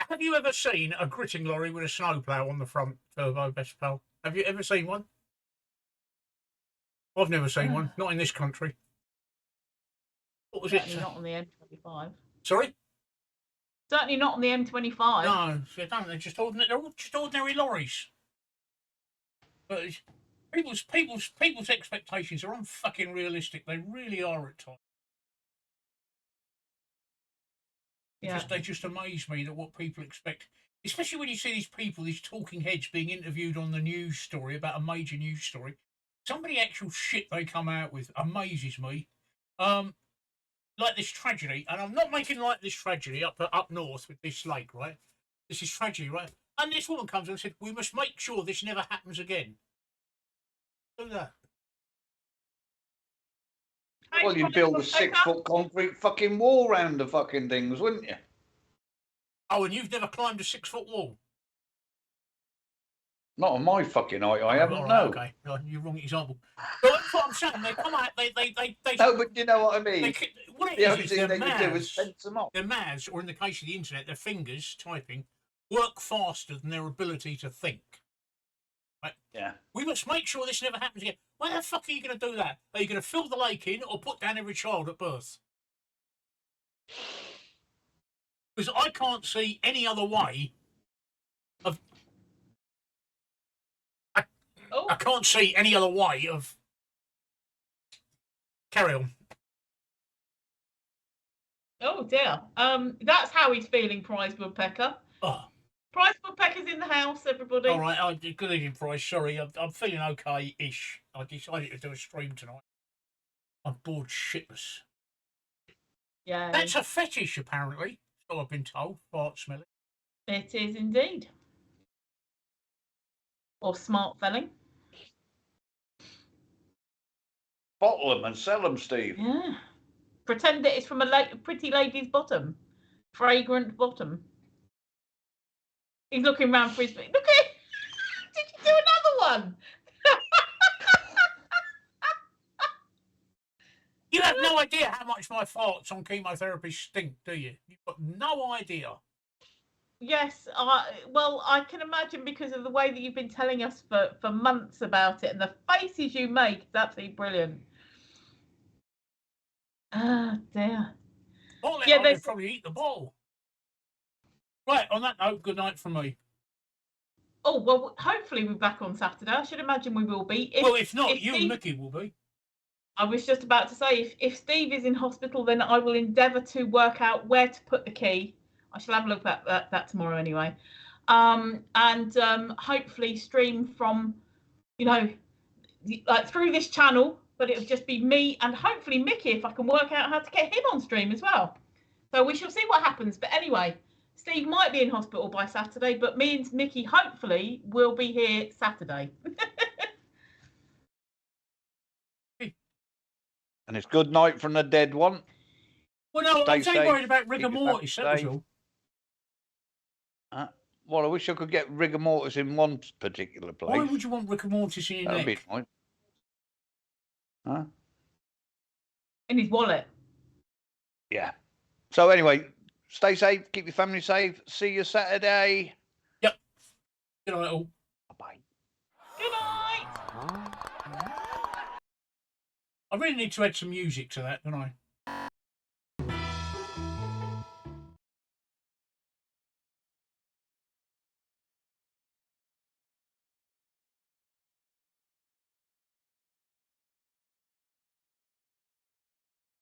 A: Have you ever seen a gritting lorry with a snowplow on the front, Turbo Best Pal? Have you ever seen one? I've never seen one, not in this country. What was
B: Certainly
A: it?
B: Not on the M25.
A: Sorry?
B: Certainly not on the M25.
A: No, they don't. They're just ordinary. They're all just ordinary lorries. But people's expectations are unfucking realistic. They really are at times.
B: Yeah.
A: They just amaze me that what people expect, especially when you see these people, these talking heads being interviewed on the news story about a major news story. Some of the actual shit they come out with amazes me. Like this tragedy, and I'm not making like this tragedy up north with this lake, right? This is tragedy, right? And this woman comes and said, "We must make sure this never happens again." Do that.
C: Well, you'd build a 6-foot concrete fucking wall round the fucking things, wouldn't you?
A: Oh, and you've never climbed a 6-foot wall?
C: Not on my fucking height, I haven't,
A: right,
C: no.
A: Okay, you're wrong example. But that's what I'm saying. They come out, they
C: No, but you know what I mean.
A: What
C: The
A: it
C: only
A: is
C: thing they could do is fence them off.
A: Their mouths, or in the case of the internet, their fingers typing, work faster than their ability to think. Right?
C: Yeah.
A: We must make sure this never happens again. Why the fuck are you going to do that? Are you going to fill the lake in or put down every child at birth? Because I can't see any other way of... I can't see any other way of... Carry on.
B: Oh dear. That's how he's feeling, Prize Woodpecker.
A: Oh.
B: Prize Woodpecker's in the house, everybody.
A: All right, good evening, Price. Sorry, I'm feeling okay-ish. I decided to do a stream tonight. I'm bored shitless.
B: Yeah.
A: That's a fetish, apparently. So I've been told. Fart smelling.
B: It is indeed. Or smart felling.
C: Bottle them and sell them, Steve.
B: Yeah. Pretend that it's from a pretty lady's bottom. Fragrant bottom. He's looking round for his... Look at... Did you do another one?
A: You have no idea how much my farts on chemotherapy stink, do you? You've got no idea.
B: Yes, well, I can imagine because of the way that you've been telling us for months about it, and the faces you make. It's absolutely brilliant. Ah, dear.
A: Yeah, they probably eat the bottle. Right, on that note, good night from me.
B: Oh, well, hopefully we're back on Saturday. I should imagine we will be.
A: If not, you and Mickey will be.
B: I was just about to say, if Steve is in hospital, then I will endeavour to work out where to put the key. I shall have a look at that tomorrow anyway. And hopefully stream from, you know, like through this channel, but it'll just be me and hopefully Mickey if I can work out how to get him on stream as well. So we shall see what happens. But anyway, Steve might be in hospital by Saturday, but me and Mickey hopefully will be here Saturday.
C: And it's good night from the dead one.
A: Well, no,
C: Stay
A: I'm only
C: safe,
A: worried about rigor
C: keep your
A: mortis. That was
C: family
A: all.
C: Well, I wish I could get rigor mortis in one particular place.
A: Why would you want rigor mortis in your
C: That'd
A: neck?
C: be nice. Huh?
B: In his wallet.
C: Yeah. So anyway, stay safe, keep your family safe. See you Saturday.
A: Yep. Good night, all.
C: Bye.
B: Good night.
A: I really need to add some music to that, don't I?